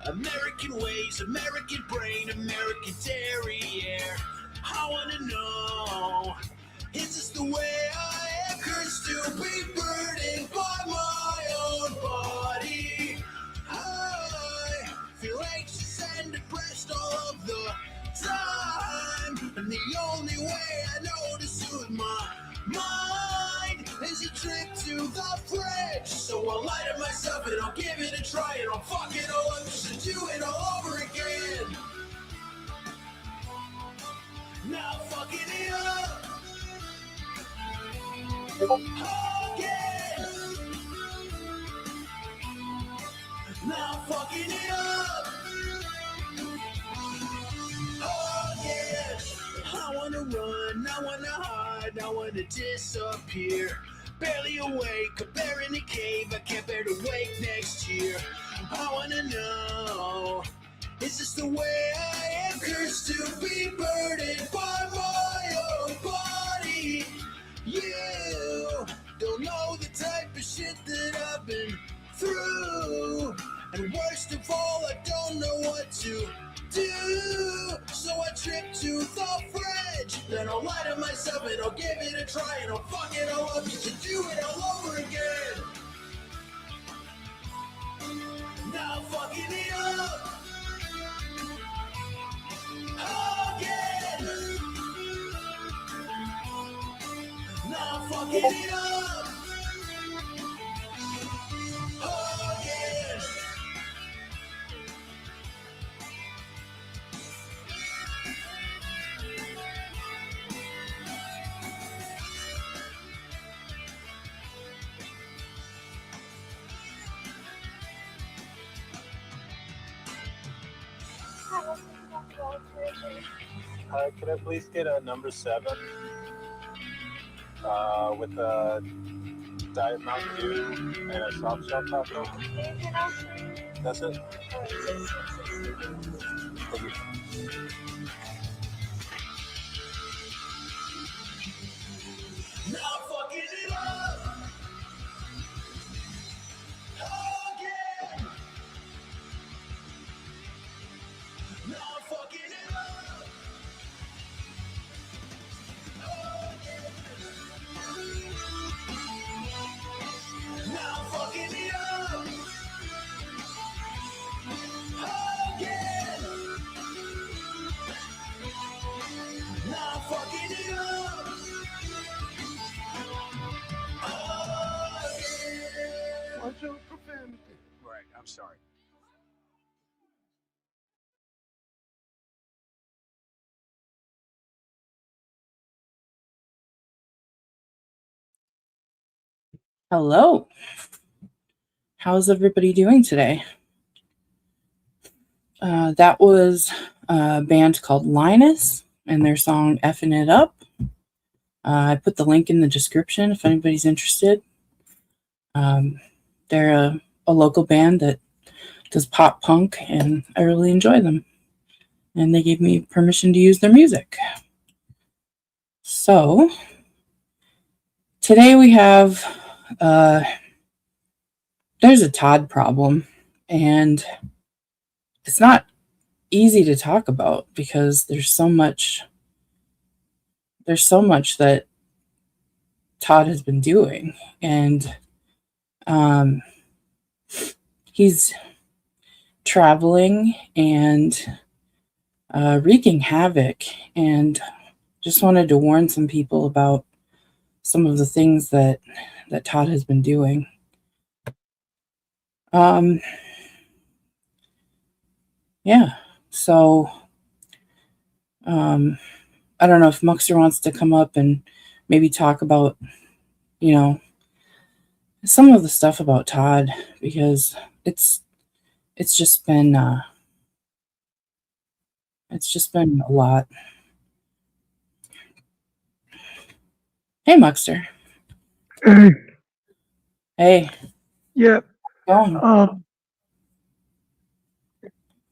American ways, American brain, American derriere. I wanna know, is this the way I am? Cursed to be burdened by my own body. I feel anxious and depressed all of the time, and the only way I know to soothe my mind is a trip to the fridge. So I'll lie to myself and I'll give it a try, and I'll fuck it all up just to do it all over again. Now fucking it up again. Now fucking it up again. I wanna run, I wanna hide, I wanna disappear. Barely awake, a bear in a cave, I can't bear to wake next year. I wanna know, is this the way I am? Cursed to be burdened by my own body. You don't know the type of shit that I've been through, and worst of all, I don't know what to do. So I trip to the fridge, then I'll lie to myself and I'll give it a try, and I'll fuck it all up just to do it all over again. Now fucking it up again. Now fucking it up again. Could I please get a number 7 with a Diet Mountain Dew and a soft shell taco? That's it? Thank you. Now fucking it up again. Now fucking it up again. Now fucking it up again. Now fucking it up again. Watch your profanity. Right, I'm sorry. Hello. How's everybody doing today? That was a band called Linus and their song Effin' It Up. I put the link in the description if anybody's interested. They're a local band that does pop punk, and I really enjoy them. And they gave me permission to use their music. So, today we have, there's a Todd problem, and it's not easy to talk about because there's so much that Todd has been doing, and he's traveling and wreaking havoc, and just wanted to warn some people about some of the things that Todd has been doing. Yeah, so I don't know if Muxer wants to come up and maybe talk about, some of the stuff about Todd, because it's just been a lot. Hey, Muxter. Hey, Hey, yeah, going?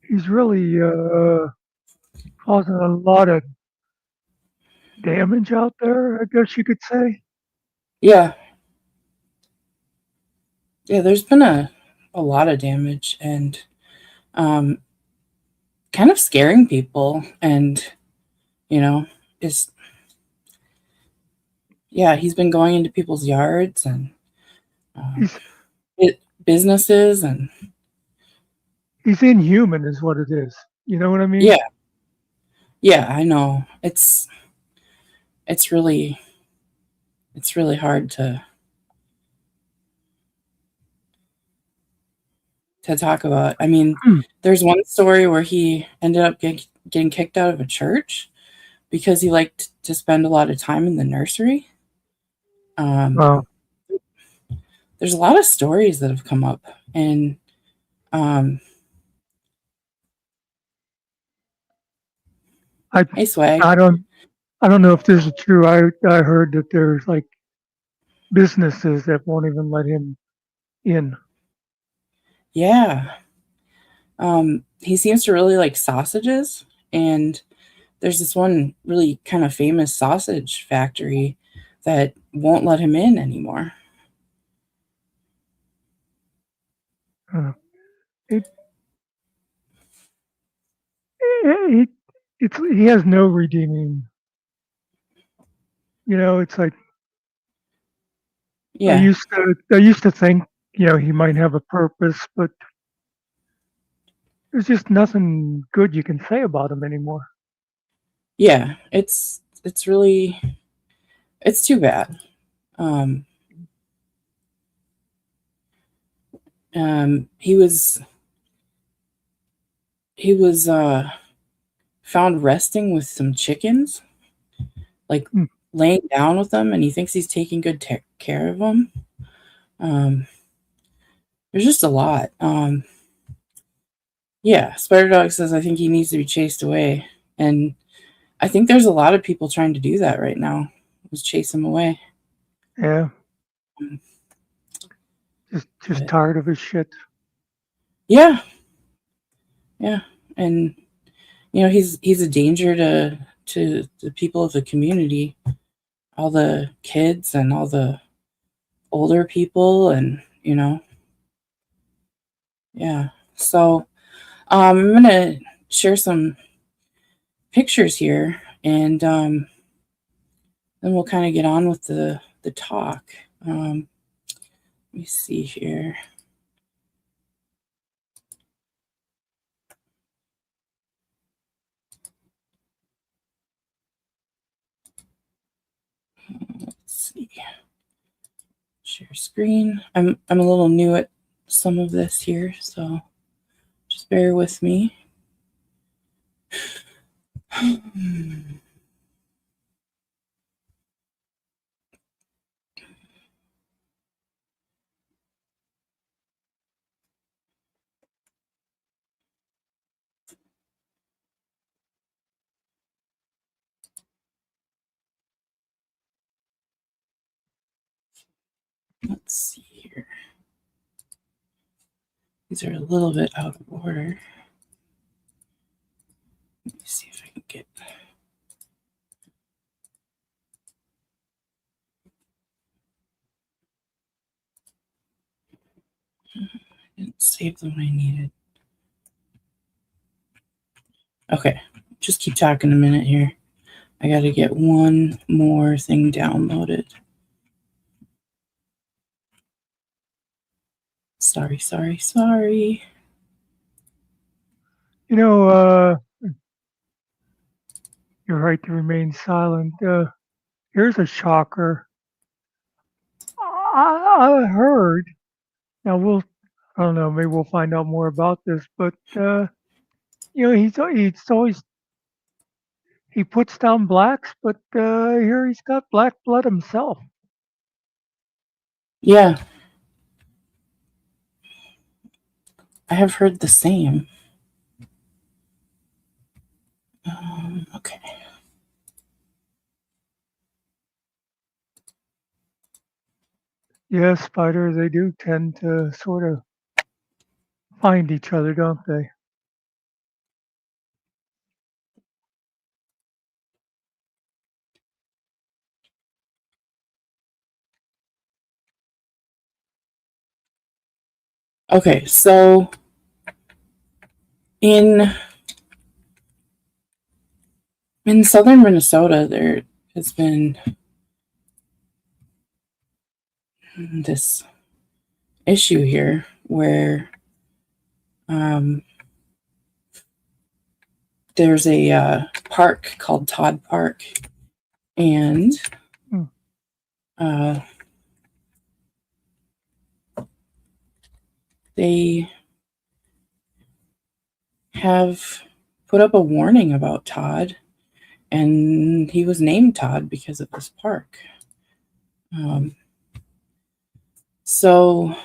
he's really causing a lot of damage out there, I guess you could say. Yeah, yeah. There's been a lot of damage and um, kind of scaring people, and you know, is yeah. He's been going into people's yards and um, He's businesses, and he's inhuman, is what it is. You know what I mean? yeah, yeah. I know it's really hard to talk about. I mean, Hmm. there's one story where he ended up getting kicked out of a church because he liked to spend a lot of time in the nursery. Um, Well, there's a lot of stories that have come up, and um, I hey, Swag, I don't know if this is true. I heard that there's like businesses that won't even let him in. yeah, he seems to really like sausages, and there's this one really kind of famous sausage factory that won't let him in anymore. Uh, it, it he has no redeeming. You know, it's like Yeah, I used to think he might have a purpose, but there's just nothing good you can say about him anymore. yeah, it's really it's too bad. Um, he was found resting with some chickens, like Hmm. laying down with them, and he thinks he's taking good care of them. Um, there's just a lot. Yeah, Spider Dog says I think he needs to be chased away, and I think there's a lot of people trying to do that right now. Just chase him away. Yeah, Um, just But tired of his shit. yeah, yeah, and he's a danger to the people of the community, all the kids and all the older people, and yeah. So I'm gonna share some pictures here, and then we'll kind of get on with the talk. Let me see here. Let's see. Share screen. I'm a little new at some of this here, so just bear with me. Let's see here. These are a little bit out of order. Let me see if I can get. I didn't save them when I needed. Okay, just keep talking a minute here. I got to get one more thing downloaded. Sorry. You know, your right to remain silent. Here's a shocker. I heard. Now I don't know. Maybe we'll find out more about this. But he's always he puts down blacks, but here he's got black blood himself. Yeah, I have heard the same. Okay. Yeah, Spider, they do tend to sort of find each other, don't they? Okay, so in southern Minnesota, there has been this issue here where there's a park called Todd Park, and they have put up a warning about Todd, and he was named Todd because of this park. So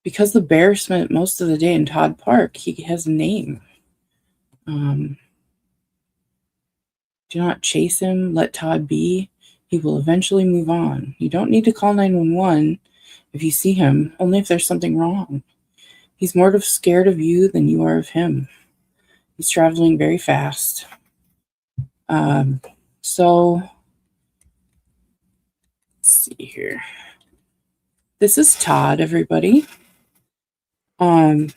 because the bear spent most of the day in Todd Park, he has a name. Do not chase him. Let Todd be. He will eventually move on. You don't need to call 911 if you see him, only if there's something wrong. He's more scared of you than you are of him. He's traveling very fast. So, let's see here. This is Todd, everybody. Todd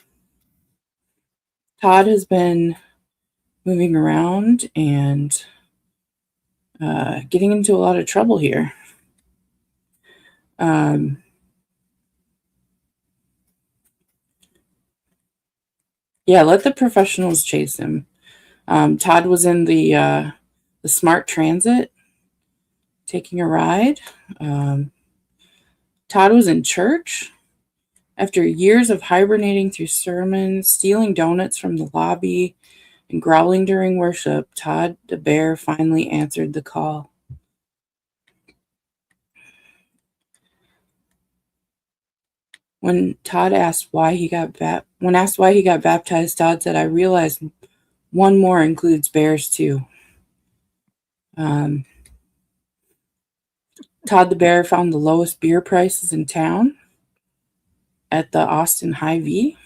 has been moving around and getting into a lot of trouble here. Yeah, let the professionals chase him. Todd was in the Smart Transit taking a ride. Todd was in church. After years of hibernating through sermons, stealing donuts from the lobby, and growling during worship, Todd the Bear finally answered the call. When asked why he got baptized, Todd said, "I realized one more includes bears too." Todd the Bear found the lowest beer prices in town at the Austin Hy-Vee.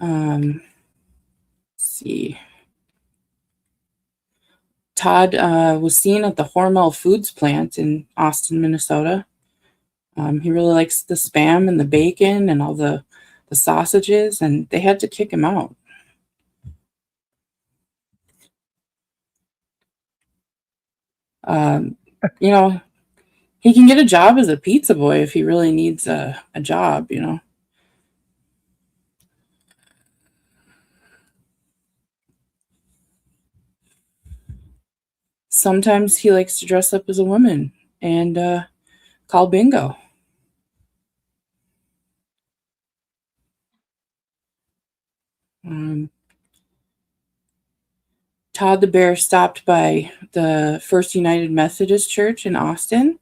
Let's see. Todd was seen at the Hormel Foods plant in Austin, Minnesota. He really likes the Spam and the bacon and all the sausages, and they had to kick him out. He can get a job as a pizza boy if he really needs a job, Sometimes he likes to dress up as a woman and call bingo. Todd the Bear stopped by the First United Methodist Church in Austin,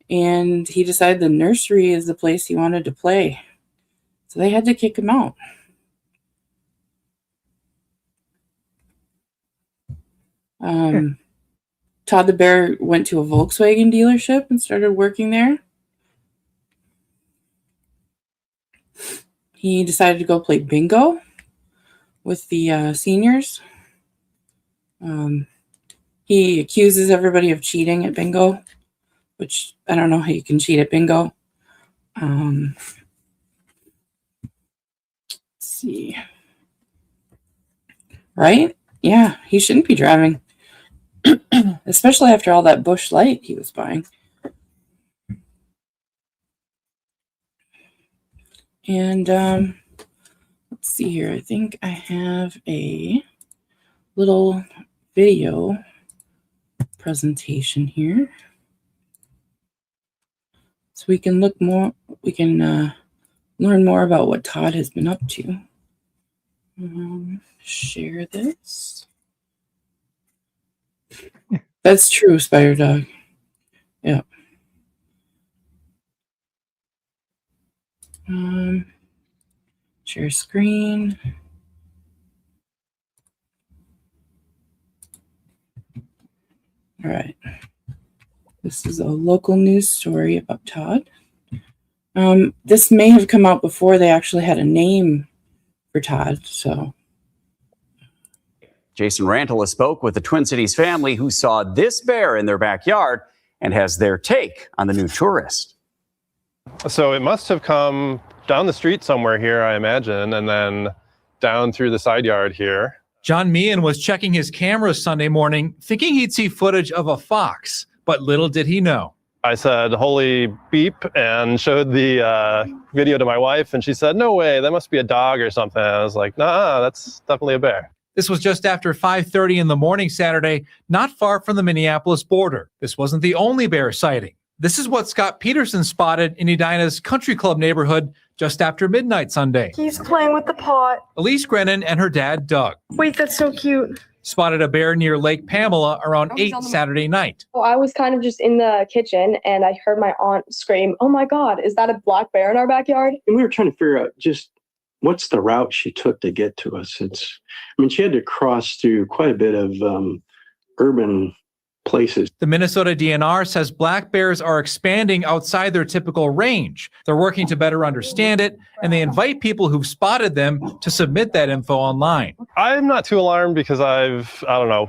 and he decided the nursery is the place he wanted to play. So they had to kick him out. Todd the Bear went to a Volkswagen dealership and started working there. He decided to go play bingo with the seniors. He accuses everybody of cheating at bingo, which I don't know how you can cheat at bingo. Let's see. Right? Yeah, he shouldn't be driving, especially after all that Busch Light he was buying. And let's see here. I think I have a little video presentation here, so we can learn more about what Todd has been up to. Share this. That's true, Spider Dog. Yeah. Share screen. All right. This is a local news story about Todd. This may have come out before they actually had a name for Todd, so. Jason Rantala spoke with the Twin Cities family who saw this bear in their backyard and has their take on the new tourist. So it must have come down the street somewhere here, I imagine, and then down through the side yard here. John Meehan was checking his camera Sunday morning, thinking he'd see footage of a fox, but little did he know. I said, holy beep, and showed the video to my wife, and she said, no way, that must be a dog or something. I was like, nah, that's definitely a bear. This was just after 5:30 in the morning Saturday, not far from the Minneapolis border. This wasn't the only bear sighting. This is what Scott Peterson spotted in Edina's Country Club neighborhood just after midnight Sunday. He's playing with the pot. Elise Grennan and her dad, Doug, Wait, that's so cute. spotted a bear near Lake Pamela around 8 Saturday night. Well, I was kind of just in the kitchen and I heard my aunt scream, oh my God, is that a black bear in our backyard? And we were trying to figure out just what's the route she took to get to us. She had to cross through quite a bit of urban places. The Minnesota DNR says black bears are expanding outside their typical range. They're working to better understand it, and they invite people who've spotted them to submit that info online. I'm not too alarmed because I've,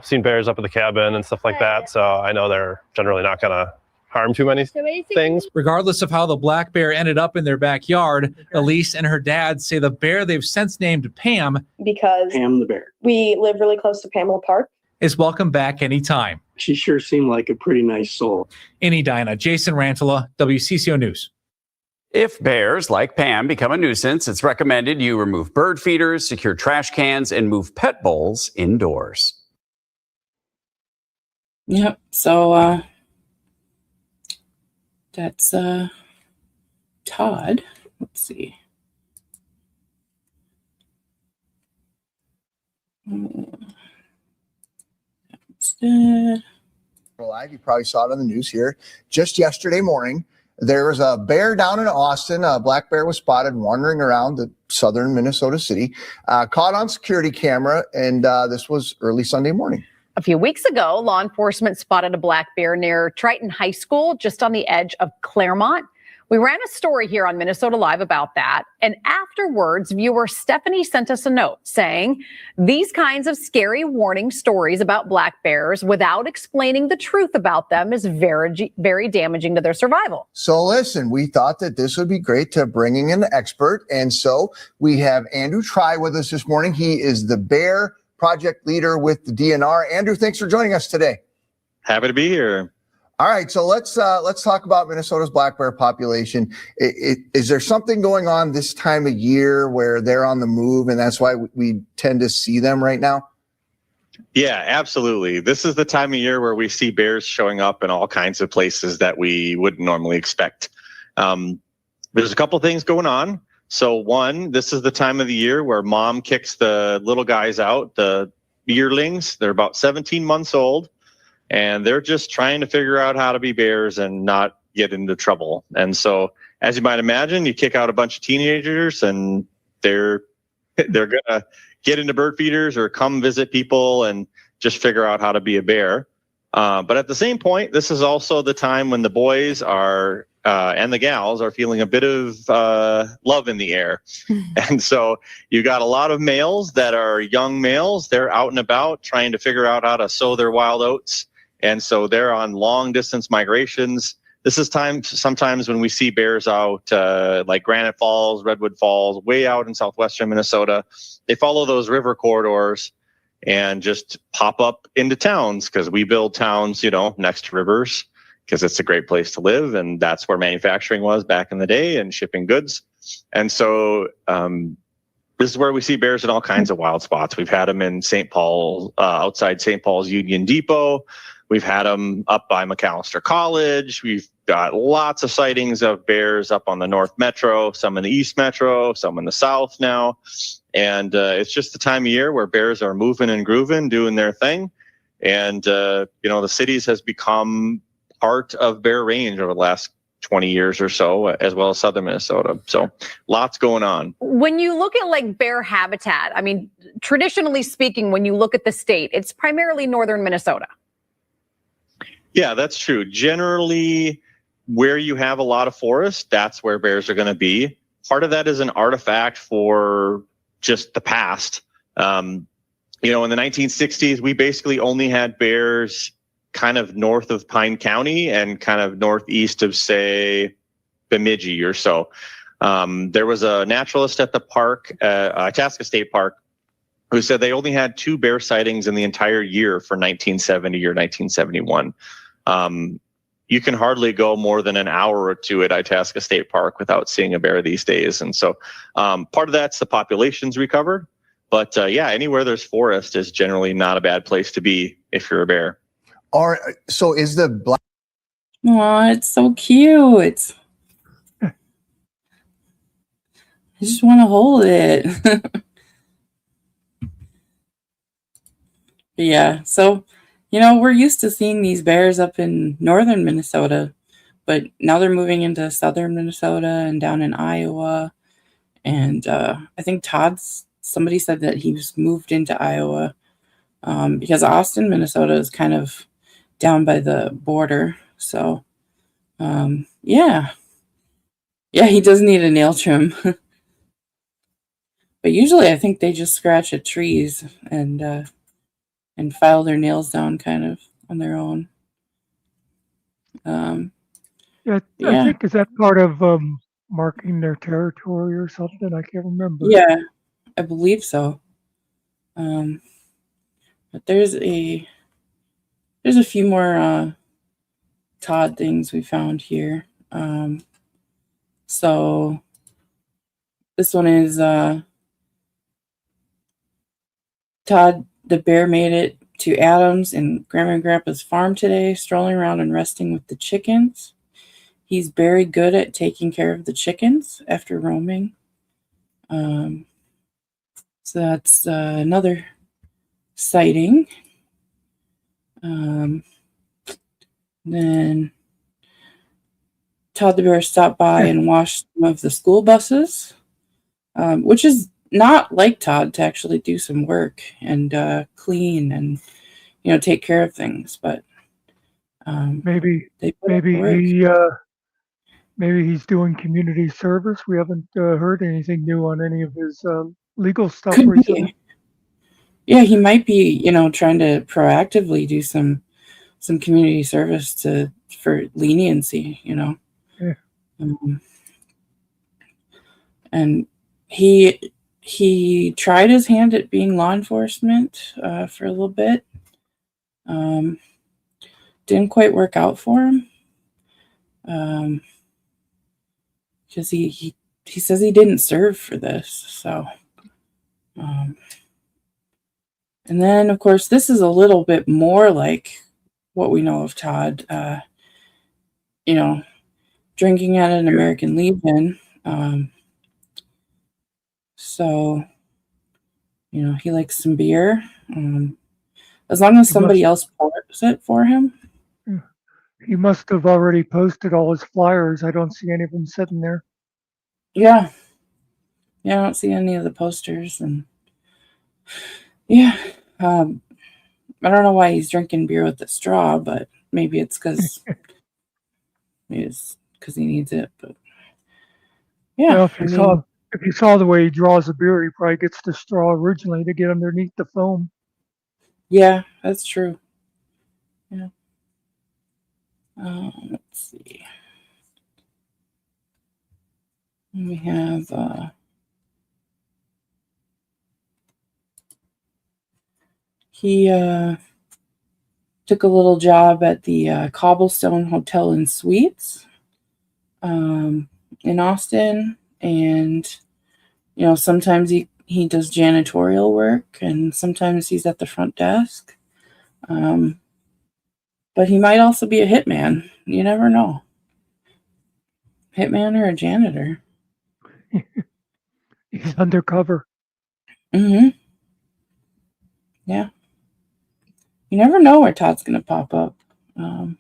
seen bears up at the cabin and stuff like that. So I know they're generally not going to harm too many things. Regardless of how the black bear ended up in their backyard, Elise and her dad say the bear they've since named Pam, Because Pam the bear. we live really close to Pamela Park. is welcome back anytime. She sure seemed like a pretty nice soul. In Edina, Jason Rantala, WCCO News. If bears like Pam become a nuisance, it's recommended you remove bird feeders, secure trash cans, and move pet bowls indoors. Yep. So that's Todd. Let's see. Live, you probably saw it on the news here. Just yesterday morning, there was a bear down in Austin. A black bear was spotted wandering around the southern Minnesota city, caught on security camera, and this was early Sunday morning. A few weeks ago, law enforcement spotted a black bear near Triton High School, just on the edge of Claremont. We ran a story here on Minnesota Live about that. And afterwards, viewer Stephanie sent us a note saying these kinds of scary warning stories about black bears without explaining the truth about them is very, very damaging to their survival. So listen, we thought that this would be great to bringing in an expert. And so we have Andrew Try with us this morning. He is the bear project leader with the DNR. Andrew, thanks for joining us today. Happy to be here. All right, so let's talk about Minnesota's black bear population. Is there something going on this time of year where they're on the move, and that's why we tend to see them right now? Yeah, absolutely. This is the time of year where we see bears showing up in all kinds of places that we wouldn't normally expect. There's a couple things going on. So one, this is the time of the year where mom kicks the little guys out, the yearlings. They're about 17 months old. And they're just trying to figure out how to be bears and not get into trouble. And so, as you might imagine, you kick out a bunch of teenagers and they're going to get into bird feeders or come visit people and just figure out how to be a bear. But at the same point, this is also the time when the boys are and the gals are feeling a bit of love in the air. And so you got a lot of males that are young males. They're out and about trying to figure out how to sow their wild oats. And so they're on long distance migrations. This is time sometimes when we see bears out like Granite Falls, Redwood Falls, way out in southwestern Minnesota. They follow those river corridors and just pop up into towns because we build towns, next to rivers because it's a great place to live. And that's where manufacturing was back in the day and shipping goods. And so this is where we see bears in all kinds of wild spots. We've had them in St. Paul, outside St. Paul's Union Depot. We've had them up by McAllister College. We've got lots of sightings of bears up on the North Metro, some in the East Metro, some in the South now. And it's just the time of year where bears are moving and grooving, doing their thing. And, the cities has become part of bear range over the last 20 years or so, as well as southern Minnesota. So lots going on. When you look at like bear habitat, traditionally speaking, when you look at the state, it's primarily northern Minnesota. Yeah, that's true. Generally, where you have a lot of forest, that's where bears are going to be. Part of that is an artifact for just the past. In the 1960s, we basically only had bears kind of north of Pine County and kind of northeast of, say, Bemidji or so. There was a naturalist at the park, Itasca State Park, who said they only had 2 bear sightings in the entire year for 1970 or 1971. You can hardly go more than an hour or 2 at Itasca State Park without seeing a bear these days. And so part of that's the population's recovered. But anywhere there's forest is generally not a bad place to be if you're a bear. So is the black... Oh, it's so cute. I just want to hold it. Yeah, so, we're used to seeing these bears up in northern Minnesota, but now they're moving into southern Minnesota and down in Iowa. And I think somebody said that he's moved into Iowa because Austin, Minnesota is kind of down by the border. So, yeah, he does need a nail trim. But usually I think they just scratch at trees and file their nails down kind of on their own. I think, is that part of marking their territory or something? I can't remember. Yeah, I believe so. But there's a few more Todd things we found here. So this one is Todd the Bear made it to Adams and Grandma and Grandpa's farm today, strolling around and resting with the chickens. He's very good at taking care of the chickens after roaming. So that's another sighting. Then Todd the Bear stopped by and washed some of the school buses, which is not like Todd to actually do some work and clean and take care of things. But maybe he's doing community service. We haven't heard anything new on any of his legal stuff recently. Yeah, he might be, trying to proactively do some community service for leniency, Yeah. And he tried his hand at being law enforcement for a little bit. Didn't quite work out for him. Because he says he didn't serve for this. So, and then of course this is a little bit more like what we know of Todd. Drinking at an American Legion. So, he likes some beer. As long as somebody else pours it for him. He must have already posted all his flyers. I don't see any of them sitting there. Yeah, I don't see any of the posters. And I don't know why he's drinking beer with a straw, but maybe it's because he needs it. But Well, if you saw the way he draws the beer, he probably gets the straw originally to get underneath the foam. Yeah, that's true. Yeah. Let's see. We have he took a little job at the Cobblestone Hotel and Suites in Austin, and sometimes he does janitorial work, and sometimes he's at the front desk. But he might also be a hitman. You never know. Hitman or a janitor. He's undercover. Mm-hmm. Yeah. You never know where Todd's going to pop up. And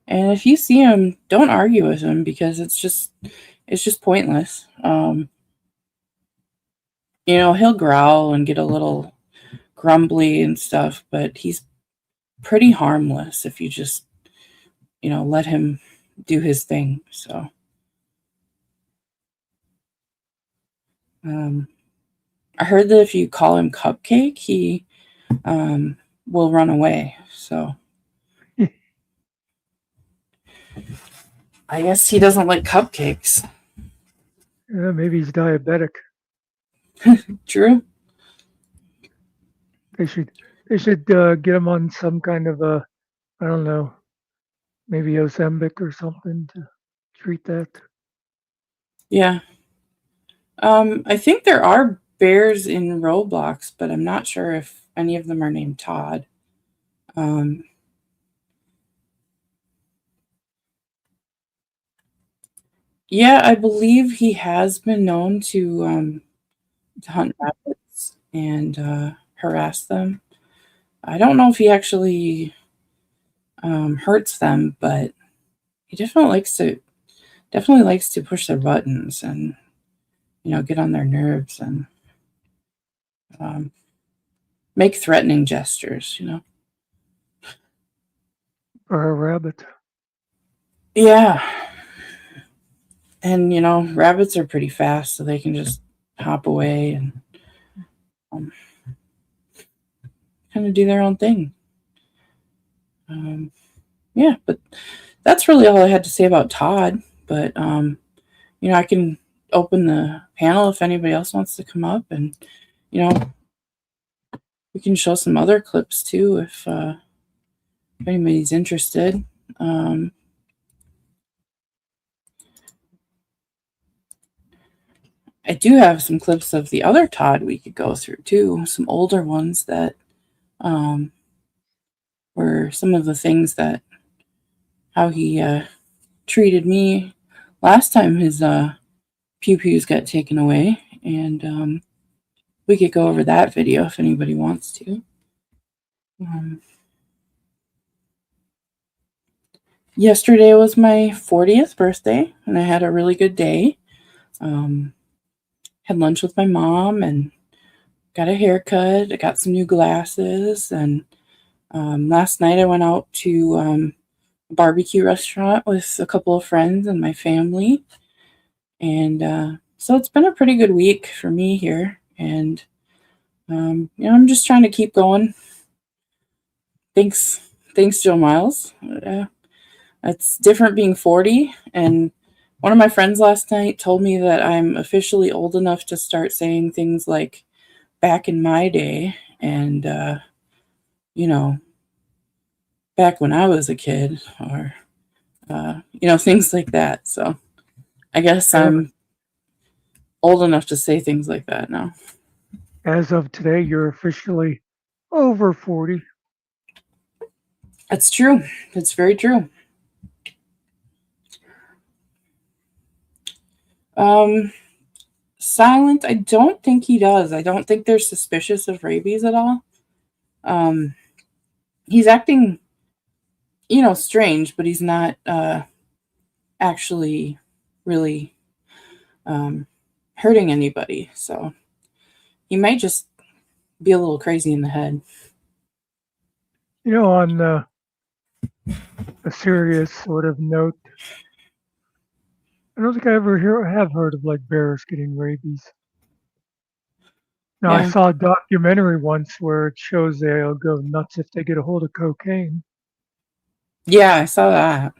if you see him, don't argue with him because it's just pointless. He'll growl and get a little grumbly and stuff, but he's pretty harmless if you just, let him do his thing. So, I heard that if you call him Cupcake, he will run away. So, I guess he doesn't like cupcakes. Yeah, maybe he's diabetic. True. They should get him on some kind of a, I don't know, maybe Ozempic or something to treat that. Yeah. I think there are bears in Roblox, but I'm not sure if any of them are named Todd. Yeah, I believe he has been known to hunt rabbits and harass them. I don't know if he actually hurts them, but he definitely likes to push their buttons and get on their nerves and make threatening gestures. For a rabbit. Yeah. And rabbits are pretty fast, so they can just hop away and kind of do their own thing. Yeah, but that's really all I had to say about Todd. But I can open the panel if anybody else wants to come up, and we can show some other clips too if anybody's interested. I do have some clips of the other Todd we could go through too, some older ones that were some of the things that how he treated me last time his pew-pews got taken away, and we could go over that video if anybody wants to. Yesterday was my 40th birthday, and I had a really good day. Had lunch with my mom and got a haircut. I got some new glasses, and last night I went out to a barbecue restaurant with a couple of friends and my family. And so it's been a pretty good week for me here. And, I'm just trying to keep going. Thanks, Joe Miles. It's different being 40. And one of my friends last night told me that I'm officially old enough to start saying things like back in my day and, back when I was a kid or, things like that. So I guess I'm old enough to say things like that now. As of today, you're officially over 40. That's true. That's very true. Silent, I don't think he does. I don't think they're suspicious of rabies at all. He's acting, strange, but he's not actually really hurting anybody. So he might just be a little crazy in the head. On a serious sort of note, I don't think I ever have heard of like bears getting rabies. Now, I saw a documentary once where it shows they'll go nuts if they get a hold of cocaine. Yeah, I saw that.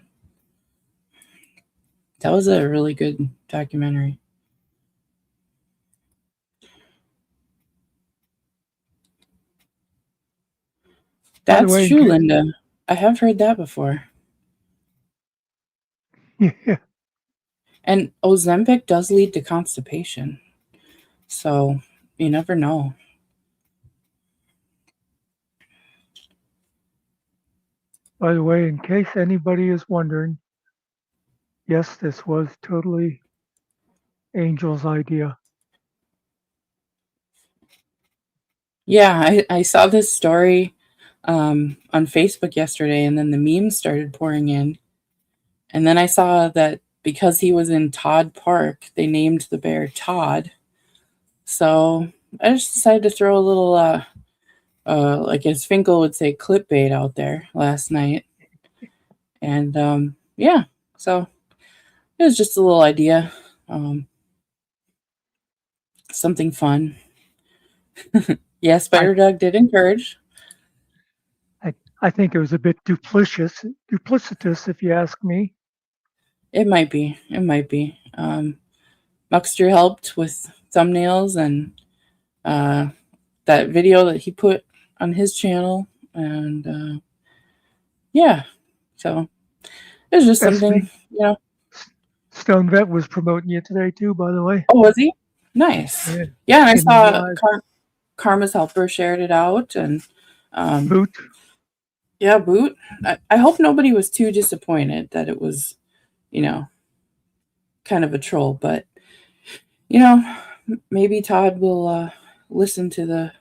That was a really good documentary. That's true, Linda. I have heard that before. Yeah. And Ozempic does lead to constipation. So you never know. By the way, in case anybody is wondering, yes, this was totally Angel's idea. Yeah, I saw this story on Facebook yesterday, and then the memes started pouring in. And then I saw that because he was in Todd Park, they named the bear Todd. So I just decided to throw a little like as Finkel would say, clickbait out there last night. And yeah, so it was just a little idea, something fun. Yeah, Spider Dog did encourage. I think it was a bit duplicitous, if you ask me. It might be. It might be. Muckster helped with thumbnails and that video that he put on his channel, and yeah, so it was just something, you know. Stone Vet was promoting you today too, by the way. Oh, was he? Nice. Yeah, and I saw Karma's Helper shared it out, and Boot. Yeah, Boot. I hope nobody was too disappointed that it was, you know, kind of a troll, but you know, maybe Todd will listen to the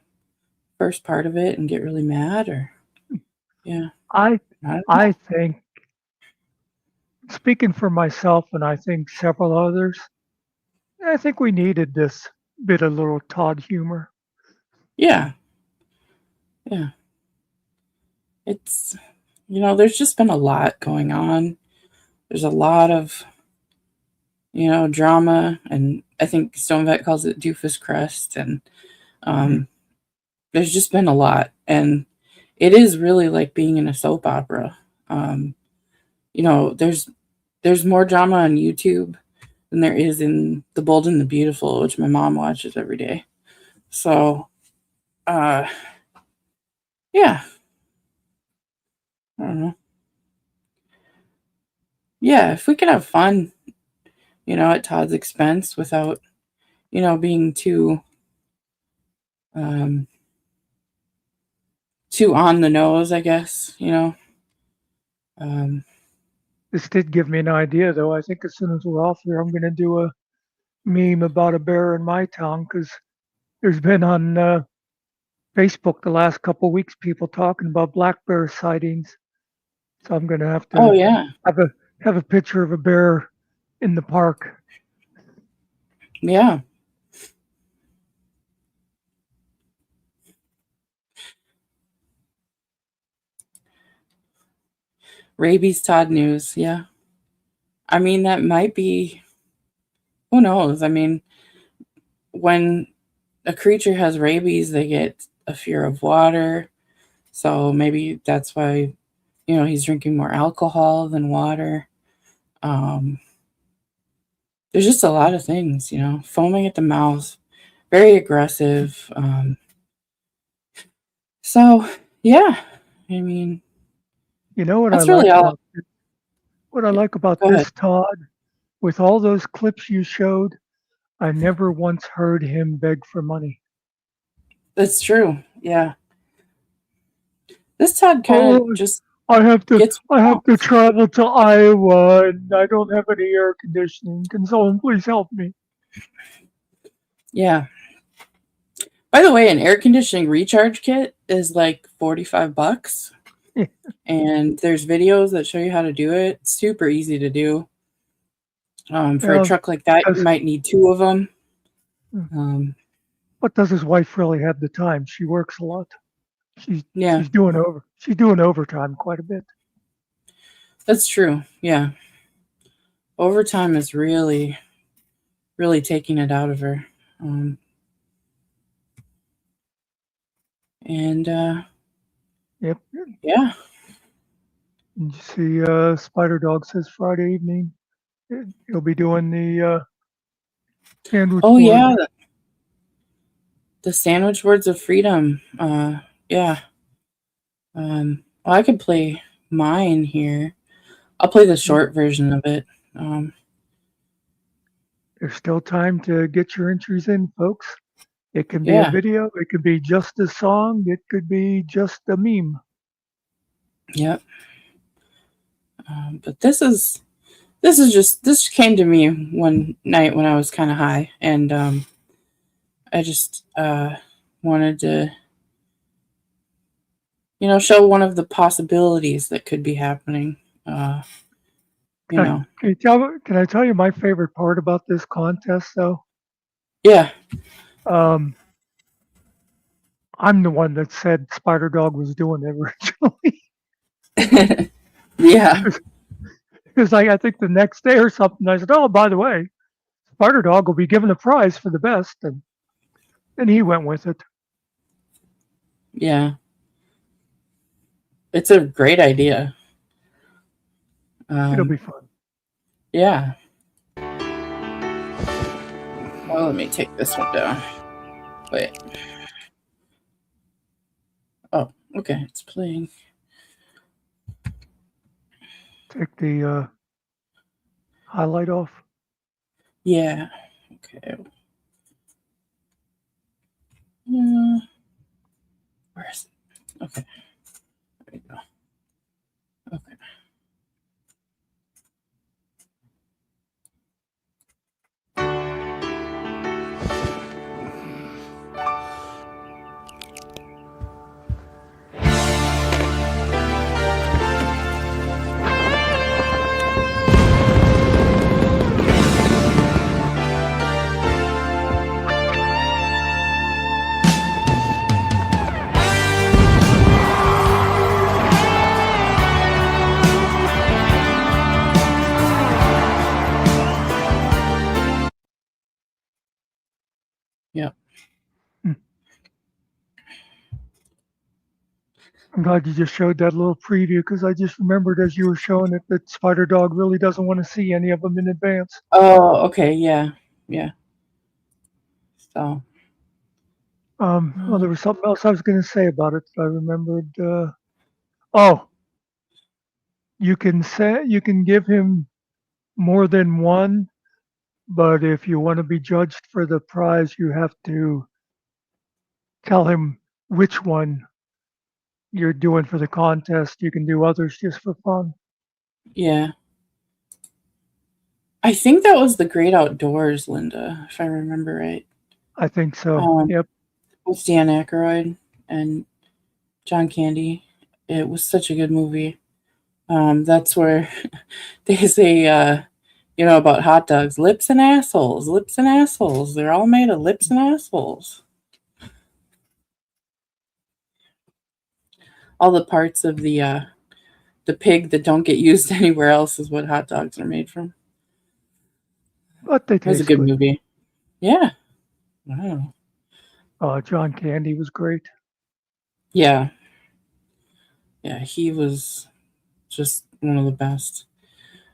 first part of it and get really mad, or yeah. I think, speaking for myself and I think several others, I think we needed this bit of little Todd humor. Yeah. Yeah. It's, you know, there's just been a lot going on. There's a lot of, you know, drama, and I think Stonevet calls it Doofus Crest, and there's just been a lot, and it is really like being in a soap opera. You know, there's more drama on YouTube than there is in The Bold and the Beautiful, which my mom watches every day. So, yeah. I don't know. Yeah, if we could have fun, you know, at Todd's expense without, you know, being too on the nose, I guess, you know. This did give me an idea, though. I think as soon as we're off here, I'm going to do a meme about a bear in my town, because there's been on Facebook the last couple of weeks people talking about black bear sightings. So I'm going to have to have a picture of a bear in the park. Yeah. Rabies Todd news, yeah. I mean, that might be, who knows? I mean, when a creature has rabies, they get a fear of water. So maybe that's why, you know, he's drinking more alcohol than water. There's just a lot of things, you know, foaming at the mouth, very aggressive. So, yeah, I mean, you know what that's I really like all. about what I like about Go this, ahead. Todd, with all those clips you showed, I never once heard him beg for money. That's true. Yeah. This Todd kind of just I have to gets travel to Iowa and I don't have any air conditioning. Can someone please help me? Yeah. By the way, an air conditioning recharge kit is like $45. And there's videos that show you how to do it. It's super easy to do. For a truck like that, you might need 2 of them. But does his wife really have the time? She works a lot. She's doing overtime quite a bit. That's true. Yeah. Overtime is really, really taking it out of her. Yep. Yeah. Did you see Spider Dog says Friday evening he'll be doing the sandwich. Oh, yeah. The sandwich words of freedom. Yeah. Well, I could play mine here. I'll play the short version of it. There's still time to get your entries in, folks. It can be a video. It could be just a song. It could be just a meme. Yep. But this came to me one night when I was kind of high, and I just wanted to, you know, show one of the possibilities that could be happening. Can I tell you my favorite part about this contest, though? Yeah. I'm the one that said Spider Dog was doing it originally. Yeah. Because like I think the next day or something, I said, "Oh, by the way, Spider Dog will be given a prize for the best," and he went with it. Yeah. It's a great idea. It'll be fun. Yeah. Well, let me take this one down. Wait. Oh, okay. It's playing. Take the highlight off. Yeah. Okay. Where is it? Okay. There we go. Okay. Yep. I'm glad you just showed that little preview because I just remembered as you were showing it that Spider Dog really doesn't want to see any of them in advance. Oh, okay. Yeah. Yeah. So. Well, there was something else I was going to say about it. I remembered. Oh, you can give him more than one, but if you want to be judged for the prize, you have to tell him which one you're doing for the contest. You can do others just for fun. Yeah. I think that was The Great Outdoors, Linda, if I remember right. I think so. Yep. With Dan Aykroyd and John Candy. It was such a good movie. That's where they say, about hot dogs, lips and assholes, lips and assholes. They're all made of lips and assholes. All the parts of the pig that don't get used anywhere else is what hot dogs are made from. But they It was a taste good movie. Yeah. Wow. John Candy was great. Yeah. Yeah, he was just one of the best.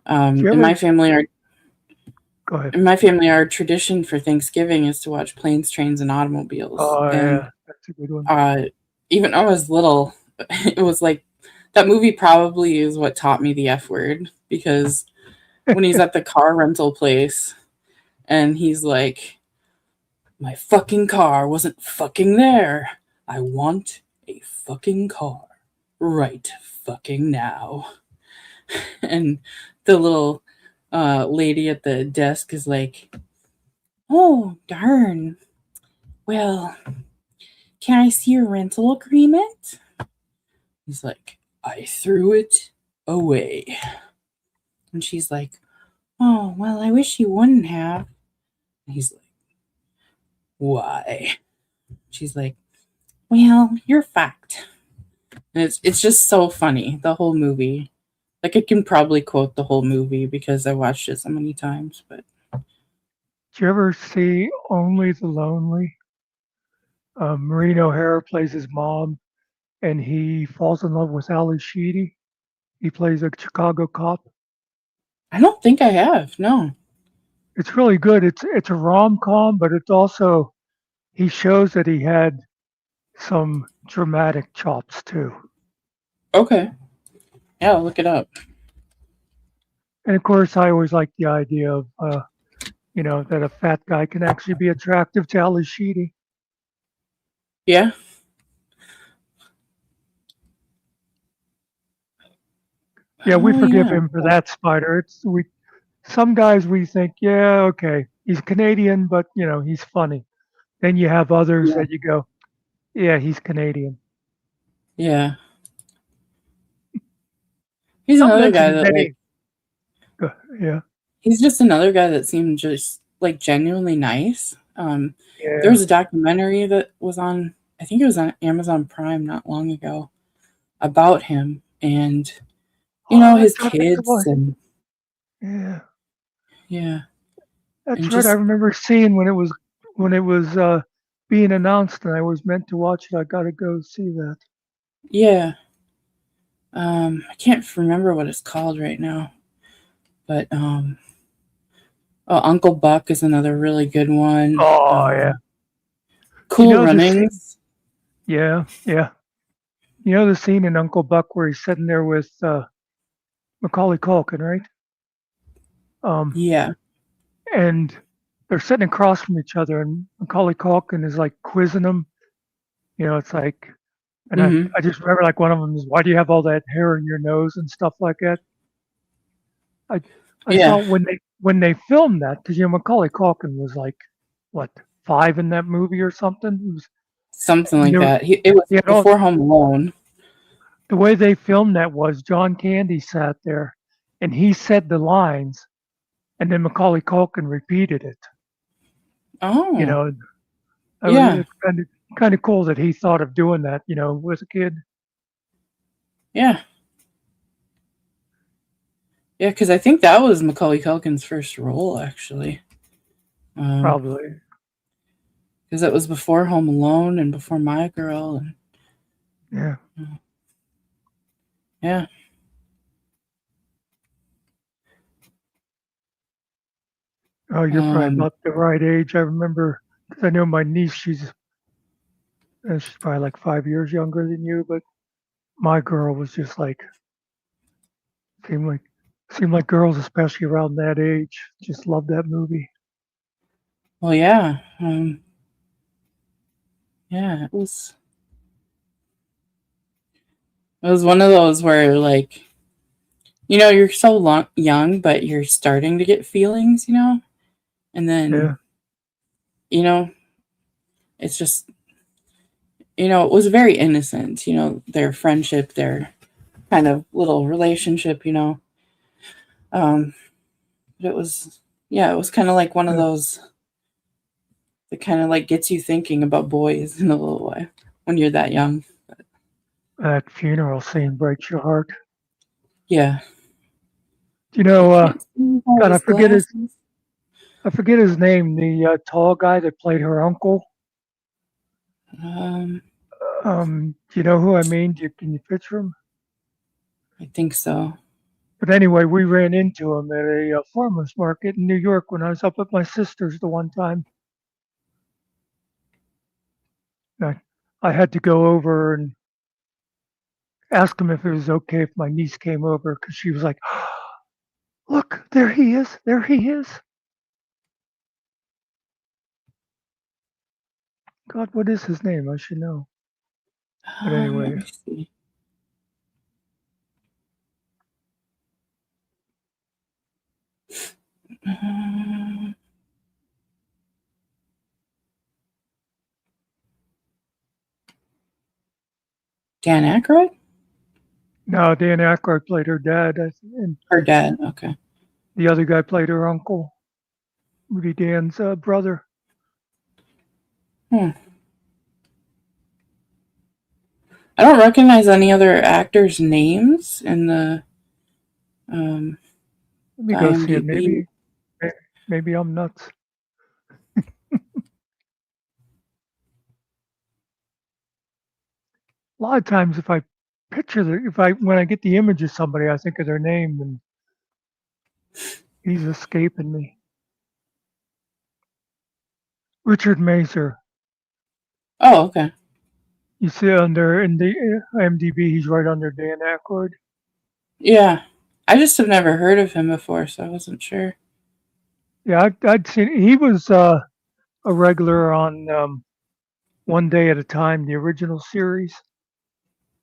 In my family, Go ahead. in my family, our tradition for Thanksgiving is to watch Planes, Trains, and Automobiles. Oh, and, yeah, that's a good one. Even when I was little, it was like that movie probably is what taught me the F word, because when he's at the car rental place and he's like, my fucking car wasn't fucking there. I want a fucking car right fucking now. And the little lady at the desk is like, oh, darn. Well, can I see your rental agreement? He's like, I threw it away. And she's like, oh, well, I wish you wouldn't have. And he's like, why? She's like, well, you're fucked. And it's just so funny, the whole movie. Like, I can probably quote the whole movie because I watched it so many times. But did you ever see Only the Lonely? Maureen O'Hara plays his mom, and he falls in love with Ali Sheedy. He plays a Chicago cop. I don't think I have. No. It's really good. It's a rom-com, but it's also he shows that he had some dramatic chops too. Okay. Yeah, I'll look it up. And of course, I always like the idea of that a fat guy can actually be attractive to Ali Sheedy. Yeah. Yeah, we forgive him for that, Spider. Some guys we think, yeah, okay, he's Canadian, but he's funny. Then you have others that you go, yeah, he's Canadian. Yeah. He's another guy that yeah. He's just another guy that seemed just like genuinely nice. There was a documentary that was on I think it was on Amazon Prime not long ago, about him and his that's right, that's the kids one. and Yeah, and that's right. I just remember seeing when it was being announced, and I was meant to watch it. I got to go see that. yeah. I can't remember what it's called right now, but Uncle Buck is another really good one. Oh yeah, Cool the scene. Runnings. Yeah, yeah. You know the scene in Uncle Buck where he's sitting there with Macaulay Culkin, right? Yeah. And they're sitting across from each other, and Macaulay Culkin is like quizzing him. It's like, and Mm-hmm. I just remember like one of them is, "Why do you have all that hair in your nose and stuff like that?" I Yeah. thought when they filmed that, because Macaulay Culkin was like what 5 in that movie or something. Something like There, that. It was he had all, before Home Alone. the way they filmed that was John Candy sat there, and he said the lines, and then Macaulay Culkin repeated it. Oh. Yeah. It's kind of cool that he thought of doing that. As a kid. Yeah. Yeah, because I think that was Macaulay Culkin's first role, actually. Probably. Because it was before Home Alone and before My Girl. And, yeah. Yeah. Oh, you're probably about the right age. I remember, because I know my niece, she's probably like 5 years younger than you, but My Girl was just like, seemed like girls, especially around that age, just loved that movie. Well, yeah. Yeah, it was one of those where, like, you're so young, but you're starting to get feelings, and then, it's just, it was very innocent, their friendship, their kind of little relationship, but it was kind of like one of those that kind of like gets you thinking about boys in a little way when you're that young. That funeral scene breaks your heart. Yeah. God, I forget his name. The tall guy that played her uncle. Do you know who I mean? Can you picture him? I think so. But anyway, we ran into him at a farmer's market in New York when I was up at my sister's the one time. I had to go over and ask him if it was okay if my niece came over, because she was like, "Look, there he is. There he is." God, what is his name? I should know. But anyway. Let me see. Dan Aykroyd? No, Dan Aykroyd played her dad. And her dad, okay. The other guy played her uncle, Rudy Dan's brother. I don't recognize any other actors' names in the Let me go see it. IMDb. Maybe I'm nuts. A lot of times, if I when I get the image of somebody, I think of their name, and he's escaping me. Richard Mazer. Oh, okay. You see under in the IMDb, he's right under Dan Aykroyd. Yeah, I just have never heard of him before, so I wasn't sure. Yeah, I'd seen he was a regular on One Day at a Time, the original series.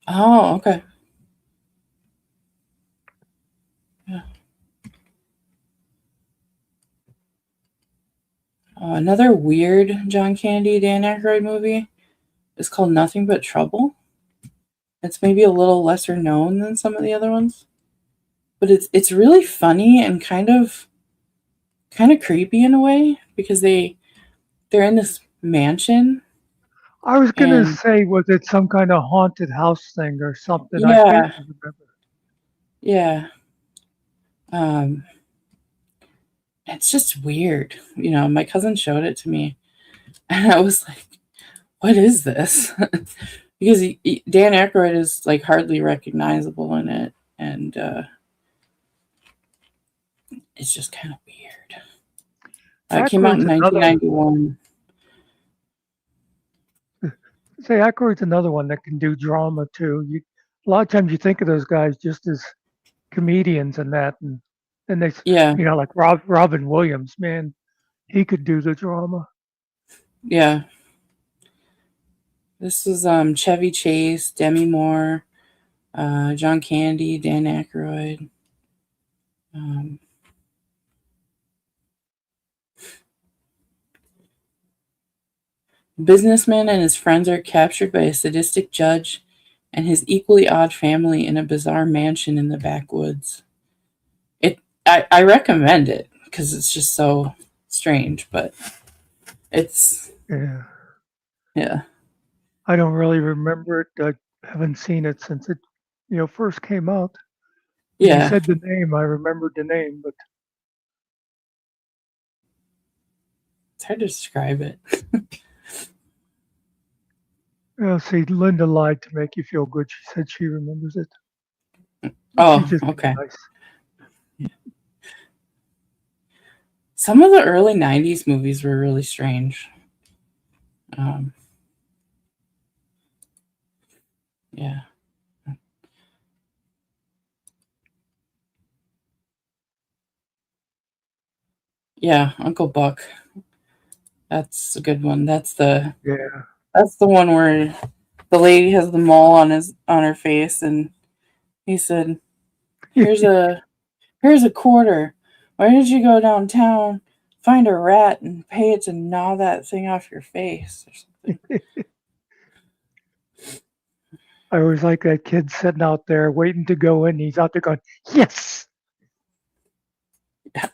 Oh, okay. Yeah. Another weird John Candy, Dan Aykroyd movie is called Nothing But Trouble. It's maybe a little lesser known than some of the other ones, but it's really funny and kind of creepy in a way, because they're in this mansion. I was gonna And say, was it some kind of haunted house thing or something? I yeah, vaguely remember. yeah. Um, it's just weird. You know, my cousin showed it to me, and I was like, "What is this?" Because Dan Aykroyd is like hardly recognizable in it, and it's just kind of weird. It came out Aykroyd's in another. 1991. Say Aykroyd's another one that can do drama too. A lot of times you think of those guys just as comedians and that, and they, Yeah, like Robin Williams, man, he could do the drama. yeah. This is Chevy Chase, Demi Moore, John Candy, Dan Aykroyd. A businessman and his friends are captured by a sadistic judge and his equally odd family in a bizarre mansion in the backwoods. I recommend it because it's just so strange, but it's Yeah, I don't really remember it. I haven't seen it since it, first came out. When you yeah. said the name, I remembered the name, but It's hard to describe it. see, Linda lied to make you feel good. She said she remembers it. Oh, She's just okay. nice. Some of the early 90s movies were really strange. Yeah. Yeah, Uncle Buck. That's a good one. That's the one where the lady has the mole on her face, and he said, "Here's a quarter. Why did you go downtown, find a rat, and pay it to gnaw that thing off your face?" Or something. I always like that kid sitting out there waiting to go in. He's out there going, yes. Yeah.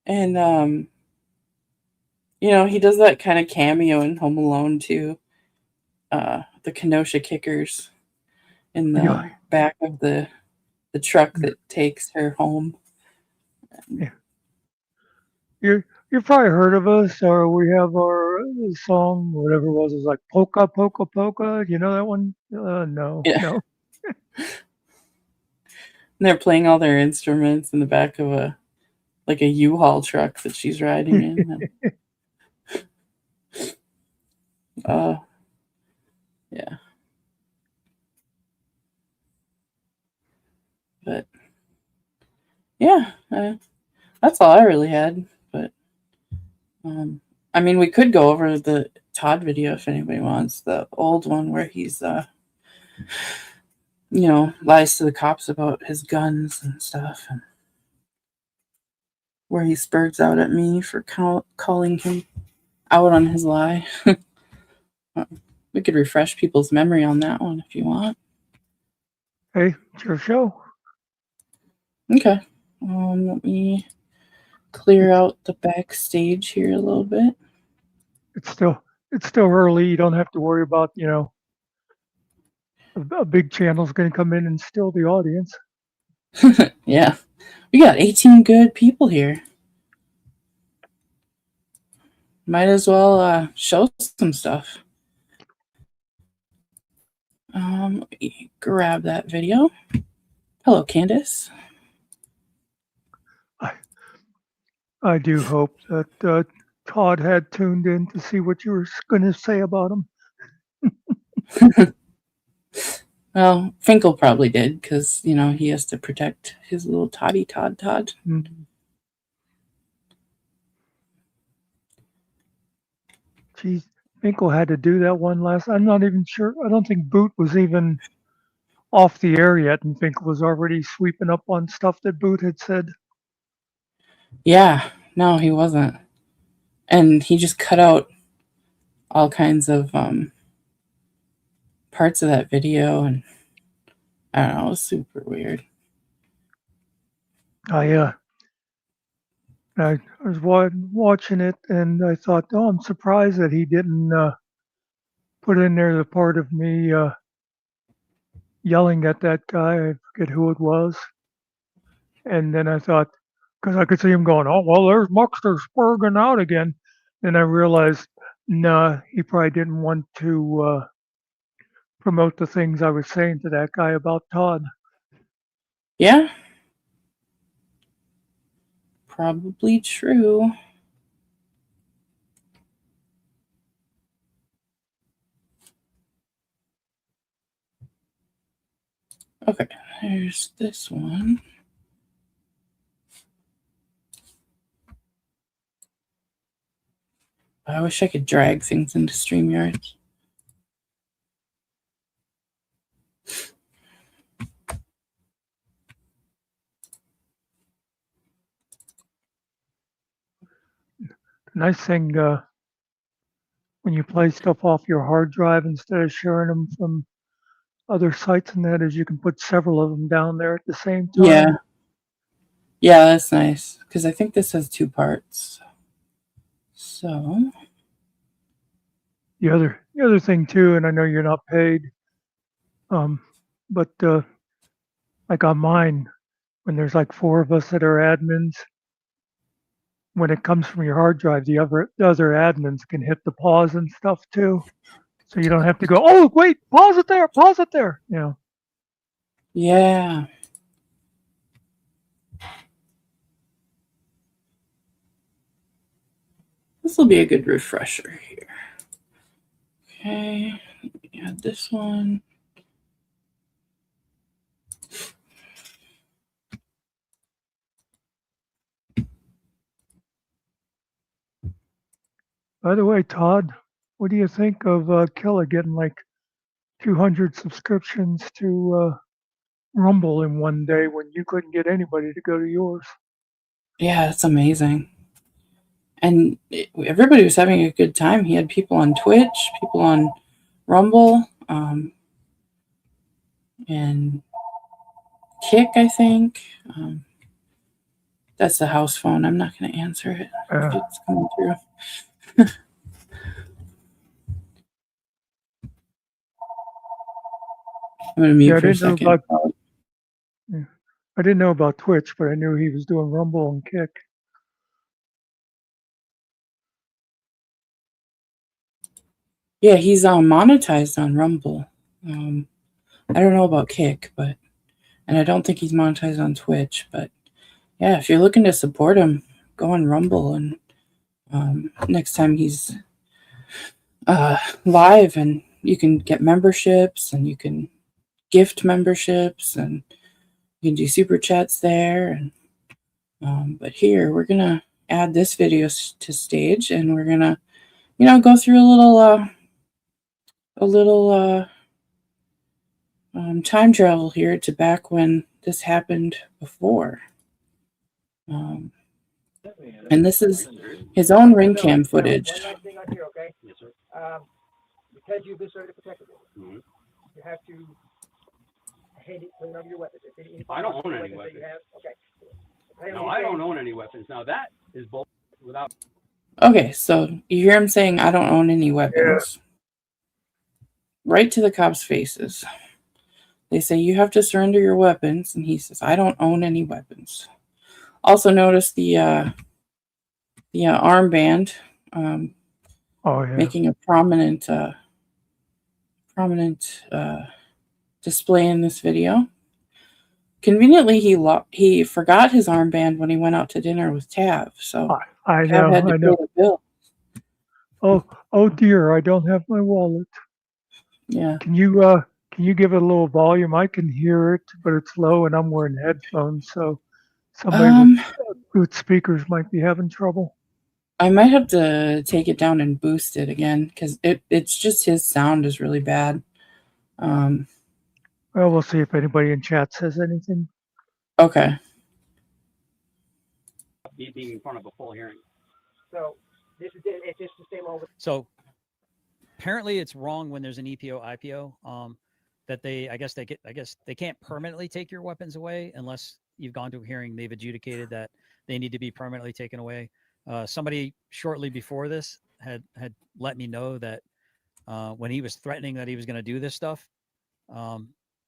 And he does that kind of cameo in Home Alone too. The Kenosha Kickers in the back of the truck that takes her home. Yeah. You've probably heard of us, or we have our song, whatever it was like Polka, Polka, Polka. You know that one? No, Yeah. no. And they're playing all their instruments in the back of a U-Haul truck that she's riding in. Yeah. But yeah, that's all I really had. But I mean, we could go over the Todd video if anybody wants, the old one where he's lies to the cops about his guns and stuff, and where he spurts out at me for calling him out on his lie. We could refresh people's memory on that one if you want. Hey, it's your show. Okay. Let me clear out the backstage here a little bit. It's still early. You don't have to worry about, a big channel's going to come in and steal the audience. Yeah. We got 18 good people here. Might as well show some stuff. Let me grab that video. Hello, Candace. I do hope that Todd had tuned in to see what you were going to say about him. Well, Finkel probably did because, he has to protect his little Todd. Mm-hmm. Geez, Finkel had to do that one last. I'm not even sure. I don't think Boot was even off the air yet, and Finkel was already sweeping up on stuff that Boot had said. Yeah, no, he wasn't. And he just cut out all kinds of parts of that video, and I don't know, it was super weird. I I was watching it, and I thought, oh, I'm surprised that he didn't put in there the part of me yelling at that guy. I forget who it was. And then I thought, because I could see him going, oh, well, there's Muxter spurging out again. Then I realized, nah, he probably didn't want to promote the things I was saying to that guy about Todd. Yeah. Probably true. Okay, here's this one. I wish I could drag things into StreamYard. Nice thing when you play stuff off your hard drive instead of sharing them from other sites and that is you can put several of them down there at the same time. Yeah. Yeah, that's nice. Because I think this has 2 parts. So the other thing too, and I know you're not paid, but like on mine, when there's like 4 of us that are admins, when it comes from your hard drive, the other admins can hit the pause and stuff too. So you don't have to go, oh wait, pause it there, you know. yeah. This will be a good refresher here. Okay, add this one. By the way, Todd, what do you think of Killa getting like 200 subscriptions to Rumble in one day when you couldn't get anybody to go to yours? Yeah, it's amazing. And everybody was having a good time. He had people on Twitch, people on Rumble, and Kick, I think. That's the house phone. I'm not going to answer it if it's coming through. I'm going to mute for a second. I didn't know about Twitch, but I knew he was doing Rumble and Kick. Yeah, he's monetized on Rumble. I don't know about Kick, and I don't think he's monetized on Twitch. But yeah, if you're looking to support him, go on Rumble, and next time he's live, and you can get memberships, and you can gift memberships, and you can do super chats there. And but here we're gonna add this video to stage, and we're gonna, go through a little time travel here to back when this happened before. And this is his own ring cam footage. Because you've been started to protect it, you have to hand it, clean up your weapons. I don't own any weapons. Okay. No, I don't own any weapons. Now that is both without. Okay, so you hear him saying, "I don't own any weapons." Yeah. Right to the cops' faces. They say, "You have to surrender your weapons," and he says, "I don't own any weapons." Also, notice the armband making a prominent display in this video. Conveniently, he forgot his armband when he went out to dinner with Tav. So I Tav had to pay the bill. Oh dear, I don't have my wallet. Yeah. Can you give it a little volume? I can hear it, but it's low, and I'm wearing headphones, so somebody with speakers might be having trouble. I might have to take it down and boost it again because it's just his sound is really bad. Well, we'll see if anybody in chat says anything. Okay. Being in front of a full hearing. So it's just the same over. So apparently it's wrong when there's an EPO IPO that I guess they can't permanently take your weapons away unless you've gone to a hearing, they've adjudicated that they need to be permanently taken away. Somebody shortly before this had let me know that when he was threatening that he was going to do this stuff,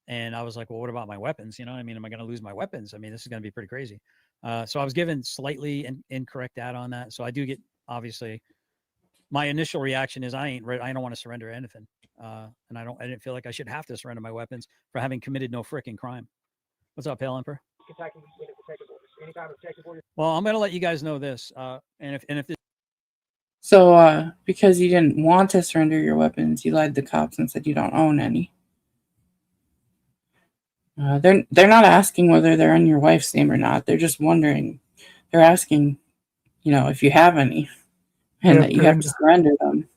and I was like, well, what about my weapons? You know, I mean, am I going to lose my weapons? I mean, this is going to be pretty crazy. So I was given slightly incorrect data on that. So I do get, obviously, my initial reaction is I don't want to surrender anything. And I didn't feel like I should have to surrender my weapons for having committed no freaking crime. What's up, Pale Emperor? Well, I'm going to let you guys know this. And if this. So, because you didn't want to surrender your weapons, you lied to the cops and said you don't own any. They're not asking whether they're in your wife's name or not. They're just wondering. They're asking, if you have any, and that you have to surrender them.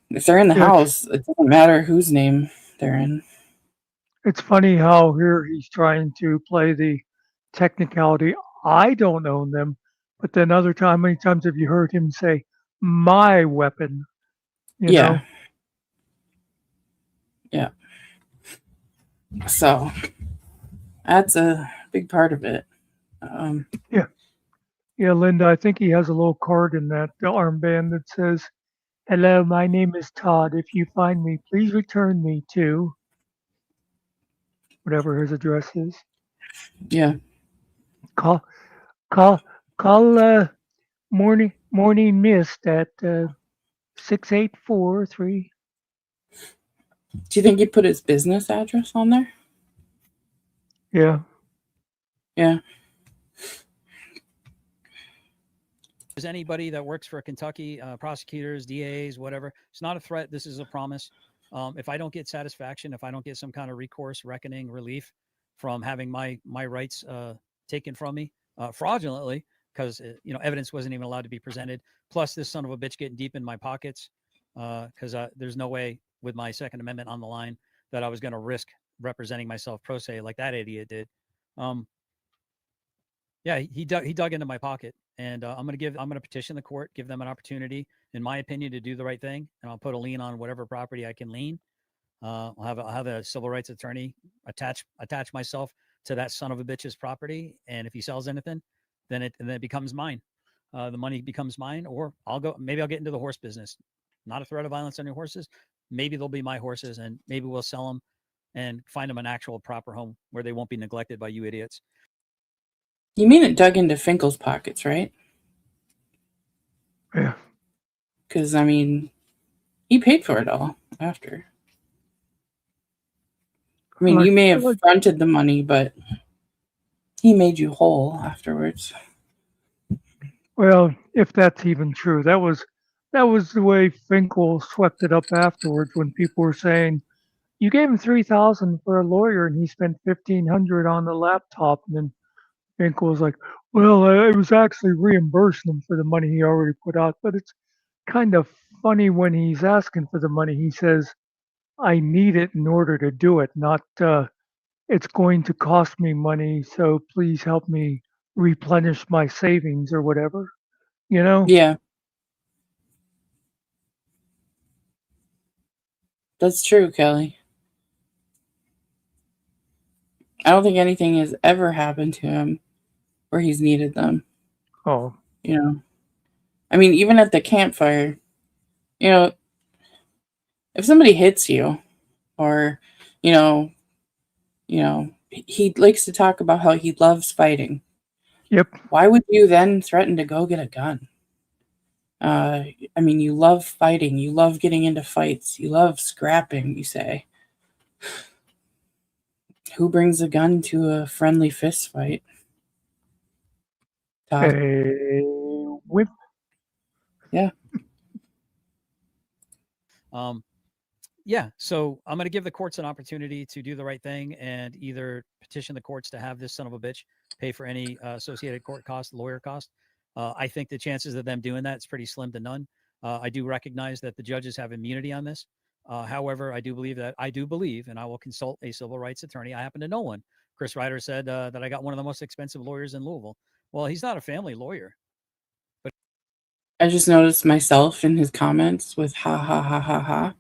If they're in the house, it doesn't matter whose name they're in. It's funny how here he's trying to play the technicality. I don't own them, but then other time, how many times have you heard him say my weapon? You know? Yeah. So that's a big part of it. Yeah, Linda, I think he has a little card in that armband that says, "Hello, my name is Todd. If you find me, please return me to," whatever his address is. Yeah. Call morning mist at 6843. Do you think he put his business address on there? Yeah. Yeah. There's anybody that works for Kentucky, prosecutors, DAs, whatever. It's not a threat. This is a promise. If I don't get satisfaction, if I don't get some kind of recourse, reckoning, relief from having my rights taken from me fraudulently, because evidence wasn't even allowed to be presented. Plus, this son of a bitch getting deep in my pockets, because there's no way with my Second Amendment on the line that I was going to risk representing myself pro se like that idiot did. Yeah, he dug into my pocket, and I'm going to petition the court, give them an opportunity, in my opinion, to do the right thing, and I'll put a lien on whatever property I can lien. I'll have a civil rights attorney attach myself to that son of a bitch's property, and if he sells anything, then it becomes mine. The money becomes mine, or maybe I'll get into the horse business. Not a threat of violence on your horses. Maybe they'll be my horses, and maybe we'll sell them and find them an actual proper home where they won't be neglected by you idiots. You mean it dug into Finkel's pockets, right? Yeah. Because, I mean, he paid for it all after. I mean, you may have fronted the money, but he made you whole afterwards. Well, if that's even true, that was the way Finkel swept it up afterwards when people were saying, "You gave him $3,000 for a lawyer, and he spent $1,500 on the laptop." And then Finkel was like, "Well, I was actually reimbursing him for the money he already put out." But it's kind of funny when he's asking for the money. He says, "I need it in order to do it, not it's going to cost me money, so please help me replenish my savings," or whatever. Yeah. That's true, Kelly. I don't think anything has ever happened to him where he's needed them. Oh. I mean, even at the campfire, if somebody hits you or, he likes to talk about how he loves fighting. Yep. Why would you then threaten to go get a gun? I mean, you love fighting. You love getting into fights. You love scrapping, you say. Who brings a gun to a friendly fist fight? Todd? Whip. Yeah. Yeah, so I'm going to give the courts an opportunity to do the right thing and either petition the courts to have this son of a bitch pay for any associated court cost, lawyer cost. I think the chances of them doing that is pretty slim to none. I do recognize that the judges have immunity on this. However, I do believe, and I will consult a civil rights attorney. I happen to know one. Chris Ryder said that I got one of the most expensive lawyers in Louisville. Well, he's not a family lawyer. But I just noticed myself in his comments with ha, ha, ha, ha, ha.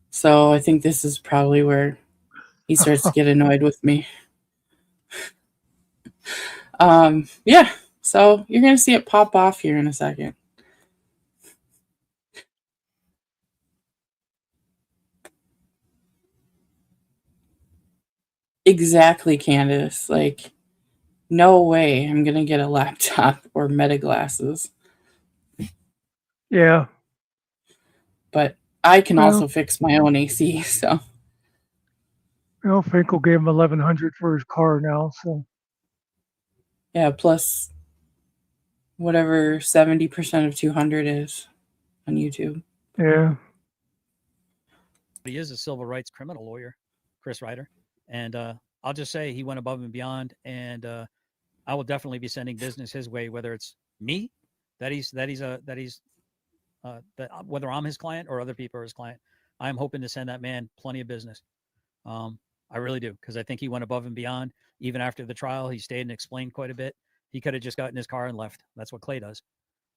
So I think this is probably where he starts to get annoyed with me. Yeah, so you're going to see it pop off here in a second. Exactly, Candace. Like, no way I'm going to get a laptop or Meta glasses. Yeah. But I can Well, also fix my own AC, so. Finkel gave him $1,100 for his car now, so. Yeah, plus whatever 70% of 200 is on YouTube. Yeah. He is a civil rights criminal lawyer, Chris Ryder. And I'll just say he went above and beyond. And I will definitely be sending business his way, whether it's me, whether I'm his client or other people are his client. I'm hoping to send that man plenty of business. I really do, because I think he went above and beyond. Even after the trial, he stayed and explained quite a bit. He could have just gotten in his car and left. That's what Clay does.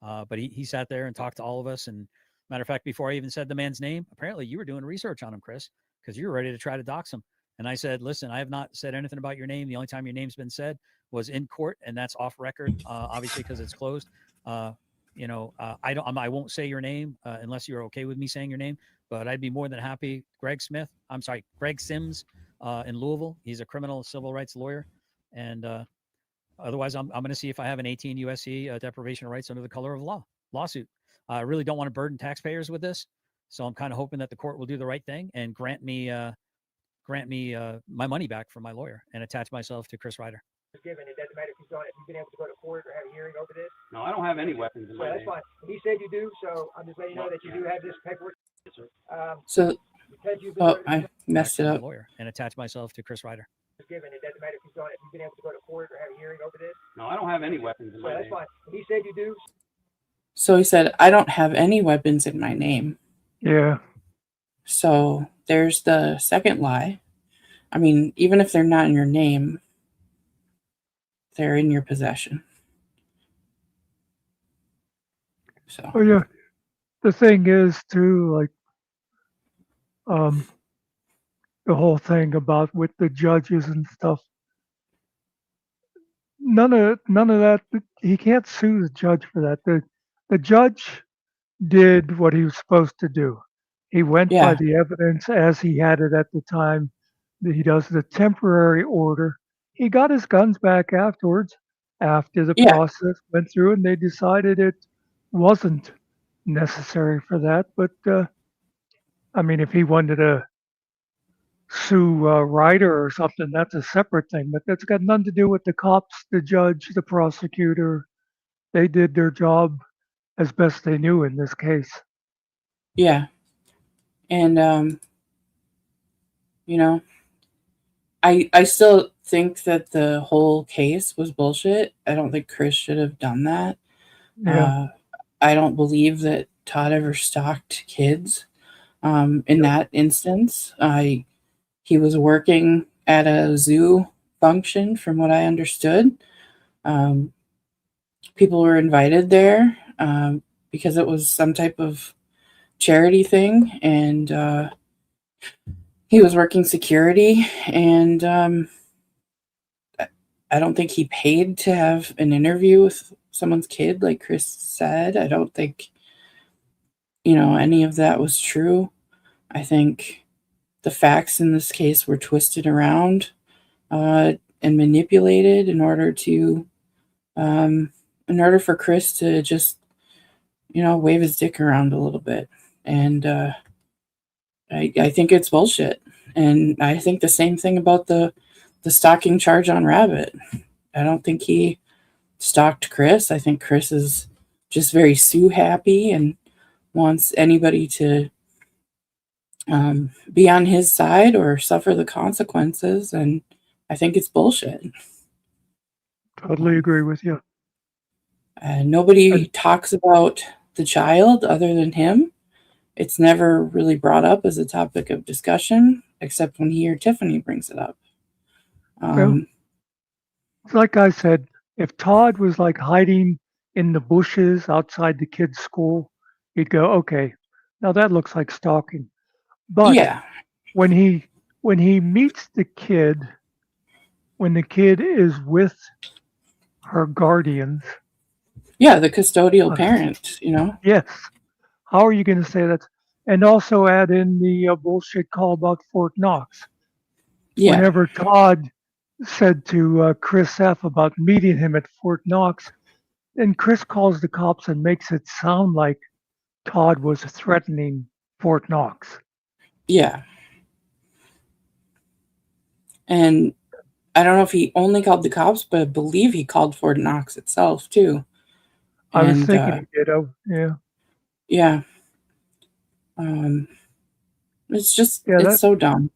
But he sat there and talked to all of us. And matter of fact, before I even said the man's name, apparently you were doing research on him, Chris, because you were ready to try to dox him. And I said, listen, I have not said anything about your name. The only time your name's been said was in court, and that's off record, obviously, because it's closed. I won't say your name unless you're okay with me saying your name, but I'd be more than happy. Greg Sims in Louisville. He's a criminal civil rights lawyer. And otherwise, I'm going to see if I have an 18 USC deprivation of rights under the color of law lawsuit. I really don't want to burden taxpayers with this, so I'm kind of hoping that the court will do the right thing and grant me my money back from my lawyer and attach myself to Chris Ryder. Given, it doesn't matter if you've been able to go to court or have a hearing over this. No, I don't have any weapons in my That's name. fine. He said you do, so I'm just letting you know that you do have this paperwork. I messed it up. Lawyer and attach myself to Chris Ryder. Given, it doesn't matter if you've been able to go to court or have a hearing over this. No, I don't have any weapons in my name. That's fine. He said you do. So he said, I don't have any weapons in my name. Yeah. So there's the second lie. I mean, even if they're not in your name, they're in your possession. So. Oh yeah. The thing is too, like, the whole thing about with the judges and stuff. None of that. He can't sue the judge for that. The judge did what he was supposed to do. He went by the evidence as he had it at the time. He does the temporary order. He got his guns back afterwards, after the process went through, and they decided it wasn't necessary for that. But I mean, if he wanted to sue Ryder or something, that's a separate thing. But that's got nothing to do with the cops, the judge, the prosecutor. They did their job as best they knew in this case. Yeah. And, I still think that the whole case was bullshit. I don't think Chris should have done that. Yeah. I don't believe that Todd ever stalked kids. In that instance, he was working at a zoo function, from what I understood. People were invited there because it was some type of charity thing, and he was working security, and I don't think he paid to have an interview with someone's kid, like Chris said. I don't think, any of that was true. I think the facts in this case were twisted around and manipulated in order for Chris to just, wave his dick around a little bit. And I think it's bullshit. And I think the same thing about the stalking charge on Rabbit. I don't think he stalked Chris. I think Chris is just very Sue happy and wants anybody to be on his side or suffer the consequences. And I think it's bullshit. Totally agree with you. Nobody talks about the child other than him. It's never really brought up as a topic of discussion, except when he or Tiffany brings it up. Well, like I said, if Todd was like hiding in the bushes outside the kid's school, he'd go, okay, now that looks like stalking. But when he meets the kid, when the kid is with her guardians. Yeah, the custodial parent, you know? Yes. How are you going to say that? And also add in the bullshit call about Fort Knox. Yeah. Whenever Todd said to Chris F. about meeting him at Fort Knox, then Chris calls the cops and makes it sound like Todd was threatening Fort Knox. Yeah. And I don't know if he only called the cops, but I believe he called Fort Knox itself too. I was thinking he did. Yeah. Yeah. It's just, it's so dumb.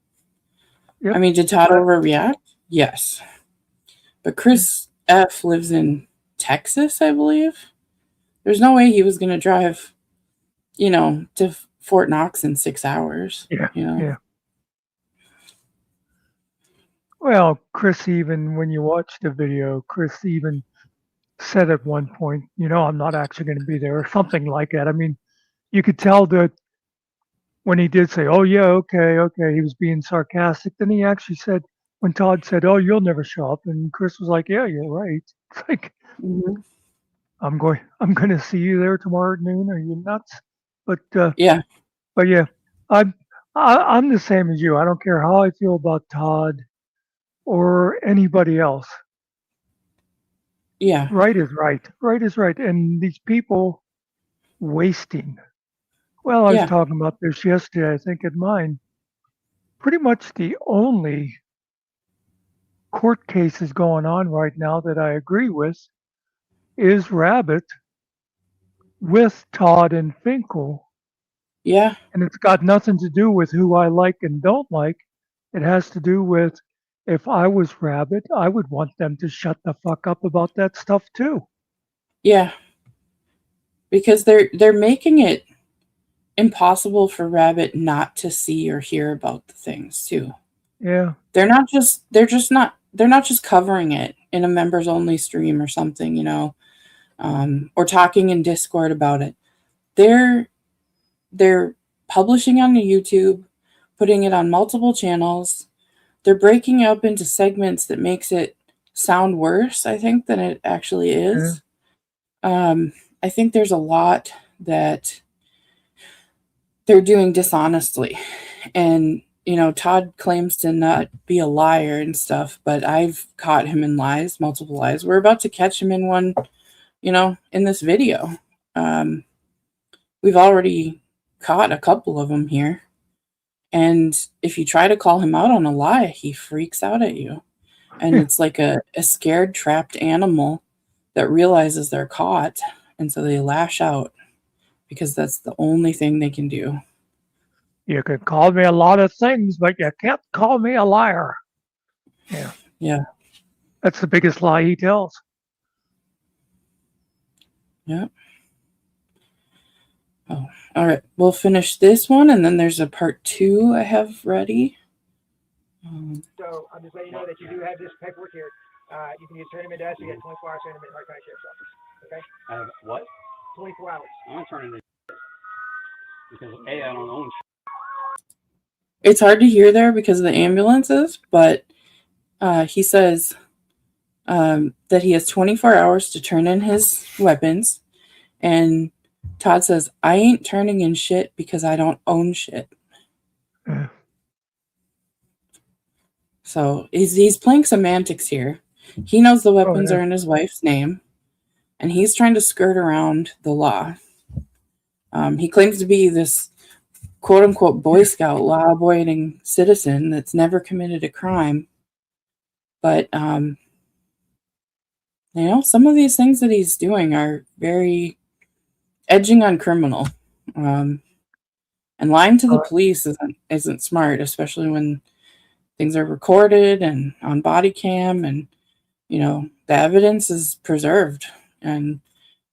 Yep. I mean, did Todd overreact? Yes. But Chris F. lives in Texas, I believe. There's no way he was going to drive, you know, to Fort Knox in 6 hours. Yeah. You know? Yeah. Well, Chris, even when you watch the video, Chris even said at one point, you know, I'm not actually going to be there or something like that. I mean, you could tell that when he did say, oh, yeah, okay, he was being sarcastic. Then he actually said, when Todd said, oh, you'll never show up. And Chris was like, yeah, you're right. It's like, I'm going to see you there tomorrow at noon. Are you nuts? But yeah, I'm the same as you. I don't care how I feel about Todd or anybody else. Yeah. Right is right. Right is right. And these people wasting. Well, I was talking about this yesterday, I think, at mine. Pretty much the only court cases going on right now that I agree with is Rabbit with Todd and Finkel. Yeah. And it's got nothing to do with who I like and don't like. It has to do with if I was Rabbit, I would want them to shut the fuck up about that stuff too. Yeah. Because they're making it impossible for Rabbit not to see or hear about the things too. Yeah. They're not just covering it in a members only stream or something, you know, or talking in Discord about it. They're publishing on the YouTube, putting it on multiple channels. They're breaking it up into segments that makes it sound worse, I think, than it actually is. I think there's a lot that they're doing dishonestly. And, you know, Todd claims to not be a liar and stuff, but I've caught him in lies, multiple lies. We're about to catch him in one, you know, in this video. We've already caught a couple of them here. And if you try to call him out on a lie, he freaks out at you. And it's like a scared, trapped animal that realizes they're caught. And so they lash out because that's the only thing they can do. You can call me a lot of things, but you can't call me a liar. Yeah. Yeah. That's the biggest lie he tells. Yeah. Oh, all right. We'll finish this one, and then there's a part 2 I have ready. So I'm just letting you know that you do have this paperwork here. You can use tournament dash. You get 24 hours tournament right by sheriff's office. Okay? I have what? 24 hours. I'm not turning it because A, I don't own. It's hard to hear there because of the ambulances, but he says that he has 24 hours to turn in his weapons, and Todd says, I ain't turning in shit because I don't own shit. So he's playing semantics here. He knows the weapons are in his wife's name, and he's trying to skirt around the law. He claims to be this quote-unquote Boy Scout, law-abiding citizen that's never committed a crime. But, you know, some of these things that he's doing are very edging on criminal. And lying to the police isn't smart, especially when things are recorded and on body cam, and you know the evidence is preserved, and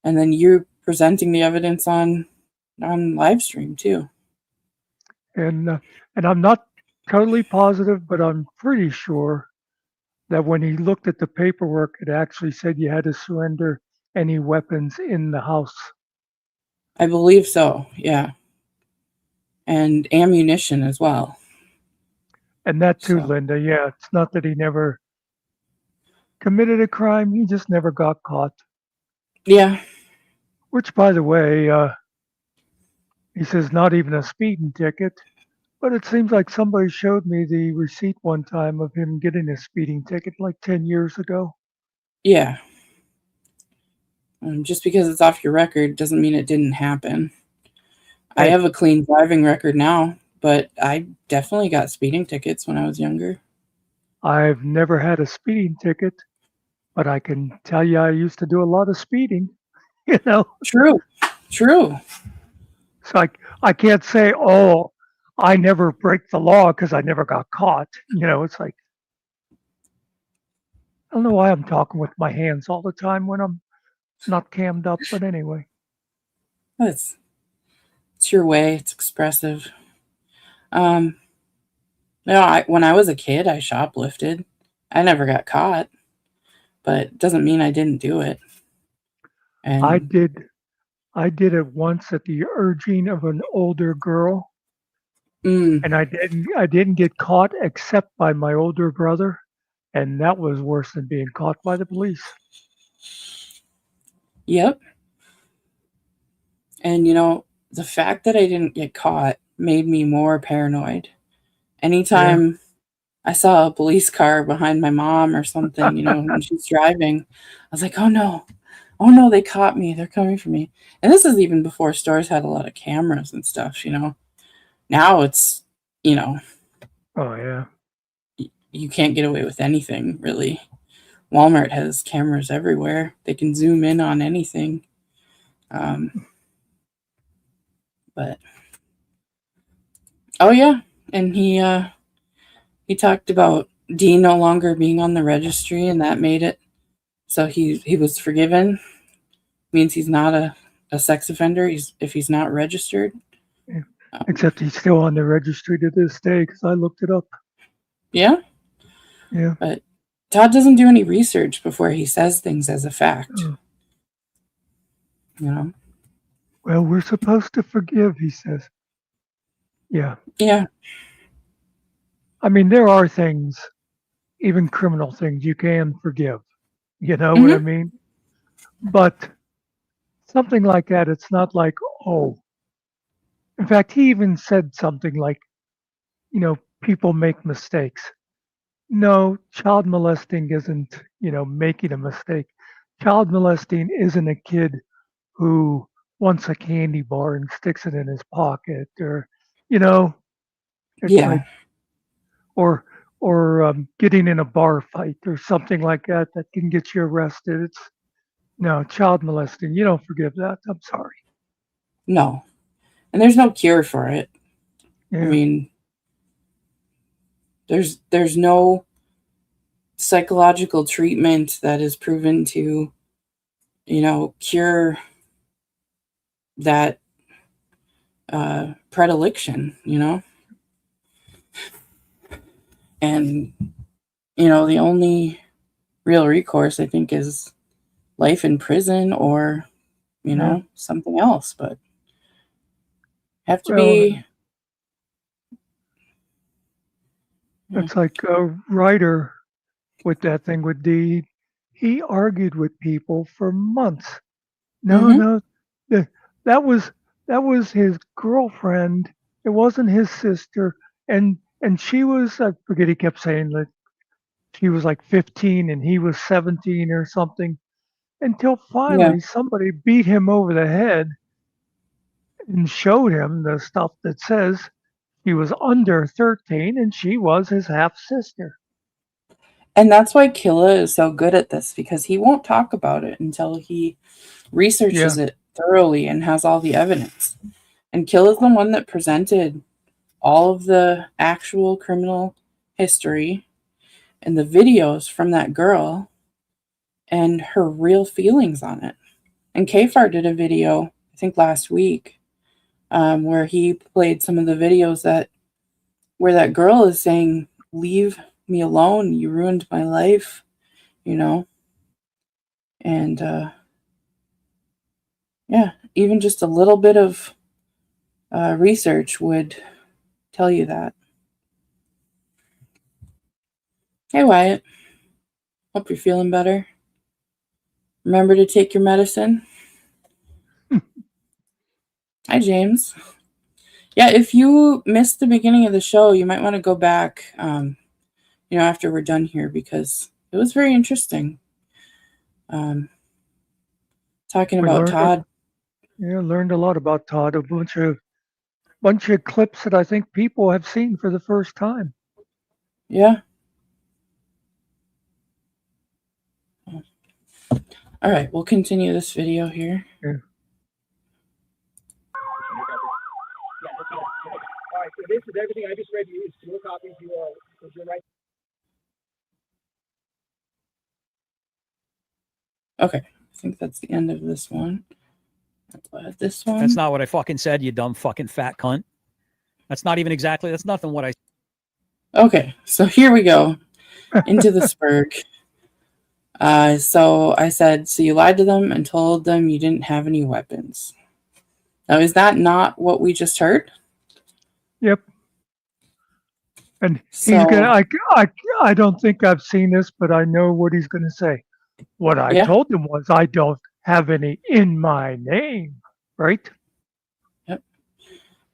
then you're presenting the evidence on live stream too. And I'm not totally positive, but I'm pretty sure that when he looked at the paperwork, it actually said you had to surrender any weapons in the house. I believe so, yeah. And ammunition as well. And that too, Linda. Yeah, it's not that he never committed a crime. He just never got caught. Yeah. Which, by the way, he says not even a speeding ticket. But it seems like somebody showed me the receipt one time of him getting a speeding ticket like 10 years ago. Yeah. Just because it's off your record doesn't mean it didn't happen. I Hey. have a clean driving record now, but I definitely got speeding tickets when I was younger. I've never had a speeding ticket, but I can tell you I used to do a lot of speeding, you know? True. So I can't say, oh, I never break the law because I never got caught. You know, it's like, I don't know why I'm talking with my hands all the time when I'm not cammed up, but anyway. It's your way. It's expressive. No, when I was a kid, I shoplifted. I never got caught, but it doesn't mean I didn't do it. And I did it once at the urging of an older girl, and I didn't get caught except by my older brother, and that was worse than being caught by the police. Yep. And the fact that I didn't get caught made me more paranoid. Anytime I saw a police car behind my mom or something, when she's driving, I was like, oh no, they caught me. They're coming for me. And this is even before stores had a lot of cameras and stuff, Now it's, Oh, yeah. You can't get away with anything, really. Walmart has cameras everywhere. They can zoom in on anything. But oh yeah, and he talked about Dean no longer being on the registry, and that made it so he was forgiven. Means he's not a sex offender. If he's not registered. Yeah. Except he's still on the registry to this day because I looked it up. Yeah. Yeah. But Todd doesn't do any research before he says things as a fact. Well, we're supposed to forgive, he says. Yeah. Yeah. I mean, there are things, even criminal things, you can forgive. You know what I mean? But something like that, it's not like, oh. In fact, he even said something like, people make mistakes. No, child molesting isn't, making a mistake. Child molesting isn't a kid who wants a candy bar and sticks it in his pocket, or, it's like, or getting in a bar fight or something like that can get you arrested. It's no child molesting. You don't forgive that. I'm sorry. No, and there's no cure for it. Yeah. I mean, there's no psychological treatment that is proven to, cure that predilection, And, the only real recourse, I think, is life in prison or, something else. But have to be. It's like a writer with that thing with D. He argued with people for months. No, that was his girlfriend. It wasn't his sister, and she was, I forget, he kept saying that she was like 15 and he was 17 or something, until finally somebody beat him over the head and showed him the stuff that says he was under 13 and she was his half sister. And that's why Killa is so good at this, because he won't talk about it until he researches it thoroughly and has all the evidence. And Killa's the one that presented all of the actual criminal history and the videos from that girl and her real feelings on it. And Kfar did a video, I think last week, where he played some of the videos where that girl is saying, leave me alone, you ruined my life, and even just a little bit of research would tell you that. Hey Wyatt, Hope you're feeling better. Remember to take your medicine. Hi, James. Yeah, if you missed the beginning of the show, you might want to go back, after we're done here, because it was very interesting. Talking about Todd. Learned a lot about Todd. A bunch of clips that I think people have seen for the first time. Yeah. All right, we'll continue this video here. Yeah. All right, so this is everything I just read to you. It's 2 copies. You are right. Okay, I think that's the end of this one. I'll add this one. That's not what I fucking said, you dumb fucking fat cunt. That's not even exactly, that's nothing what I. Okay, so here we go. Into the Spurg. So I said, so you lied to them and told them you didn't have any weapons. Now, is that not what we just heard? Yep. And he's gonna. I don't think I've seen this, but I know what he's gonna say. What I told him was, I don't have any in my name, right? Yep.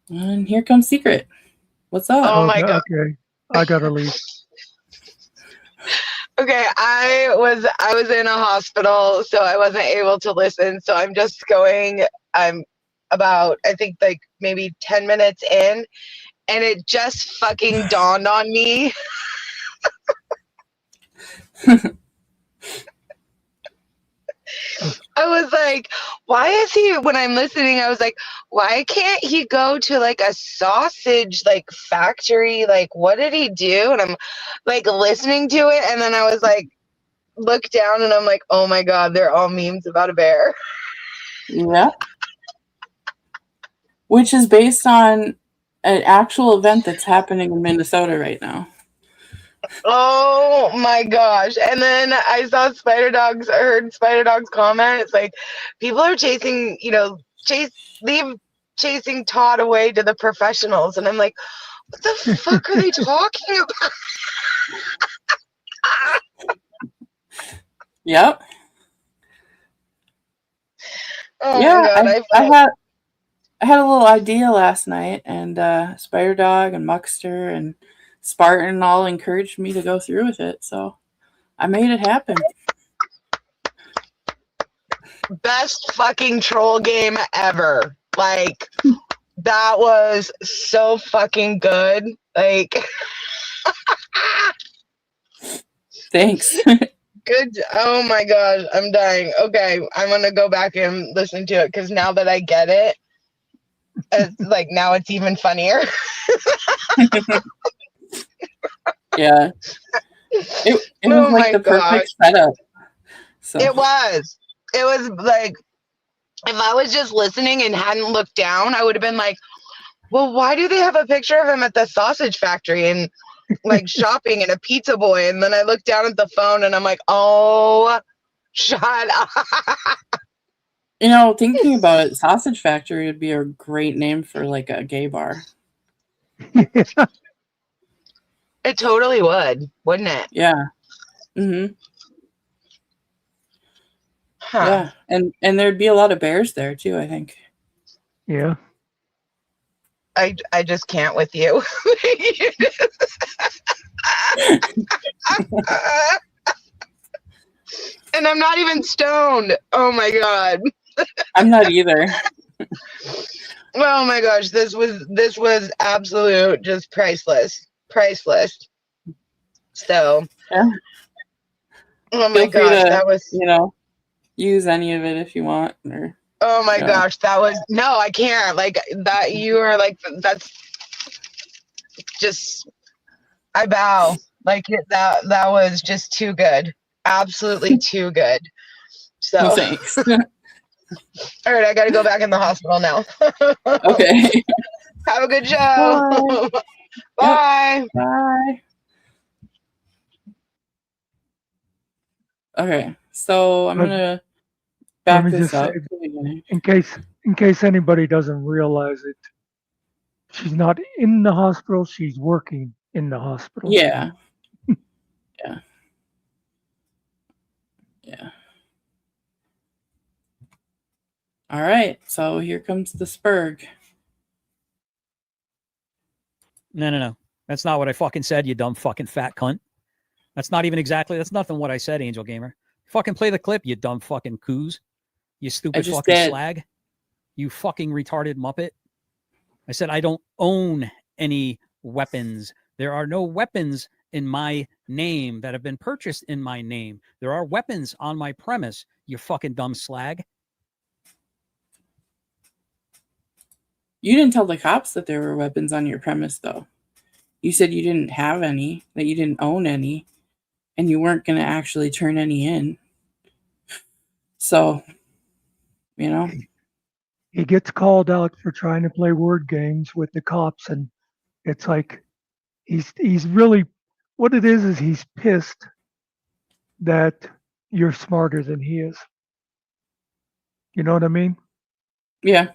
And here comes Secret. What's up? Oh my God. Okay, I gotta leave. Okay, I was in a hospital, so I wasn't able to listen. So I'm just going. I'm about, I think, like maybe 10 minutes in, and it just fucking dawned on me. I was like, why is he, when I'm listening, I was like, why can't he go to like a sausage like factory? Like, what did he do? And I'm like listening to it, and then I was like, look down, and I'm like, oh my God, they're all memes about a bear. Yeah. Which is based on an actual event that's happening in Minnesota right now. Oh my gosh. And then I saw I heard Spider Dog's comment. It's like, people are chasing, leave chasing Todd away to the professionals. And I'm like, what the fuck are they talking about? Yep. Oh yeah, my God, I had a little idea last night, and Spider Dog and Muckster and Spartan all encouraged me to go through with it, so I made it happen. Best fucking troll game ever. Like, that was so fucking good. Like, thanks. good. Oh my gosh, I'm dying. Okay, I'm gonna go back and listen to it, because now that I get it, it's like, now it's even funnier. Yeah. It was like the perfect setup. So. It was like, if I was just listening and hadn't looked down, I would have been like, well, why do they have a picture of him at the sausage factory and like shopping and a pizza boy? And then I looked down at the phone and I'm like, oh, shut up. Thinking about it, Sausage Factory would be a great name for like a gay bar. It totally would, wouldn't it? Yeah. Mm-hmm. Huh. Yeah, and there'd be a lot of bears there too, I think. Yeah. I just can't with you. And I'm not even stoned. Oh my God. I'm not either. Oh my gosh, this was absolute, just priceless. So, yeah. Oh my gosh, that was, use any of it if you want. Or, oh my gosh, that was, no, I can't. Like, that, you are like, that's just, I bow. Like, that was just too good. Absolutely too good. So, well, thanks. All right, I got to go back in the hospital now. Okay. Have a good show. Bye. Bye. Yep. Bye. Okay, so I'm gonna back this up. In case anybody doesn't realize it, she's not in the hospital. She's working in the hospital. Yeah. Yeah. All right, so here comes the Spurg. No. That's not what I fucking said, you dumb fucking fat cunt. That's not even exactly, that's nothing what I said, Angel Gamer. Fucking play the clip, you dumb fucking coos. You stupid fucking slag. You fucking retarded muppet. I said I don't own any weapons. There are no weapons in my name that have been purchased in my name. There are weapons on my premise, you fucking dumb slag. You didn't tell the cops that there were weapons on your premise, though. You said you didn't have any, that you didn't own any, and you weren't going to actually turn any in. So, you know. He gets called out for trying to play word games with the cops, and it's like he's really, what it is he's pissed that you're smarter than he is. You know what I mean? Yeah.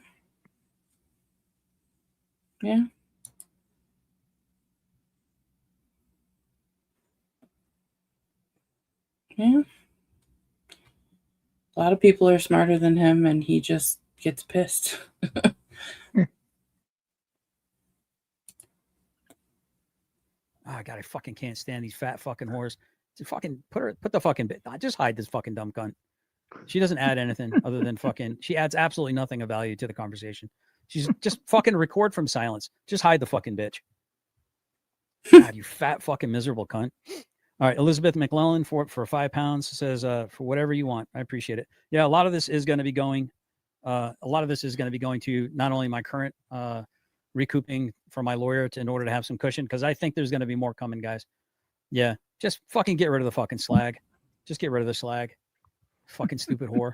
Yeah. Yeah. A lot of people are smarter than him, and he just gets pissed. Oh, God, I fucking can't stand these fat fucking whores. Fucking put the fucking bit. Just hide this fucking dumb cunt. She doesn't add anything other than fucking. She adds absolutely nothing of value to the conversation. She's just fucking record from silence. Just hide the fucking bitch. God, you fat fucking miserable cunt. All right, Elizabeth McClellan for £5 says for whatever you want. I appreciate it. Yeah, a lot of this is going to be going. To not only my current recouping for my lawyer in order to have some cushion, because I think there's going to be more coming, guys. Yeah, just fucking get rid of the fucking slag. Just get rid of the slag. Fucking stupid whore.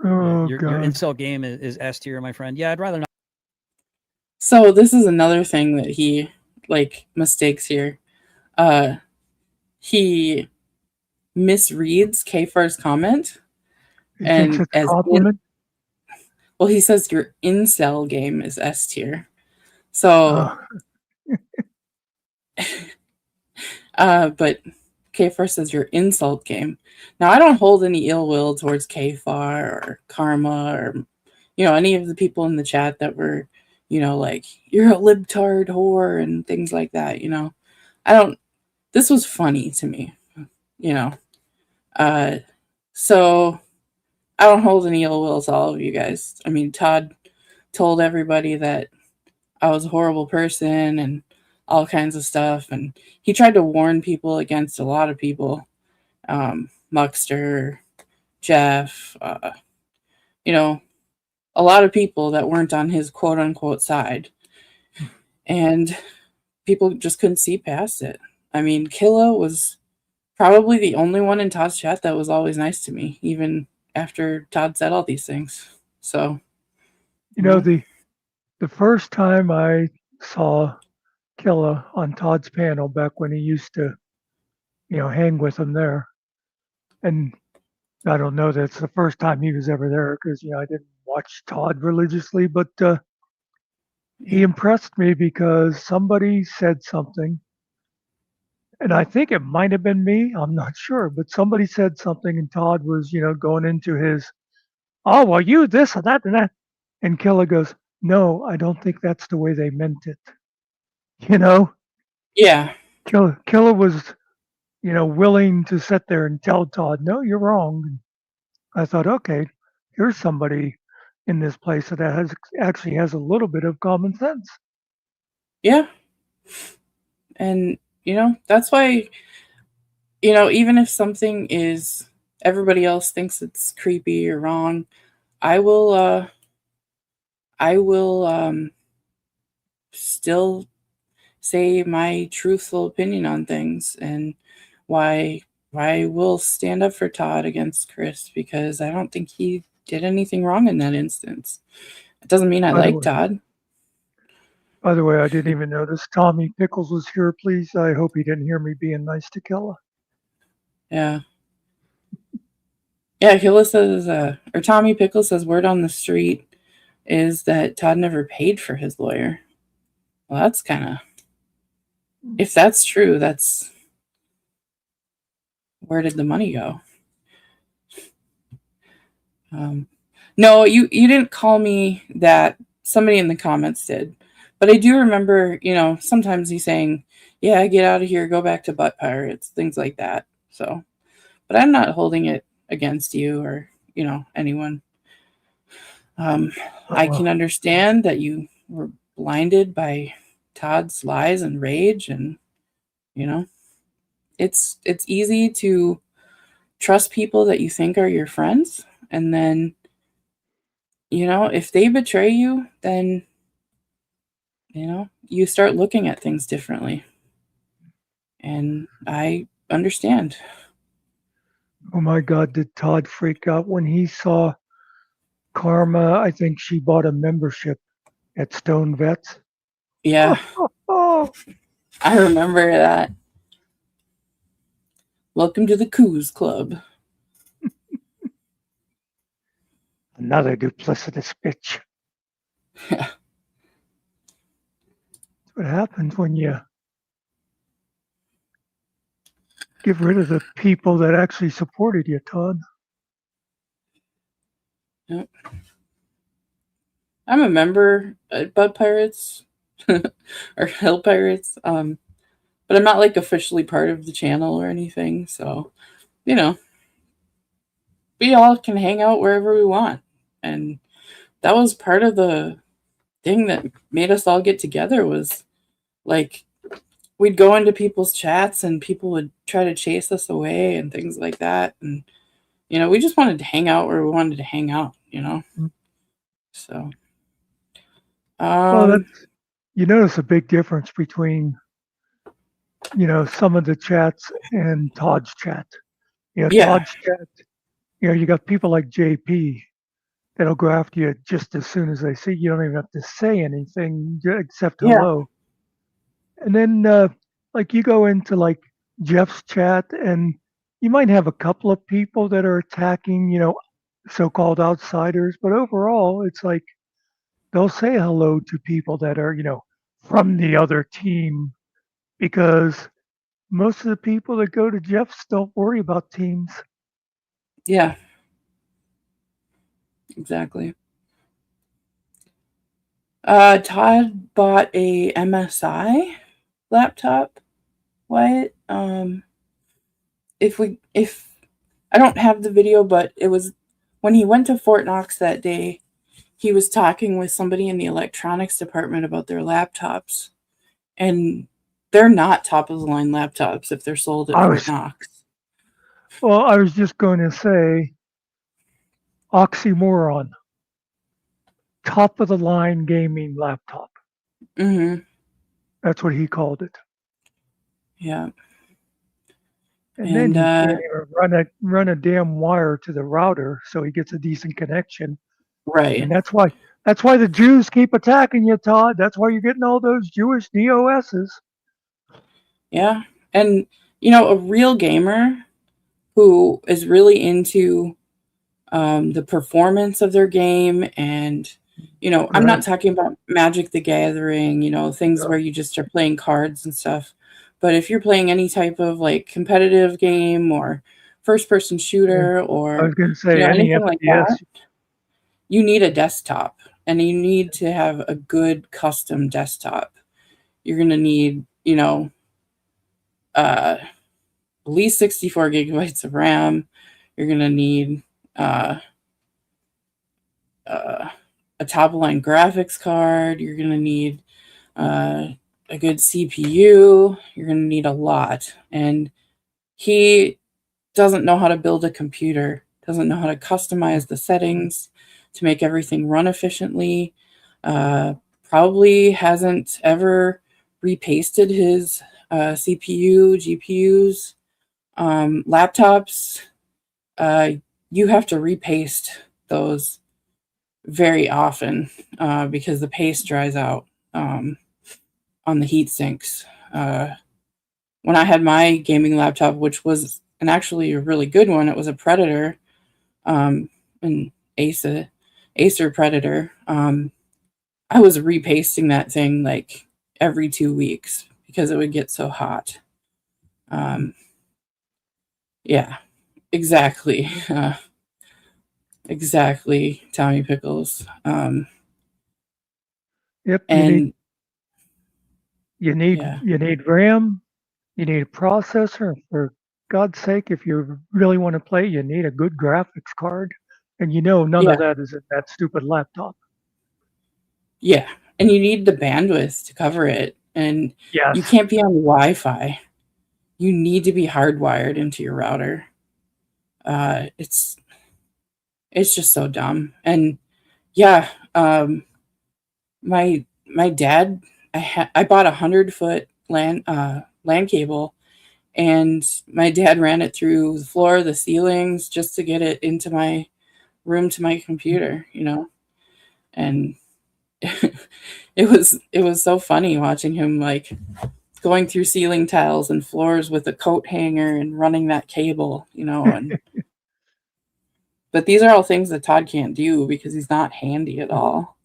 Oh, your incel game is S tier, my friend. Yeah, I'd rather not. So this is another thing that he mistakes here. He misreads Kfar's comment. He thinks it's a compliment? Well, he says your incel game is S tier. So, but Kfar says your insult game. Now, I don't hold any ill will towards Kfar or Karma or, any of the people in the chat that were, like, you're a libtard whore and things like that, this was funny to me, so I don't hold any ill will to all of you guys. I mean, Todd told everybody that I was a horrible person and all kinds of stuff. And he tried to warn people against a lot of people. Muckster, Jeff, a lot of people that weren't on his quote unquote side. And people just couldn't see past it. I mean, Killa was probably the only one in Todd's chat that was always nice to me, even after Todd said all these things. So, the first time I saw Killa on Todd's panel back when he used to, hang with him there, and I don't know that's the first time he was ever there because I didn't watch Todd religiously, but he impressed me because somebody said something, and I think it might have been me. I'm not sure, but somebody said something, and Todd was, going into his, oh well, you this or that and that, and Killa goes, no, I don't think that's the way they meant it. Yeah. Killa was, willing to sit there and tell Todd, no, you're wrong. And I thought, okay, here's somebody in this place that actually has a little bit of common sense. Yeah. And, that's why, even if something is, everybody else thinks it's creepy or wrong, I will still say my truthful opinion on things and why I will stand up for Todd against Chris, because I don't think he did anything wrong in that instance. It doesn't mean I like Todd. By the way, I didn't even notice Tommy Pickles was here. Please, I hope he didn't hear me being nice to Killa. Yeah. Yeah, Killa says, or Tommy Pickles says, word on the street is that Todd never paid for his lawyer. Well, that's kind of, if that's true, that's, where did the money go? No, you didn't call me that. Somebody in the comments did. But I do remember, sometimes you saying, yeah, get out of here, go back to butt pirates, things like that. So, but I'm not holding it against you or, anyone. I can understand that you were blinded by Todd's lies and rage, and, it's easy to trust people that you think are your friends, and then if they betray you, then you start looking at things differently, and I understand. Oh my God, did Todd freak out when he saw Karma? I think she bought a membership at Stone Vets. Yeah. Oh, I remember that. Welcome to the Coos Club. another duplicitous bitch. Yeah. That's what happens when you get rid of the people that actually supported you, Todd. Yep. I'm a member at Bud Pirates or Hell Pirates, but I'm not like officially part of the channel or anything. So, we all can hang out wherever we want, and that was part of the thing that made us all get together. Was like we'd go into people's chats and people would try to chase us away and things like that, and we just wanted to hang out where we wanted to hang out. So. Well, you notice a big difference between, some of the chats and Todd's chat. Todd's chat, you got people like JP that'll go after you just as soon as they see you. Don't even have to say anything except hello. And then, like, you go into like Jeff's chat, and you might have a couple of people that are attacking, so-called outsiders, but overall, it's like they'll say hello to people that are, from the other team, because most of the people that go to Jeff's don't worry about teams. Yeah. Exactly. Todd bought a MSI laptop. Wyatt. If I don't have the video, but it was when he went to Fort Knox that day, he was talking with somebody in the electronics department about their laptops, and they're not top of the line laptops if they're sold at Fort Knox. Well, I was just going to say oxymoron. Top of the line gaming laptop. Mm-hmm. That's what he called it. Yeah. And then he can't even run a damn wire to the router so he gets a decent connection. Right. And that's why the Jews keep attacking you, Todd. That's why you're getting all those Jewish DOSs. Yeah. And a real gamer who is really into the performance of their game, and I'm not talking about Magic the Gathering, things where you just are playing cards and stuff. But if you're playing any type of like competitive game or first person shooter or I was going to say anything FPS. like that, you need a desktop, and you need to have a good custom desktop. You're going to need, at least 64 gigabytes of RAM. You're going to need a top line graphics card. You're going to need a good CPU. You're going to need a lot. And he doesn't know how to build a computer, doesn't know how to customize the settings to make everything run efficiently. Probably hasn't ever repasted his CPU, GPUs. Laptops, you have to repaste those very often because the paste dries out on the heat sinks. When I had my gaming laptop, which was actually a really good one, it was a Predator, an Acer Predator. I was repasting that thing like every 2 weeks because it would get so hot. Yeah, exactly. Exactly, Tommy Pickles. Yep, And you need yeah, RAM, you need a processor. For God's sake, if you really want to play, you need a good graphics card, and none yeah, of that is in that stupid laptop. yeah. And you need the bandwidth to cover it. And you Yes. can't be on Wi-Fi. You need to be hardwired into your router. It's just so dumb. And yeah, my dad, I bought 100-foot LAN cable, and my dad ran it through the floor, the ceilings, just to get it into my room to my computer, and it was so funny watching him like going through ceiling tiles and floors with a coat hanger and running that cable, and but these are all things that Todd can't do because he's not handy at all.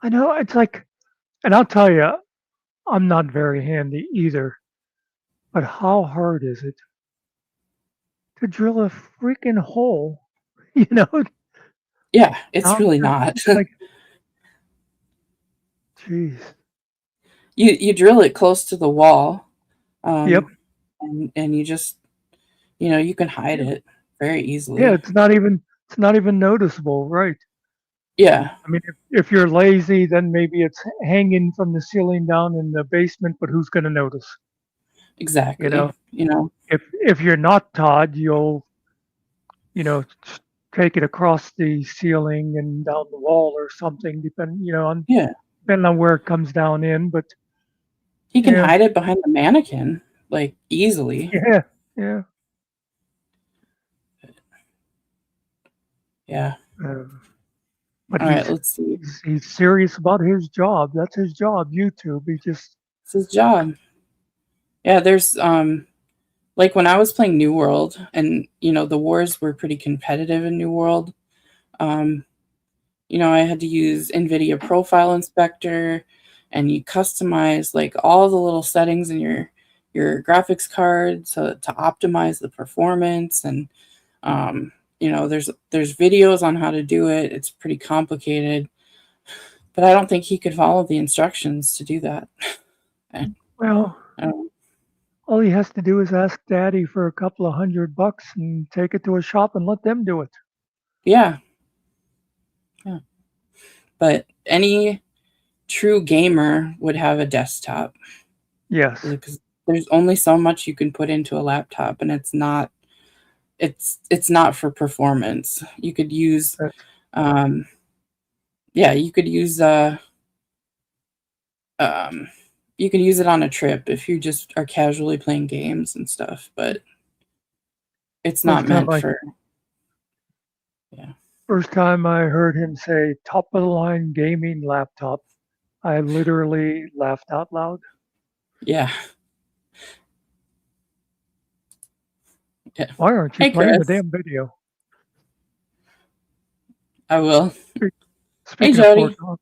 I know, it's like, and I'll tell you, I'm not very handy either, but how hard is it to drill a freaking hole? You know, Yeah, it's down really through, not. like, jeez. You drill it close to the wall, Yep. and you just you can hide Yeah, it very yeah, easily. it's not even noticeable, right? Yeah, I mean, if you're lazy, then maybe it's hanging from the ceiling down in the basement, but who's going to notice? You exactly. know, if you're not Todd, you'll take it across the ceiling and down the wall or something, Yeah, depending on where it comes down in. But he can yeah, hide it behind the mannequin like easily. yeah, yeah. Yeah. But All right, let's see. he's serious about his job. That's his job. YouTube. He just It's his job. Yeah, there's like when I was playing New World, and the wars were pretty competitive in New World. I had to use NVIDIA Profile Inspector, and you customize like all the little settings in your graphics card so to optimize the performance. And there's videos on how to do it. It's pretty complicated, but I don't think he could follow the instructions to do that. well. Um, All he has to do is ask Daddy for a couple of $100 and take it to a shop and let them do it. yeah. But any true gamer would have a desktop. Yes. Because there's only so much you can put into a laptop, and it's not for performance. You could use you could use you can use it on a trip if you just are casually playing games and stuff, but it's not meant for. First time I heard him say top of the line gaming laptop, I literally laughed out loud. Yeah. Why aren't you playing the damn video? I will. Speaking Hey, Jody. of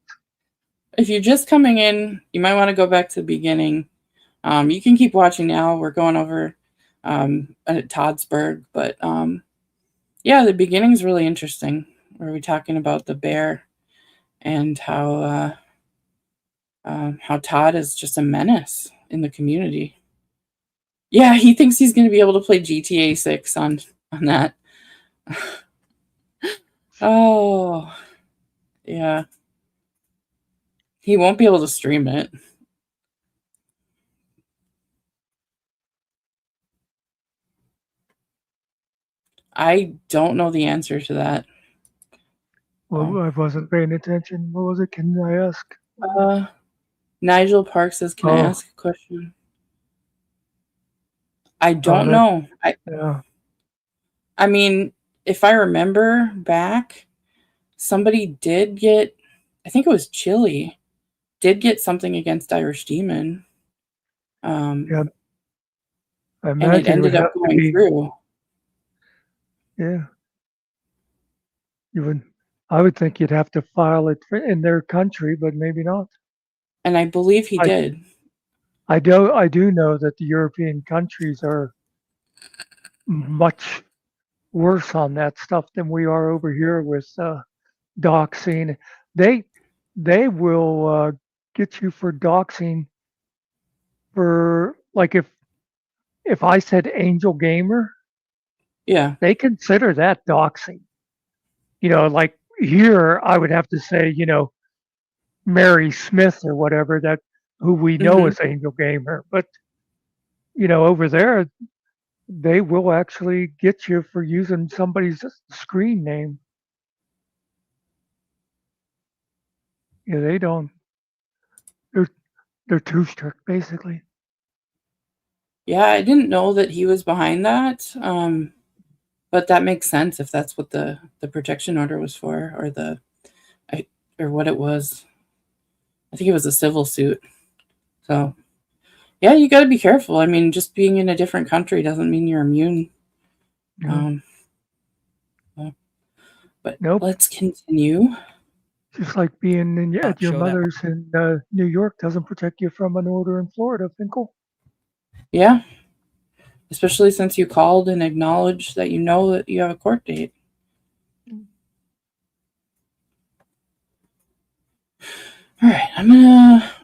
If you're just coming in, you might want to go back to the beginning. You can keep watching now. We're going over Toddsburg, but the beginning is really interesting. Where we're talking about the bear and how Todd is just a menace in the community. Yeah, he thinks he's going to be able to play GTA 6 on that. Oh, yeah. He won't be able to stream it. I don't know the answer to that. Well, I wasn't paying attention. What was it? Can I ask? Nigel Park says, "Can I ask a question?" I don't know. I mean, if I remember back, somebody did get, I think it was Chile, did get something against Irish Demon. Yeah. I and imagine it ended up going through. Yeah. I would think you'd have to file it in their country, but maybe not. And I believe he did. I do know that the European countries are much worse on that stuff than we are over here with doxing. They will get you for doxing for like if I said Angel Gamer, Yeah. they consider that doxing. Like here I would have to say, Mary Smith or whatever that who we know Mm-hmm. as Angel Gamer, but over there they will actually get you for using somebody's screen name. Yeah, they don't. They're they're too strict, basically. Yeah, I didn't know that he was behind that. But that makes sense if that's what the protection order was for, or what it was. I think it was a civil suit. So, yeah, you got to be careful. I mean, just being in a different country doesn't mean you're immune. Yeah. But Nope. let's continue. Just like being at your show that- mother's in New York doesn't protect you from an order in Florida, Finkel. Yeah. Especially since you called and acknowledged that you know that you have a court date. All right, I'm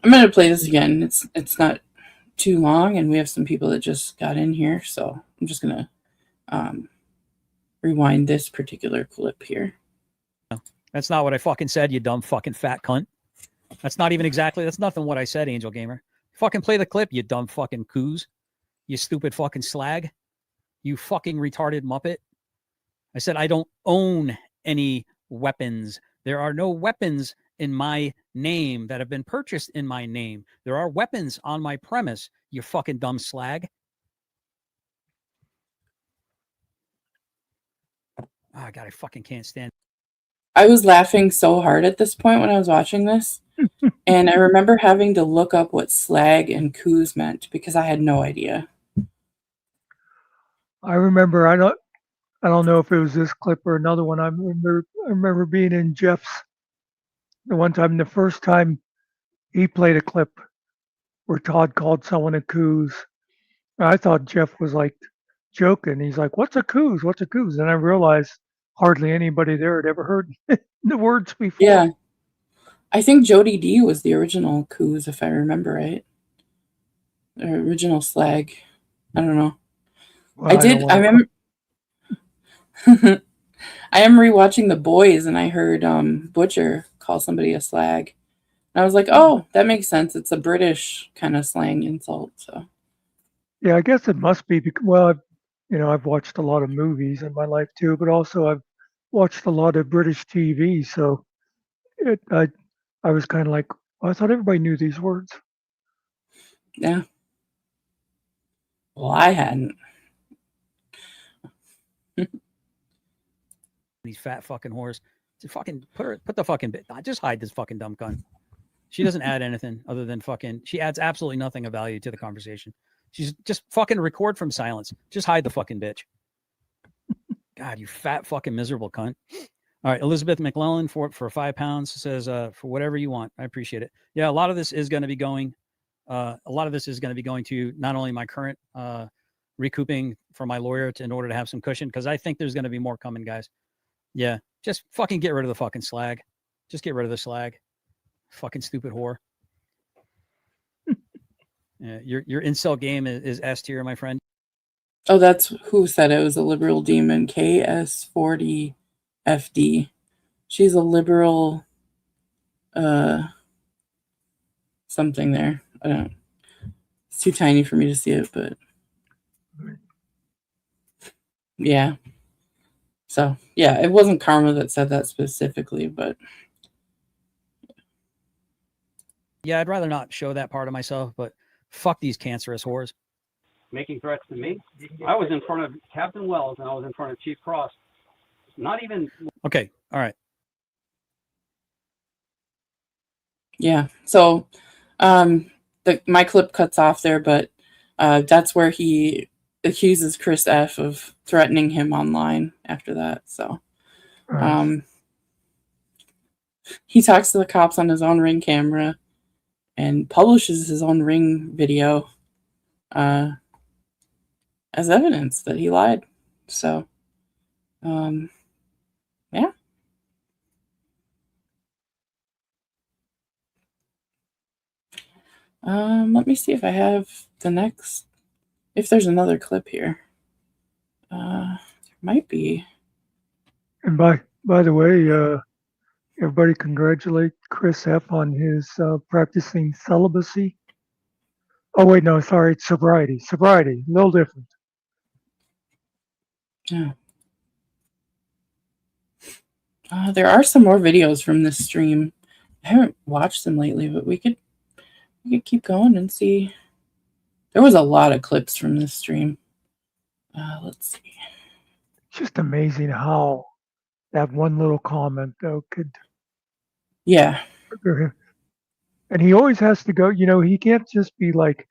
gonna play this again. It's not too long, and we have some people that just got in here, so I'm just gonna rewind this particular clip here. That's not what I fucking said, you dumb fucking fat cunt. That's nothing what I said, Angel Gamer. Fucking play the clip, you dumb fucking coos. You stupid fucking slag. You fucking retarded muppet. I said I don't own any weapons. There are no weapons in my name that have been purchased in my name. There are weapons on my premise, you fucking dumb slag. Oh, God, I fucking can't stand. I was laughing so hard at this point when I was watching this. And I remember having to look up what slag and coos meant because I had no idea. I remember. I don't know if it was this clip or another one. I remember being in Jeff's the one time. The first time he played a clip where Todd called someone a coos. I thought Jeff was like joking. He's like, "What's a coos? What's a coos?" And I realized hardly anybody there had ever heard the words before. Yeah. I think Jody D was the original coos, if I remember right. The original slag. I don't know. Well, I remember. I am rewatching The Boys, and I heard Butcher call somebody a slag. And I was like, oh, that makes sense. It's a British kind of slang insult. So. Yeah, I guess it must be because, well, I've watched a lot of movies in my life too, but also I've watched a lot of British TV. So I was kind of like, I thought everybody knew these words. Yeah. Well, I hadn't. These fat fucking whores. Just fucking put the fucking bit. Just hide this fucking dumb cunt. She doesn't add anything other than fucking. She adds absolutely nothing of value to the conversation. She's just fucking record from silence. Just hide the fucking bitch. God, you fat fucking miserable cunt. All right, Elizabeth McClellan for £5 says for whatever you want. I appreciate it. Yeah, a lot of this is going to be going. To not only my current recouping for my lawyer in order to have some cushion, because I think there's going to be more coming, guys. Yeah, just fucking get rid of the fucking slag. Just get rid of the slag. Fucking stupid whore. Yeah, your incel game is S tier, my friend. Oh, that's who said it was a liberal demon. KS40FD. She's a liberal something there. I don't. It's too tiny for me to see it, but yeah. So yeah, it wasn't Karma that said that specifically, but yeah, I'd rather not show that part of myself, but fuck these cancerous whores. Making threats to me. I was in front of Captain Wells and I was in front of Chief Cross. Not even. Okay. All right. yeah. So my clip cuts off there, but that's where he accuses Chris F of threatening him online after that. So he talks to the cops on his own Ring camera and publishes his own Ring video as evidence that he lied. So Yeah. Let me see if I have the next, if there's another clip here. There might be. And by the way, everybody congratulate Chris F on his practicing celibacy. Oh wait, no, sorry, it's sobriety. Sobriety, a little different. Yeah. There are some more videos from this stream. I haven't watched them lately, but we could keep going and see. There was a lot of clips from this stream. Let's see. It's just amazing how that one little comment though could. Yeah. And he always has to go. He can't just be like,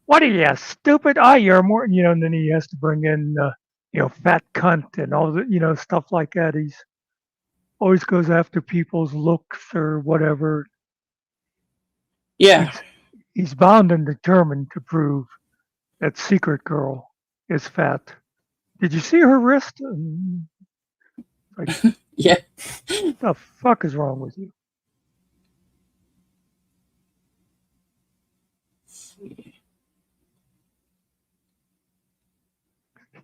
"What are you, stupid? You're more." And then he has to bring in, fat cunt and all the, stuff like that. He's always goes after people's looks or whatever. Yeah. He's bound and determined to prove that Secret Girl is fat. Did you see her wrist? Like, yeah. What the fuck is wrong with you?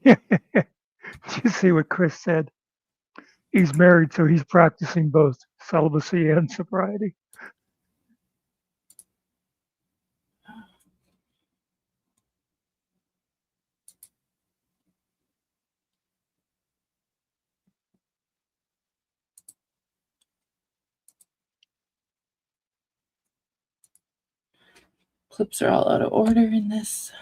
Did you see what Chris said? He's married, so he's practicing both celibacy and sobriety. Clips are all out of order in this.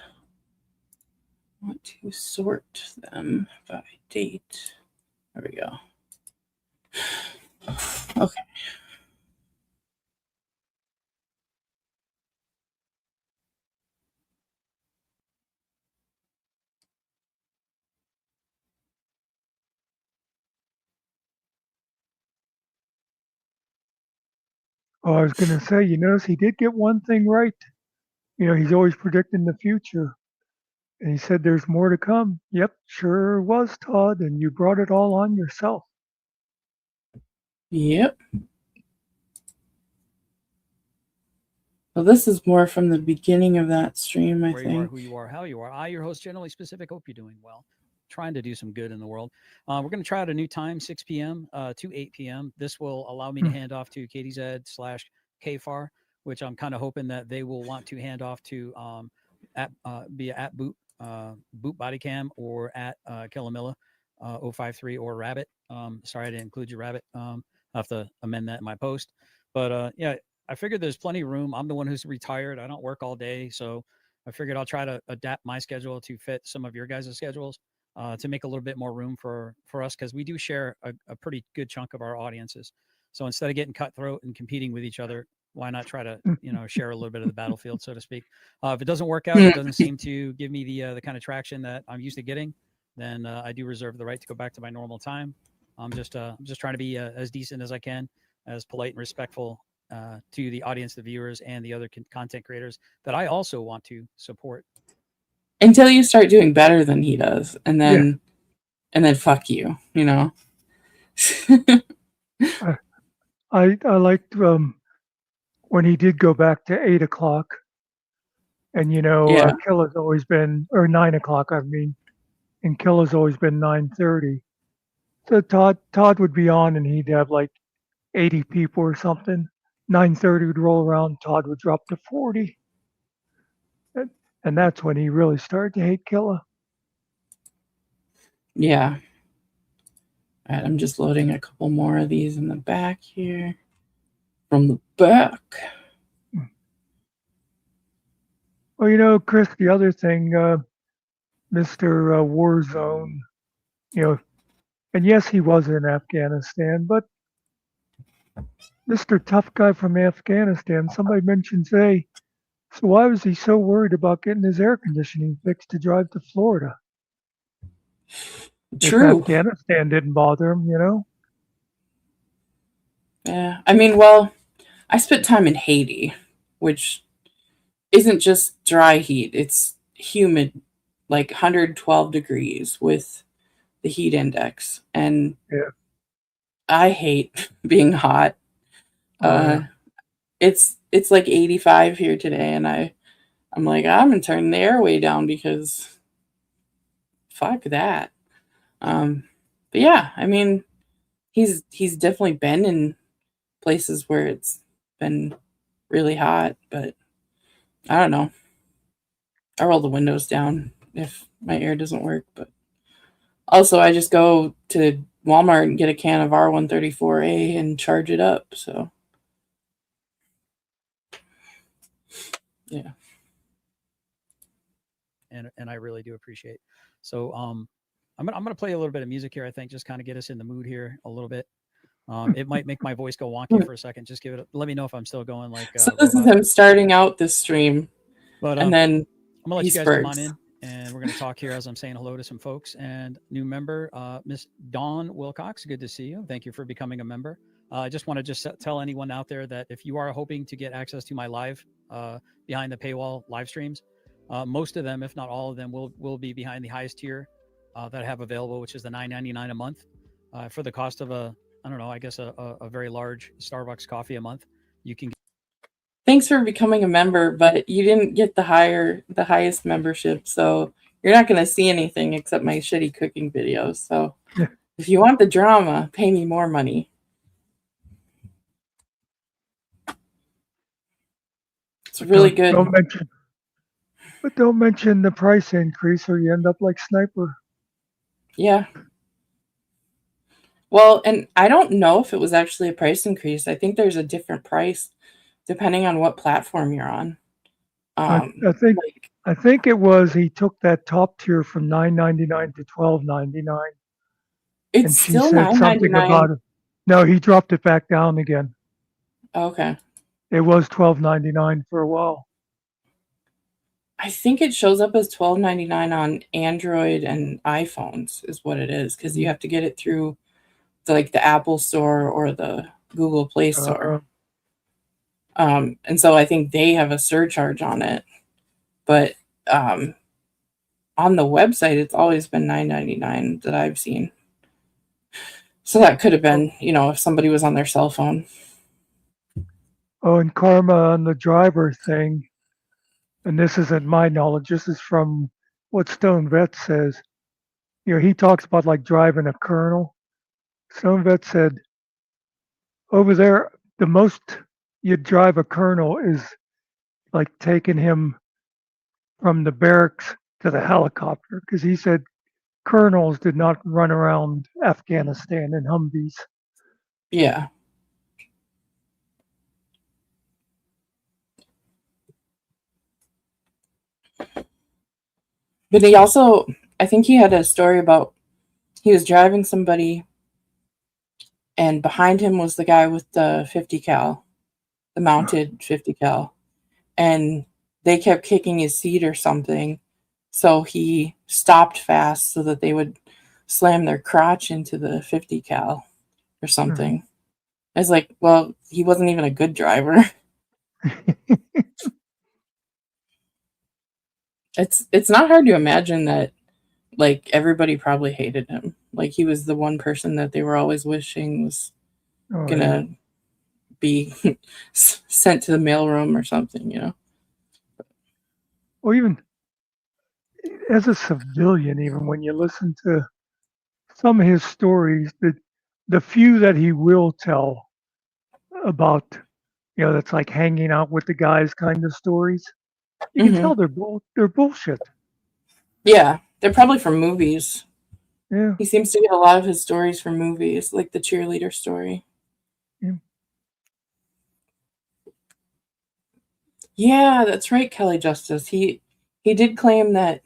I want to sort them by date. There we go. Okay. Oh, I was going to say, you notice he did get one thing right. He's always predicting the future. And he said there's more to come. Yep, sure was, Todd. And you brought it all on yourself. Yep. Well, this is more from the beginning of that stream, I Where think. you are, who you are, how you are. I, your host, Generally Specific. Hope you're doing well. Trying to do some good in the world. We're going to try out a new time, 6 p.m. To 8 p.m. This will allow me to hand off to KDZ/KFAR, which I'm kind of hoping that they will want to hand off to via at Boot Bodycam or at Killamilla 053 or Rabbit. Sorry I didn't include you, Rabbit. I'll have to amend that in my post. But yeah, I figured there's plenty of room. I'm the one who's retired. I don't work all day, so I figured I'll try to adapt my schedule to fit some of your guys' schedules to make a little bit more room for us, because we do share a pretty good chunk of our audiences. So instead of getting cutthroat and competing with each other, why not try to share a little bit of the battlefield, so to speak? If it doesn't work out, it doesn't seem to give me the kind of traction that I'm used to getting, then I do reserve the right to go back to my normal time. I'm just trying to be as decent as I can, as polite and respectful to the audience, the viewers, and the other content creators that I also want to support. Until you start doing better than he does, and then fuck you, I liked when he did go back to 8 o'clock, and Killa's always been, or 9 o'clock, I mean, and Killa's always been 9:30. So Todd would be on, and he'd have like 80 people or something. 9:30 would roll around, Todd would drop to 40. And that's when he really started to hate Killa. Yeah. All right, I'm just loading a couple more of these in the back here. From the back. Well, Chris, the other thing, Mr. Warzone, and yes, he was in Afghanistan, but Mr. Tough Guy from Afghanistan, somebody mentioned today, so why was he so worried about getting his air conditioning fixed to drive to Florida? True. If Afghanistan didn't bother him, Yeah, I mean, well, I spent time in Haiti, which isn't just dry heat. It's humid, like 112 degrees with the heat index. And Yeah. I hate being hot. Yeah. It's like 85 here today, and I'm like, I'm gonna turn the air way down because fuck that. But yeah, I mean, he's definitely been in places where it's been really hot, but I don't know. I roll the windows down if my air doesn't work, but also I just go to Walmart and get a can of R134A and charge it up. So yeah. And I really do appreciate. So I'm gonna play a little bit of music here. I think just kind of get us in the mood here a little bit. It might make my voice go wonky for a second. Just let me know if I'm still going like. So this is him starting out this stream, but and then I'm gonna let he you guys spurts. come on in, and we're gonna talk here as I'm saying hello to some folks and new member, Miss Dawn Wilcox. Good to see you. Thank you for becoming a member. I just want to tell anyone out there that if you are hoping to get access to my live behind the paywall live streams, most of them, if not all of them, will be behind the highest tier that I have available, which is the $9.99 a month for the cost of a very large Starbucks coffee a month. You can. Thanks for becoming a member, but you didn't get the highest membership, so you're not going to see anything except my shitty cooking videos. So if you want the drama, pay me more money. It's really good. Don't mention the price increase or you end up like Sniper. Yeah. Well, and I don't know if it was actually a price increase. I think there's a different price depending on what platform you're on. I think it was he took that top tier from $9.99 to $12.99. It's and she still said something $9.99. about it. No, he dropped it back down again. Okay. It was $12.99 for a while. I think it shows up as $12.99 on Android and iPhones is what it is, because you have to get it through the Apple Store or the Google Play Store. And so I think they have a surcharge on it. But on the website, it's always been $9.99 that I've seen. So that could have been, if somebody was on their cell phone. Oh, and Karma on the driver thing, and this isn't my knowledge, this is from what Stone Vet says. He talks about like driving a Colonel. Stone Vet said, over there, the most you'd drive a Colonel is like taking him from the barracks to the helicopter, because he said colonels did not run around Afghanistan in Humvees. Yeah. But he also, I think he had a story about he was driving somebody and behind him was the guy with the 50 cal, the mounted 50 cal. And they kept kicking his seat or something. So he stopped fast so that they would slam their crotch into the 50 cal or something. I was like, well, he wasn't even a good driver. It's not hard to imagine that like everybody probably hated him. Like he was the one person that they were always wishing was gonna be sent to the mailroom or something, Or even as a civilian, even when you listen to some of his stories, the few that he will tell about, that's like hanging out with the guys kind of stories, you can tell they're bullshit. Yeah, they're probably from movies. Yeah. He seems to get a lot of his stories from movies, like the cheerleader story. Yeah, that's right, Kelly Justice. He did claim that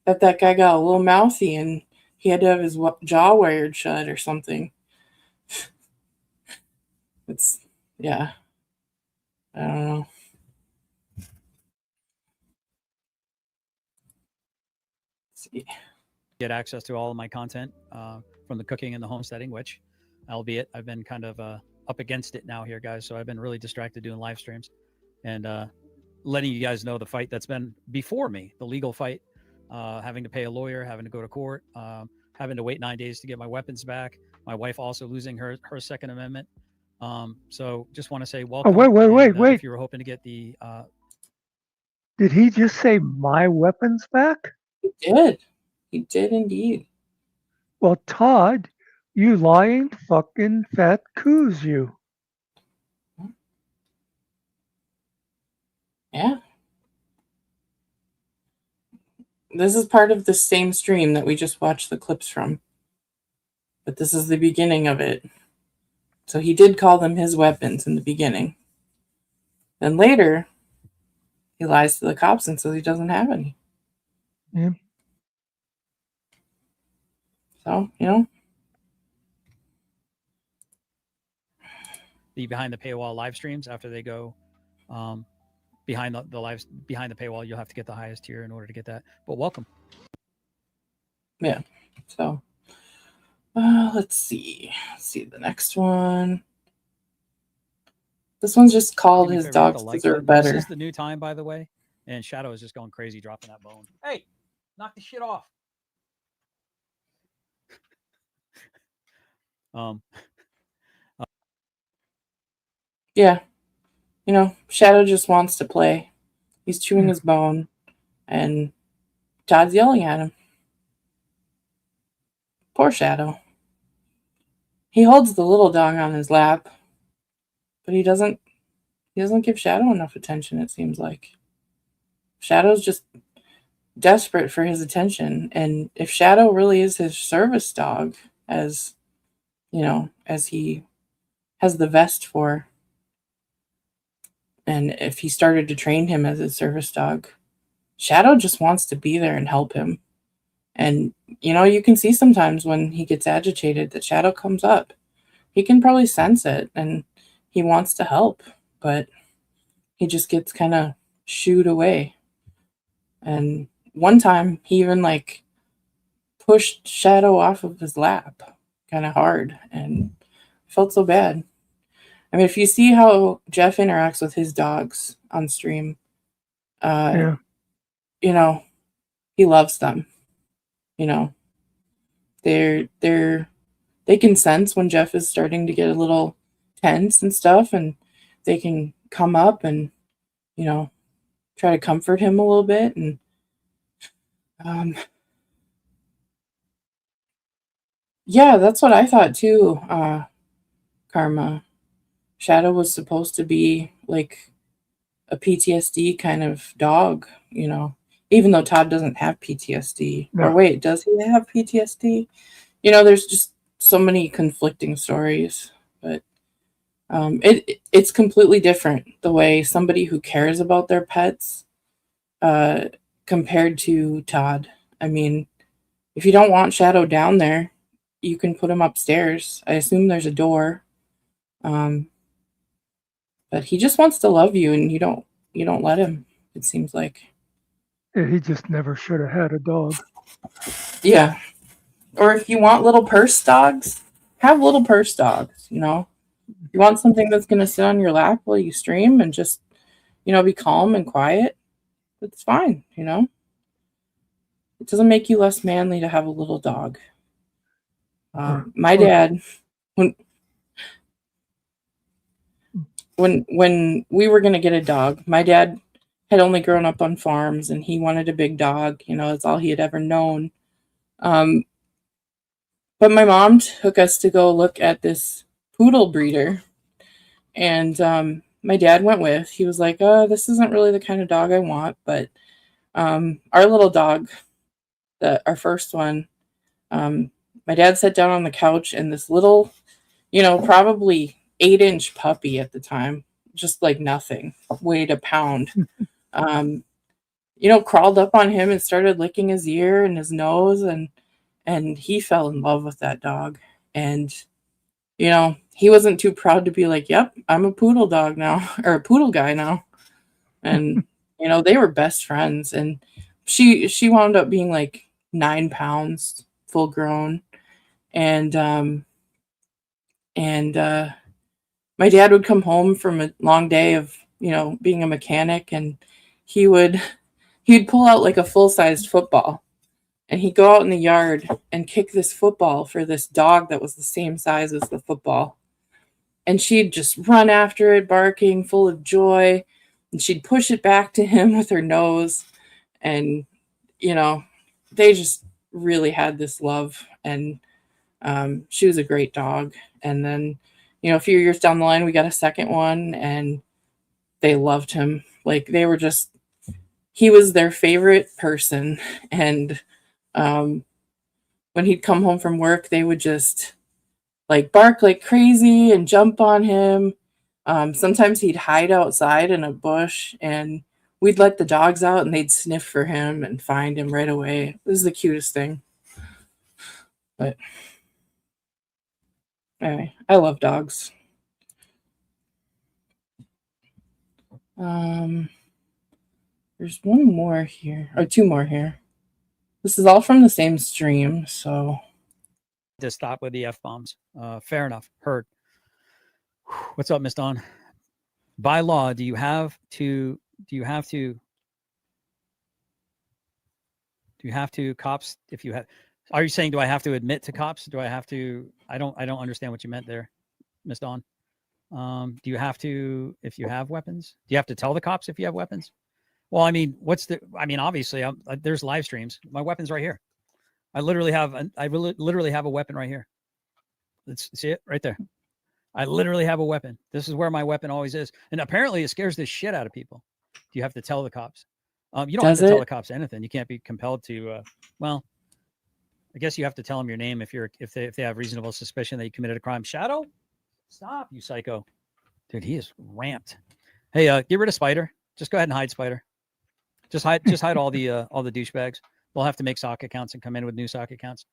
guy got a little mouthy and he had to have his jaw wired shut or something. Yeah. I don't know. Let's see. Get access to all of my content from the cooking and the homesteading, which, albeit I've been kind of up against it now here, guys. So I've been really distracted doing live streams and letting you guys know the fight that's been before me, the legal fight having to pay a lawyer, having to go to court, having to wait 9 days to get my weapons back. My wife also losing her Second Amendment. So just want to say welcome. Wait. If you were hoping to get the Did he just say my weapons back? He did. He did indeed. Well, Todd, you lying fucking fat coos, you. Yeah. This is part of the same stream that we just watched the clips from. But this is the beginning of it. So he did call them his weapons in the beginning. Then later, he lies to the cops and says he doesn't have any. Yeah. So, you know. the behind the paywall live streams after they go behind the lives behind the paywall, you'll have to get the highest tier in order to get that. But welcome. Yeah. So let's see. Let's see the next one. This one's just called His Dogs Deserve Better. This is the new time, by the way. And Shadow is just going crazy dropping that bone. Hey, knock the shit off. Yeah. You know, Shadow just wants to play. He's chewing his bone, and Todd's yelling at him. Poor Shadow. He holds the little dog on his lap, but he doesn't give Shadow enough attention, it seems like. Shadow's just desperate for his attention, and if Shadow really is his service dog, as you know, as he has the vest for, and if he started to train him as a service dog, Shadow just wants to be there and help him. And, you know, you can see sometimes when he gets agitated that Shadow comes up. He can probably sense it, and he wants to help, but he just gets kind of shooed away. And one time, he even, like, pushed Shadow off of his lap kind of hard, and felt so bad. I mean, if you see how Jeff interacts with his dogs on stream, Yeah. you know, he loves them. You know, they can sense when Jeff is starting to get a little tense and stuff, and they can come up and, you know, try to comfort him a little bit. And yeah, that's what I thought too. Karma. Shadow was supposed to be like a PTSD kind of dog, you know, even though Todd doesn't have PTSD. No. Or wait, does he have PTSD? You know, there's just so many conflicting stories, but it's completely different the way somebody who cares about their pets compared to Todd. I mean, if you don't want Shadow down there, you can put him upstairs. I assume there's a door. But he just wants to love you, and you don't let him, it seems like. Yeah, he just never should have had a dog. Yeah. Or if you want little purse dogs, have little purse dogs, you know. If you want something that's going to sit on your lap while you stream and just, you know, be calm and quiet, that's fine, you know. It doesn't make you less manly to have a little dog. My dad, when we were going to get a dog, my dad had only grown up on farms, and he wanted a big dog. You know, that's all he had ever known. But my mom took us to go look at this poodle breeder, and my dad went with. He was like, this isn't really the kind of dog I want, but our little dog, our first one, my dad sat down on the couch, and this little, you know, probably 8-inch puppy at the time, just like nothing, weighed a pound, you know, crawled up on him and started licking his ear and his nose, and he fell in love with that dog. And, you know, he wasn't too proud to be like, yep, I'm a poodle dog now, or a poodle guy now. And, you know, they were best friends, and she wound up being like 9 pounds, full grown. And my dad would come home from a long day of, you know, being a mechanic, and he would he'd pull out like a full-sized football, and he'd go out in the yard and kick this football for this dog that was the same size as the football. And she'd just run after it, barking, full of joy. And she'd push it back to him with her nose. And, you know, they just really had this love. And she was a great dog. And then, you know, a few years down the line, we got a second one, and they loved him. Like, they were just, he was their favorite person. And when he'd come home from work, they would just like bark like crazy and jump on him. Sometimes he'd hide outside in a bush, and we'd let the dogs out and they'd sniff for him and find him right away. It was the cutest thing. But anyway, I love dogs. There's one more here, or two more here. This is all from the same stream, so. To stop with the F-bombs. Fair enough. Heard. What's up, Miss Dawn? By law, do you have to cops if you have, are you saying, do I have to admit to cops? Do I have to, I don't understand what you meant there, Miss Dawn. Do you have to, if you have weapons, do you have to tell the cops if you have weapons? Well, I mean, obviously there's live streams. My weapon's right here. I literally have a weapon right here. Let's see it right there. I literally have a weapon. This is where my weapon always is. And apparently it scares the shit out of people. You have to tell the cops. You don't have to tell the cops anything. You can't be compelled to, well, I guess you have to tell them your name if they have reasonable suspicion that you committed a crime. Shadow? Stop, you psycho. Dude, he is ramped. Hey, get rid of Spider. Just go ahead and hide Spider. Just hide all the douchebags. They'll have to make sock accounts and come in with new sock accounts.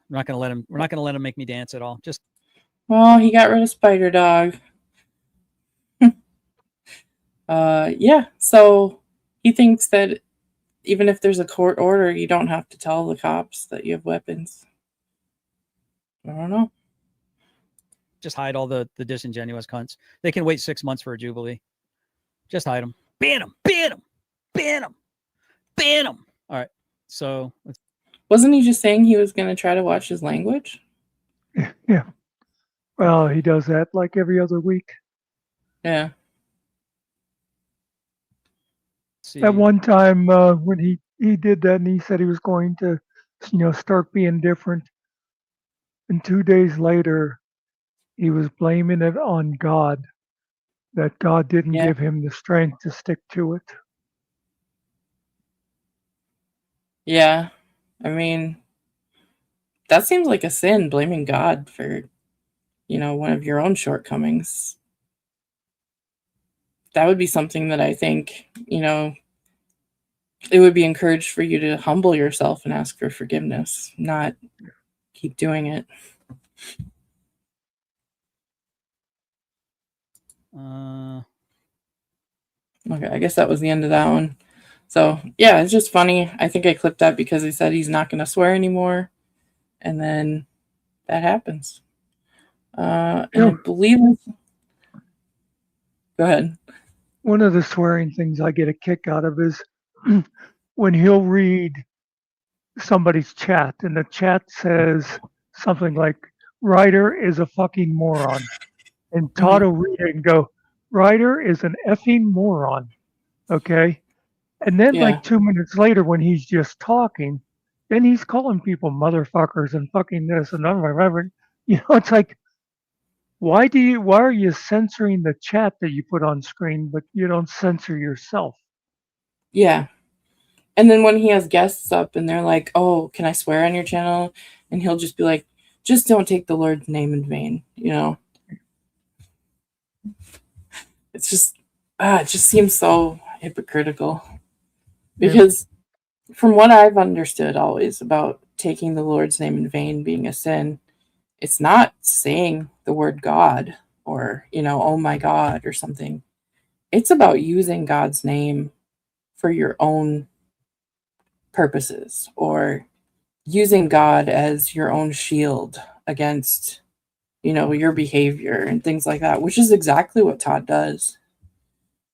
We're not gonna let him make me dance at all. Just well, he got rid of Spider Dog. Yeah, so he thinks that even if there's a court order, you don't have to tell the cops that you have weapons. I don't know. Just hide all the disingenuous cunts. They can wait 6 months for a jubilee. Just hide them. Ban them. Ban them. Ban them. Ban them. All right. So wasn't he just saying he was going to try to watch his language? Yeah. Well, he does that like every other week. Yeah. At one time when he did that, and he said he was going to, start being different. And 2 days later, he was blaming it on God, that God didn't give him the strength to stick to it. Yeah. I mean, that seems like a sin, blaming God for, one of your own shortcomings. That would be something that I think, it would be encouraged for you to humble yourself and ask for forgiveness, not keep doing it. Okay, I guess that was the end of that one. So, yeah, it's just funny. I think I clipped that because he said he's not going to swear anymore. And then that happens. And I believe... Go ahead. One of the swearing things I get a kick out of is when he'll read somebody's chat, and the chat says something like, Ryder is a fucking moron. And Todd will read it and go, Ryder is an effing moron. Okay? And then like 2 minutes later, when he's just talking, then he's calling people motherfuckers and fucking this and whatever. It's like, why are you censoring the chat that you put on screen, but you don't censor yourself? Yeah. And then when he has guests up and they're like, oh, can I swear on your channel? And he'll just be like, just don't take the Lord's name in vain, It's just, it just seems so hypocritical. Because from what I've understood always about taking the Lord's name in vain being a sin, it's not saying the word God or, oh my God or something. It's about using God's name for your own purposes or using God as your own shield against, your behavior and things like that, which is exactly what Todd does.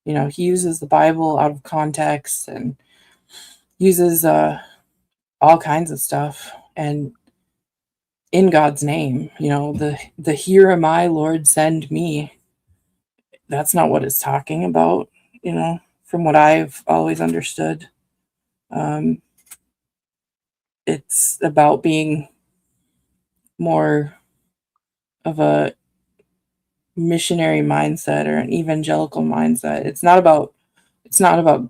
He uses the Bible out of context and uses all kinds of stuff, and in God's name, the here am I, Lord, send me. That's not what it's talking about, from what I've always understood. It's about being more of a missionary mindset or an evangelical mindset. It's not about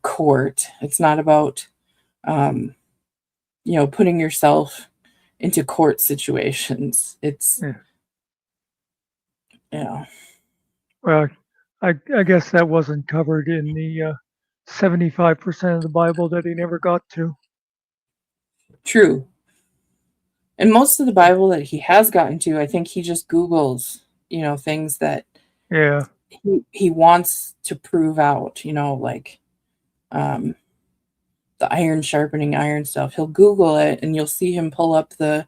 court. It's not about putting yourself into court situations. It's Well, I guess that wasn't covered in the 75% of the Bible that he never got to. True. And most of the Bible that he has gotten to, I think he just Googles, things that he wants to prove out, like the iron sharpening iron stuff. He'll Google it and you'll see him pull up the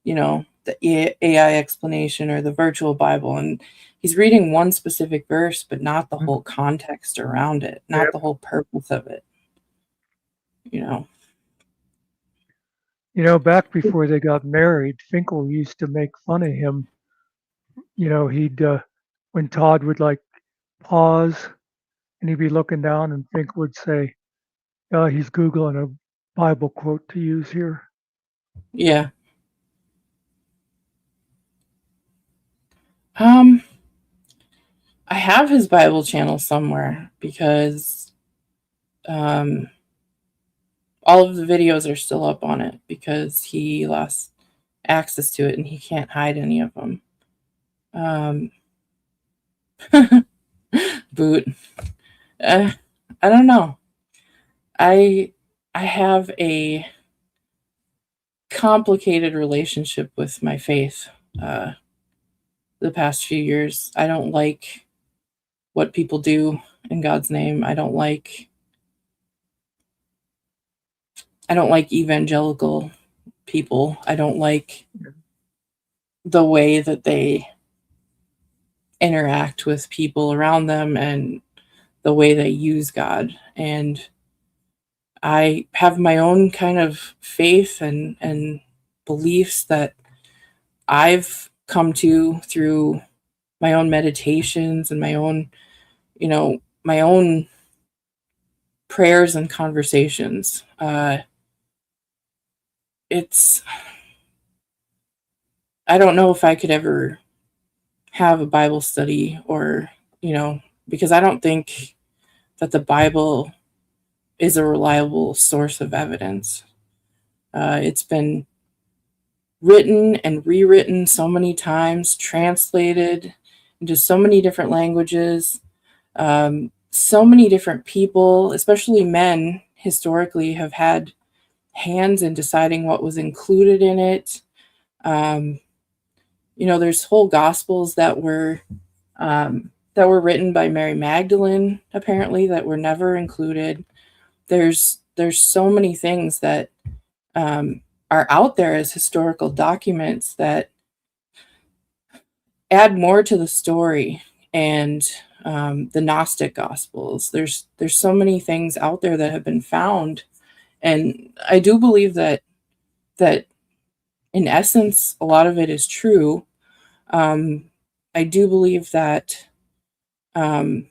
AI explanation or the virtual Bible, and he's reading one specific verse, but not the whole context around it, not the whole purpose of it. Back before they got married, Finkel used to make fun of him. He'd when Todd would like pause and he'd be looking down, and Finkel would say, he's Googling a Bible quote to use here. Yeah. I have his Bible channel somewhere because all of the videos are still up on it because he lost access to it and he can't hide any of them. Boot. I don't know. I have a complicated relationship with my faith the past few years. I don't like what people do in God's name. I don't like evangelical people. I don't like the way that they interact with people around them and the way they use God. And I have my own kind of faith and beliefs that I've come to through my own meditations and my own prayers and conversations. I don't know if I could ever have a Bible study or, because I don't think that the Bible is a reliable source of evidence. It's been written and rewritten so many times, translated into so many different languages. So many different people, especially men, historically have had hands in deciding what was included in it. There's whole gospels that were written by Mary Magdalene, apparently, that were never included. There's so many things that are out there as historical documents that add more to the story. And the Gnostic Gospels. There's so many things out there that have been found, and I do believe that in essence a lot of it is true. I do believe that that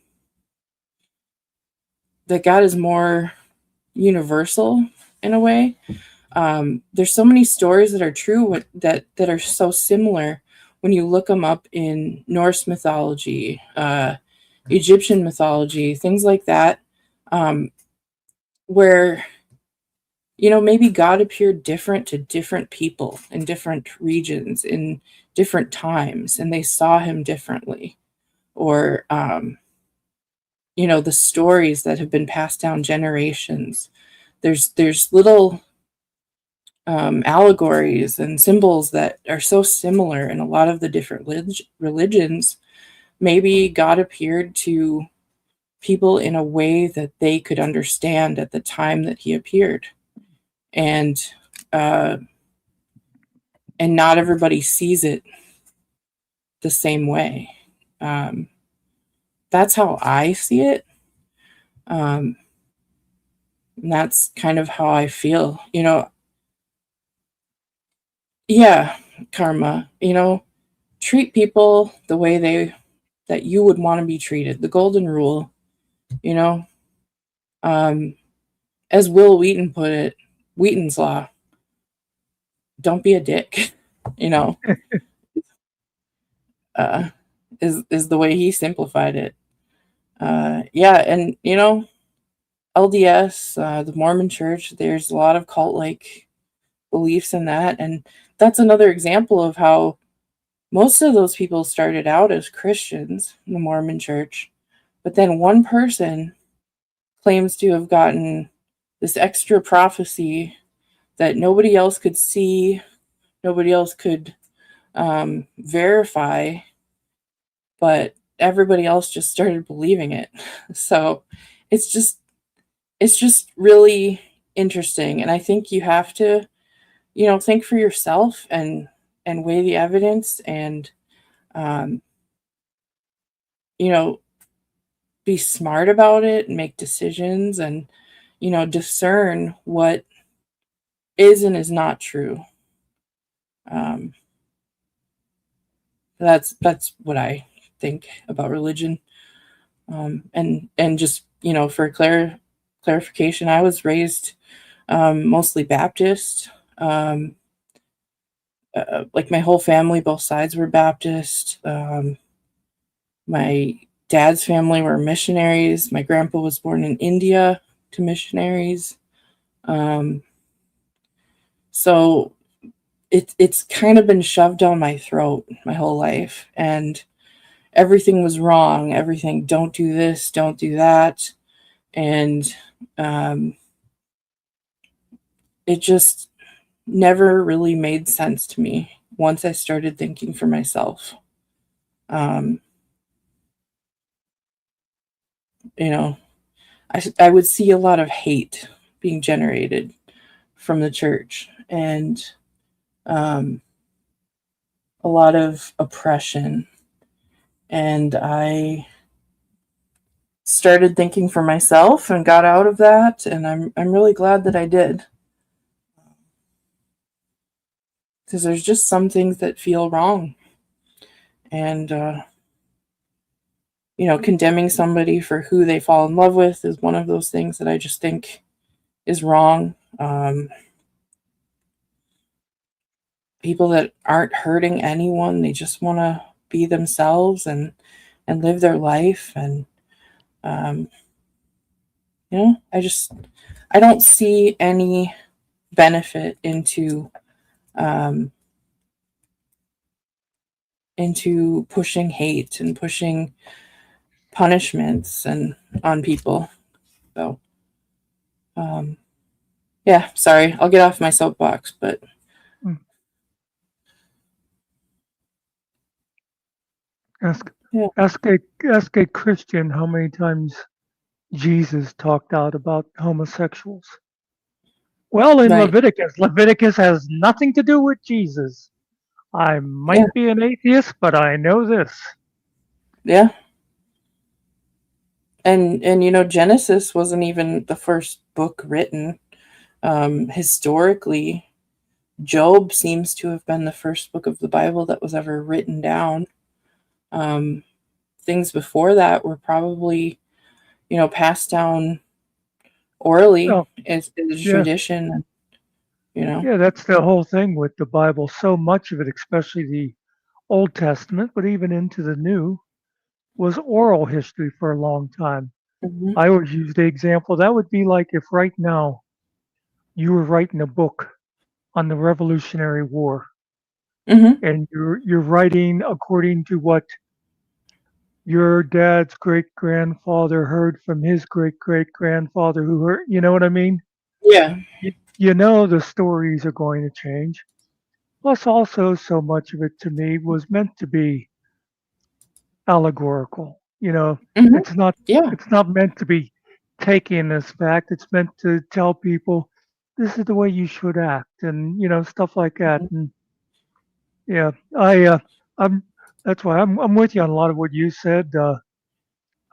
God is more universal in a way. There's so many stories that are true that are so similar when you look them up in Norse mythology, Egyptian mythology, things like that, where maybe God appeared different to different people in different regions in different times, and they saw him differently. Or the stories that have been passed down generations. There's little allegories and symbols that are so similar in a lot of the different religions. Maybe God appeared to people in a way that they could understand at the time that he appeared. And not everybody sees it the same way. That's how I see it. And that's kind of how I feel, yeah, karma, treat people the way that you would want to be treated. The golden rule, you know, as Will Wheaton put it, Wheaton's law, don't be a dick, you know, is the way he simplified it. Yeah. And, LDS, the Mormon church, there's a lot of cult-like beliefs in that. And that's another example of how most of those people started out as Christians in the Mormon church, but then one person claims to have gotten this extra prophecy that nobody else could see, nobody else could verify, but everybody else just started believing it. So it's just really interesting, and I think you have to, think for yourself and weigh the evidence and be smart about it and make decisions and discern what is and is not true. That's what I think about religion. And just for clarification, I was raised mostly Baptist. Like my whole family, both sides were Baptist. My dad's family were missionaries. My grandpa was born in India to missionaries. So it's kind of been shoved down my throat my whole life, and everything was wrong. Everything, don't do this, don't do that. And it just never really made sense to me once I started thinking for myself. I would see a lot of hate being generated from the church, and a lot of oppression. And I started thinking for myself and got out of that, and I'm really glad that I did. Because there's just some things that feel wrong. And condemning somebody for who they fall in love with is one of those things that I just think is wrong. People that aren't hurting anyone, they just want to be themselves and live their life. And I don't see any benefit into pushing hate and pushing punishments and on people. So yeah, sorry, I'll get off my soapbox, but ask a Christian how many times Jesus talked out about homosexuals. Well, in Right. Leviticus has nothing to do with Jesus. I might be an atheist, but I know this. Yeah. And Genesis wasn't even the first book written. Historically, Job seems to have been the first book of the Bible that was ever written down. Things before that were probably, passed down orally as tradition. Yeah, that's the whole thing with the Bible. So much of it, especially the Old Testament, but even into the New, was oral history for a long time. Mm-hmm. I always use the example that would be like if right now you were writing a book on the Revolutionary War, and you're writing according to what your dad's great grandfather heard from his great great grandfather who heard, you know what I mean? Yeah. The stories are going to change. Plus, also, so much of it to me was meant to be allegorical. It's not. Yeah. It's not meant to be taken as fact. It's meant to tell people this is the way you should act, and stuff like that. And yeah, I'm. That's why I'm with you on a lot of what you said.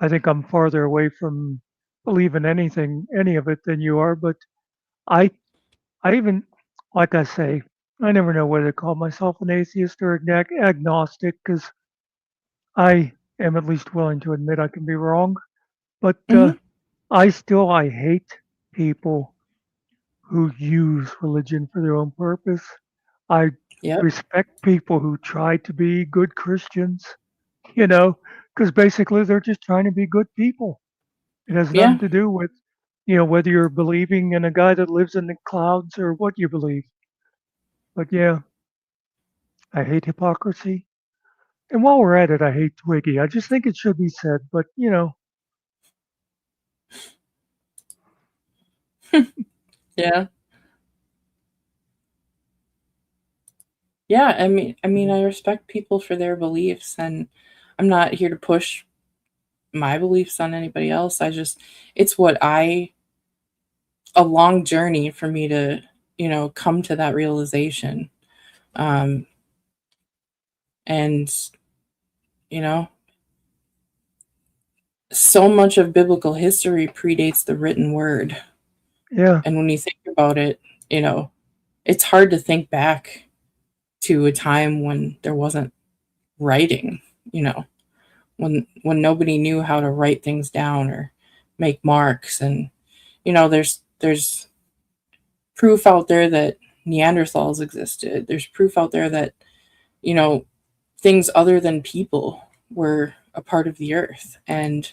I think I'm farther away from believe in any of it than you are. But I, I even, like I say, I never know whether to call myself an atheist or agnostic because I am at least willing to admit I can be wrong. But I hate people who use religion for their own purpose. I respect people who try to be good Christians, because basically they're just trying to be good people. It has nothing to do with, whether you're believing in a guy that lives in the clouds or what you believe. But yeah, I hate hypocrisy. And while we're at it, I hate Twiggy. I just think it should be said, but Yeah. Yeah, I respect people for their beliefs, and I'm not here to push my beliefs on anybody else. It's a long journey for me to, come to that realization. And, you know, so much of biblical history predates the written word. Yeah. And when you think about it, it's hard to think back to a time when there wasn't writing, when nobody knew how to write things down or make marks. And there's proof out there that Neanderthals existed. There's proof out there that things other than people were a part of the earth. And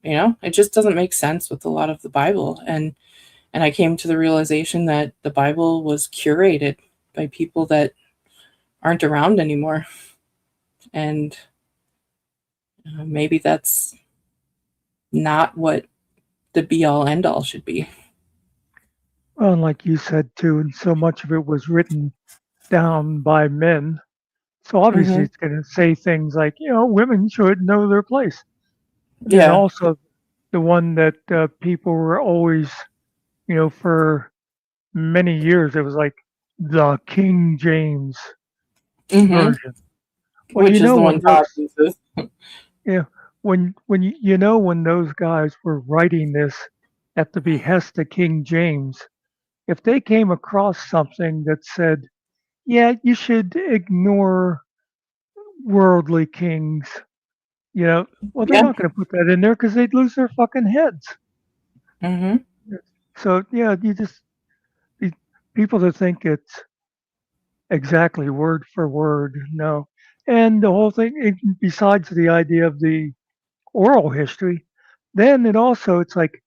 it just doesn't make sense with a lot of the Bible. And I came to the realization that the Bible was curated by people that aren't around anymore. And maybe that's not what the be all end all should be. Well, and like you said too, and so much of it was written down by men. So obviously it's going to say things like, women should know their place. And then also the one that people were always, for many years, it was like the King James version. Well, Which is the one Todd uses. Yeah. When when those guys were writing this at the behest of King James, if they came across something that said, yeah, you should ignore worldly kings, well, they're not going to put that in there because they'd lose their fucking heads. So, yeah, people that think it's exactly word for word, no. And the whole thing, besides the idea of the oral history, then it's like,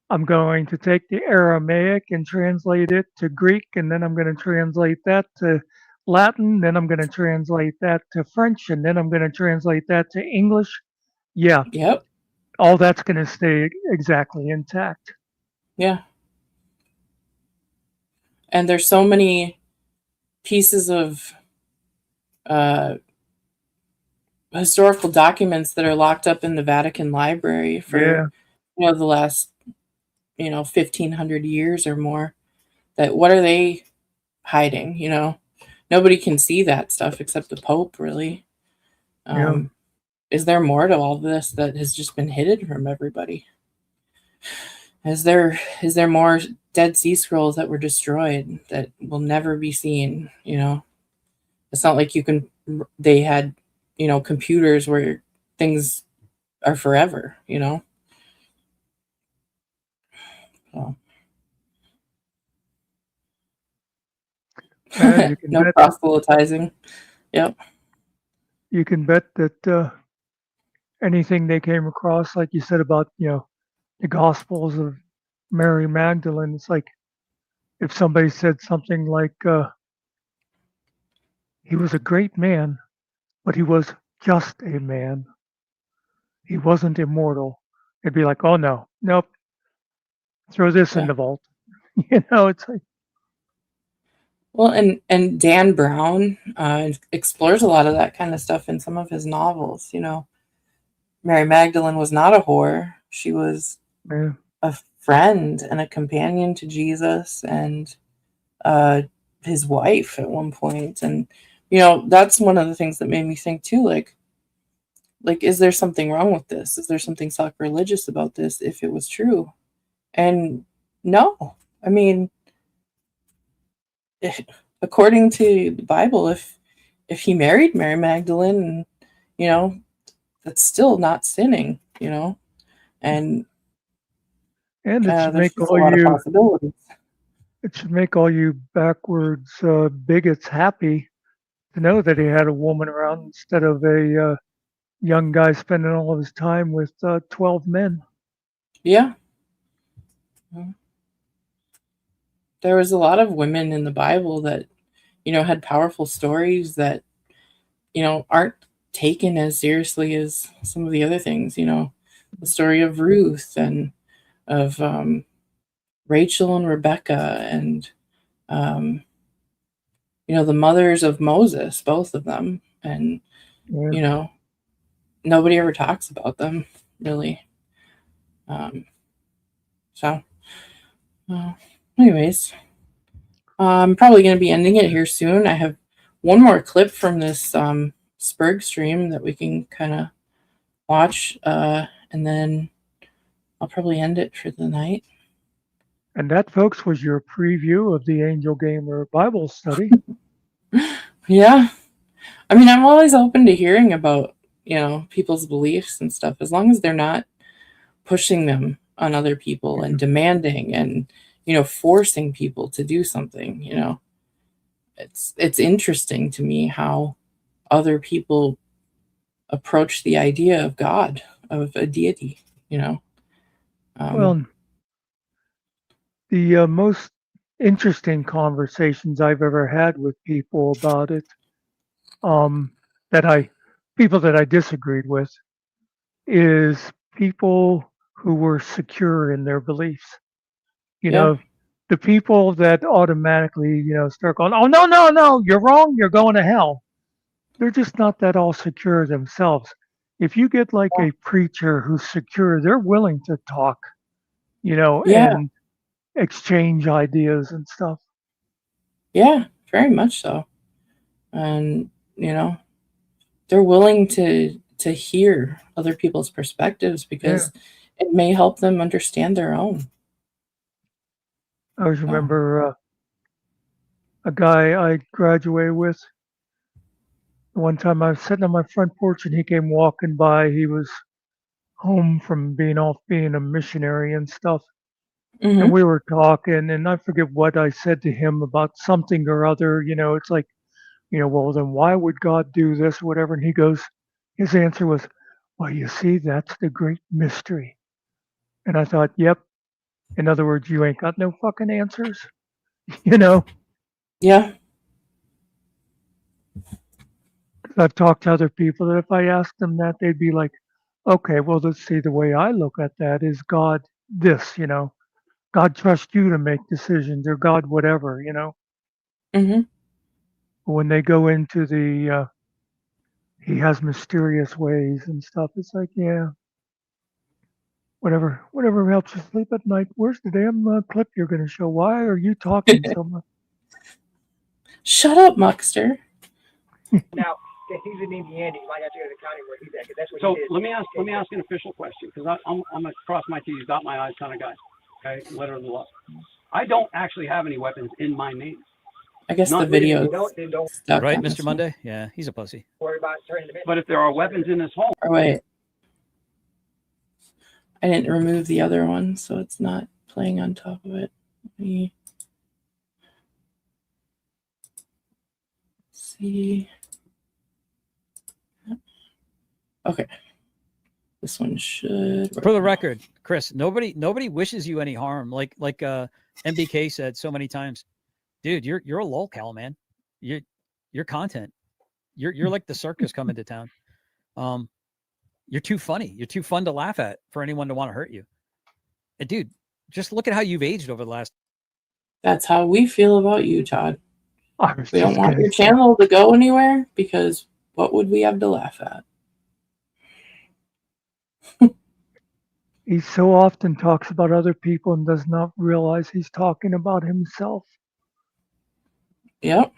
I'm going to take the Aramaic and translate it to Greek, and then I'm going to translate that to Latin, then I'm going to translate that to French, and then I'm going to translate that to English. Yeah. Yep. All that's going to stay exactly intact. Yeah. And there's so many pieces of historical documents that are locked up in the Vatican Library for the last 1,500 years or more. That what are they hiding? Nobody can see that stuff except the Pope, really. Is there more to all this that has just been hidden from everybody? Is there more Dead Sea Scrolls that were destroyed that will never be seen? It's not like they had computers where things are forever. So. You can no bet proselytizing. Yep. You can bet that anything they came across, like you said about the Gospels of Mary Magdalene, it's like if somebody said something like he was a great man, but he was just a man. He wasn't immortal. It'd be like, oh no, nope, throw this in the vault. It's like. Well, and Dan Brown explores a lot of that kind of stuff in some of his novels. Mary Magdalene was not a whore. She was a friend and a companion to Jesus and his wife at one point. And, that's one of the things that made me think too, like like, is there something wrong with this? Is there something sacrilegious about this if it was true? And no. I mean, according to the Bible, if he married Mary Magdalene, and that's still not sinning, and And it should there's make just a all lot of you possibilities. backwards bigots happy to know that he had a woman around instead of a young guy spending all of his time with 12 men. Yeah. There was a lot of women in the Bible that, had powerful stories that, aren't taken as seriously as some of the other things, the story of Ruth and of Rachel and Rebecca and, the mothers of Moses, both of them. And, Yeah. Nobody ever talks about them, really. So, anyways, I'm probably going to be ending it here soon. I have one more clip from this Spurg stream that we can kind of watch, and then I'll probably end it for the night. And that, folks, was your preview of the Angel Gamer Bible study. Yeah. I mean, I'm always open to hearing about, people's beliefs and stuff, as long as they're not pushing them on other people and demanding and, forcing people to do something, It's interesting to me how other people approach the idea of God, of a deity, Well, the most interesting conversations I've ever had with people about it, people that I disagreed with, is people who were secure in their beliefs. The people that automatically, start going, "Oh, no, no, no, you're wrong, you're going to hell." They're just not that all secure themselves. If you get like a preacher who's secure, they're willing to talk, and exchange ideas and stuff. Yeah, very much so. And, they're willing to hear other people's perspectives because it may help them understand their own. I always remember a guy I graduated with. One time I was sitting on my front porch and he came walking by. He was home from being a missionary and stuff. And we were talking, and I forget what I said to him about something or other. It's like, well, then why would God do this or whatever? And his answer was, well, you see, that's the great mystery. And I thought, yep. In other words, you ain't got no fucking answers, Yeah. I've talked to other people that if I asked them that, they'd be like, okay, well, let's see, the way I look at that is God this, God trusts you to make decisions, or God whatever, When they go into the, he has mysterious ways and stuff, it's like, yeah, whatever helps you sleep at night. Where's the damn clip you're going to show? Why are you talking so much? Shut up, Muckster. Now, if he's in Indiana, you might have to go to the county where he's at, 'cause that's what So he did. let me ask an official question, because I'm a cross my T's, dot my I's kind of guy. Okay, letter of the law. I don't actually have any weapons in my name. I guess the video. Right, Mr. Monday? Yeah, he's a pussy. Worry about turning them in. But if there are weapons in this home. Oh, wait. I didn't remove the other one, so it's not playing on top of it. Let me see. Okay. This one should. For the record, Chris, nobody wishes you any harm. Like MBK said so many times, dude, you're a lolcow, man. Your content. You're like the circus coming to town. You're too funny. You're too fun to laugh at for anyone to want to hurt you. And dude, just look at how you've aged over the last. That's how we feel about you, Todd. We don't want your say. channel to go anywhere because what would we have to laugh at? He so often talks about other people and does not realize he's talking about himself. Yep.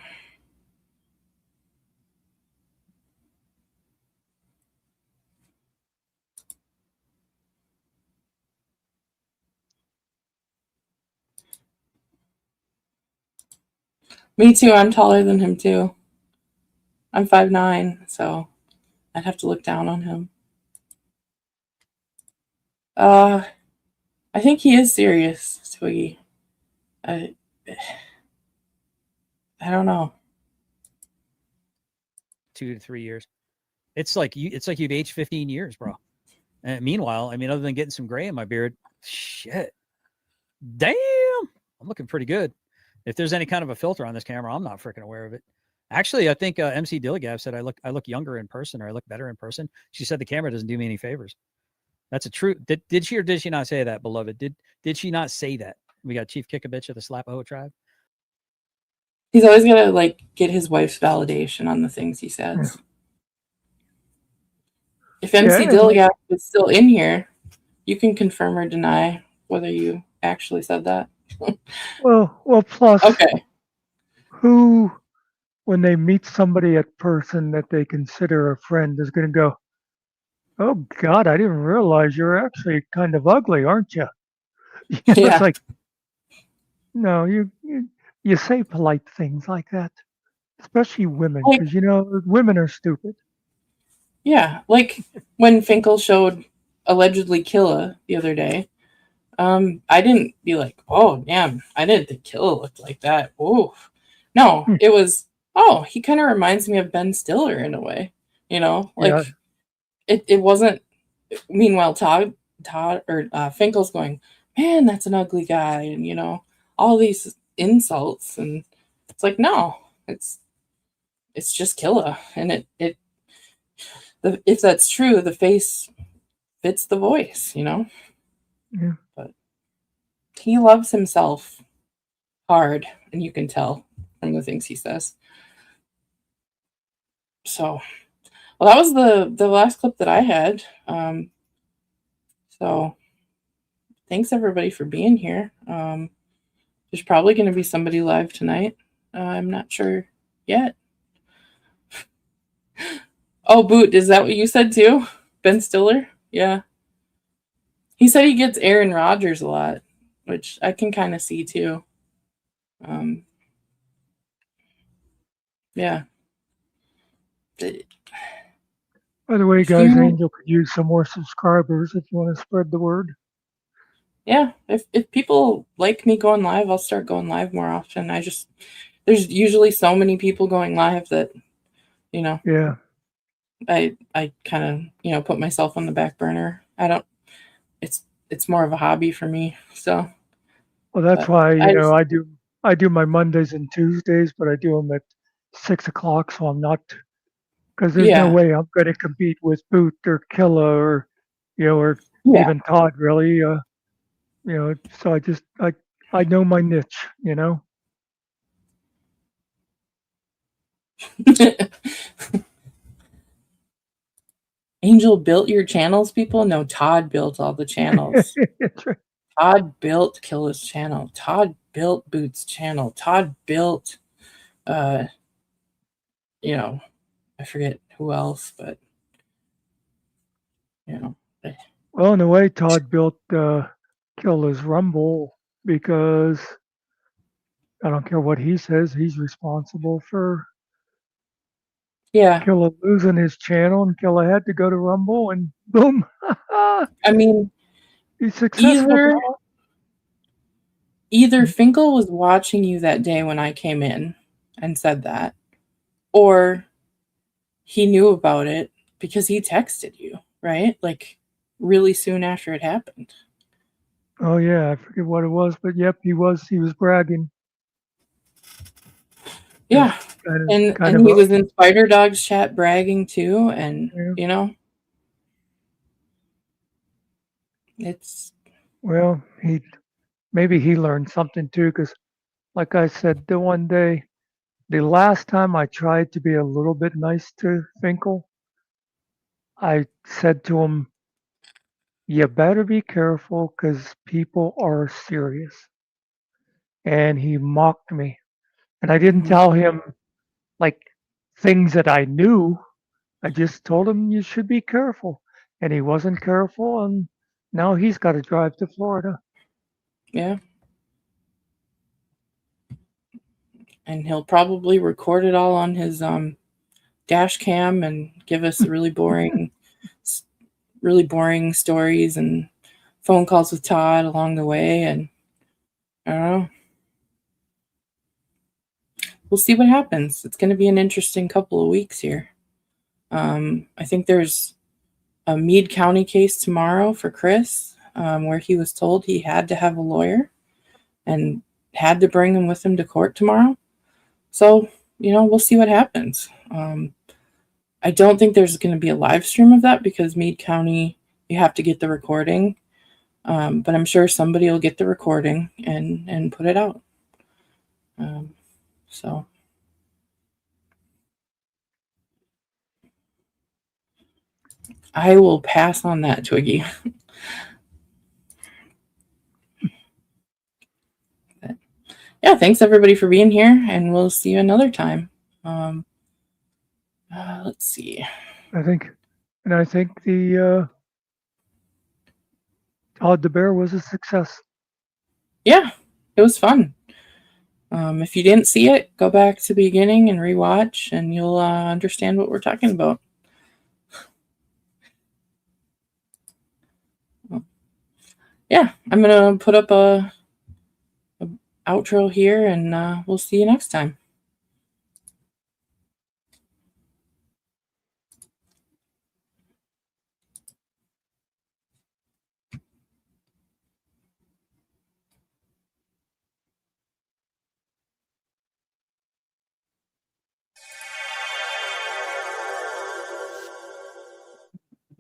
Me too. I'm taller than him too. I'm 5'9", so I'd have to look down on him. I think he is serious, Twiggy. I don't know. 2 to 3 years. It's like you've aged 15 years, bro. And meanwhile, I mean, other than getting some gray in my beard, shit, damn, I'm looking pretty good. If there's any kind of a filter on this camera, I'm not freaking aware of it. Actually, I think MC Dilligab said I look younger in person, or I look better in person. She said the camera doesn't do me any favors. That's a true. Did she or did she not say that, beloved? Did she not say that? We got Chief Kick-a-Bitch of the Slapaho tribe. He's always gonna like get his wife's validation on the things he says. Yeah. If MC Yeah, Dilligab is still in here, you can confirm or deny whether you actually said that. well, plus, Okay. who, when they meet somebody at person that they consider a friend, is going to go, "Oh God, I didn't realize you're actually kind of ugly, aren't you?" It's like, no, you say polite things like that, especially women, because women are stupid. Yeah, like when Finkel showed allegedly Killa the other day, I didn't be like, oh damn, I didn't think Killa looked like that. Oh, no, it was, oh, he kind of reminds me of Ben Stiller in a way, like it wasn't. Meanwhile, Todd or Finkel's going, man, that's an ugly guy, and all these insults, and it's like, no, it's just Killa, and if that's true, the face fits the voice, Yeah. But he loves himself hard, and you can tell from the things he says. So, well, that was the last clip that I had. So, thanks everybody for being here. There's probably going to be somebody live tonight. I'm not sure yet. Oh, Boot, is that what you said too? Ben Stiller? Yeah. He said he gets Aaron Rodgers a lot, which I can kind of see too. Yeah. By the way, guys, Angel could use some more subscribers if you want to spread the word. Yeah, if people like me going live, I'll start going live more often. There's usually so many people going live that, Yeah. I kind of, put myself on the back burner. It's more of a hobby for me. So. Well, that's why, I do my Mondays and Tuesdays, but I do them at 6 o'clock. So I'm not, because there's no way I'm going to compete with Boot or Killa or even Todd really, so I know my niche, Angel built your channels, people? No, Todd built all the channels. Todd built Killa's channel. Todd built Boot's channel. Todd built, I forget who else, but, Well, in a way, Todd built Killa's Rumble because I don't care what he says, he's responsible for Killa losing his channel, and Killa had to go to Rumble, and boom. I mean, he's successful. Either Finkel was watching you that day when I came in and said that, or he knew about it because he texted you, right? Like really soon after it happened. Oh yeah, I forget what it was, but yep, he was bragging. Yeah, and he was in Spider Dog's chat bragging too, and it's well, maybe he learned something too, because like I said, the last time I tried to be a little bit nice to Finkel, I said to him, "You better be careful because people are serious." And he mocked me. And I didn't tell him like things that I knew. I just told him you should be careful. And he wasn't careful, and now he's got to drive to Florida. Yeah. and he'll probably record it all on his dash cam and give us really boring stories and phone calls with Todd along the way. And I don't know. We'll see what happens. It's going to be an interesting couple of weeks here. I think there's a Meade County case tomorrow for Chris, where he was told he had to have a lawyer and had to bring him with him to court tomorrow. So, we'll see what happens. I don't think there's going to be a live stream of that because Meade County, you have to get the recording. But I'm sure somebody will get the recording and put it out. So I will pass on that, Twiggy. But, yeah, thanks everybody for being here, and we'll see you another time. Let's see. I think the Todd the Bear was a success. Yeah, it was fun. If you didn't see it, go back to the beginning and rewatch, and you'll understand what we're talking about. Yeah, I'm gonna put up a outro here, and we'll see you next time.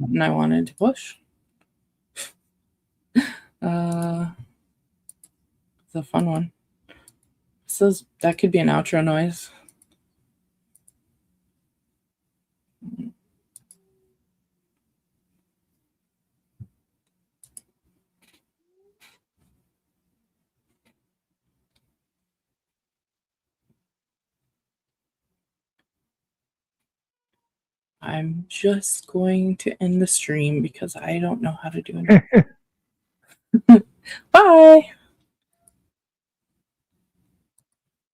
And I wanted to push. It's a fun one. So that could be an outro noise. I'm just going to end the stream because I don't know how to do it. Bye.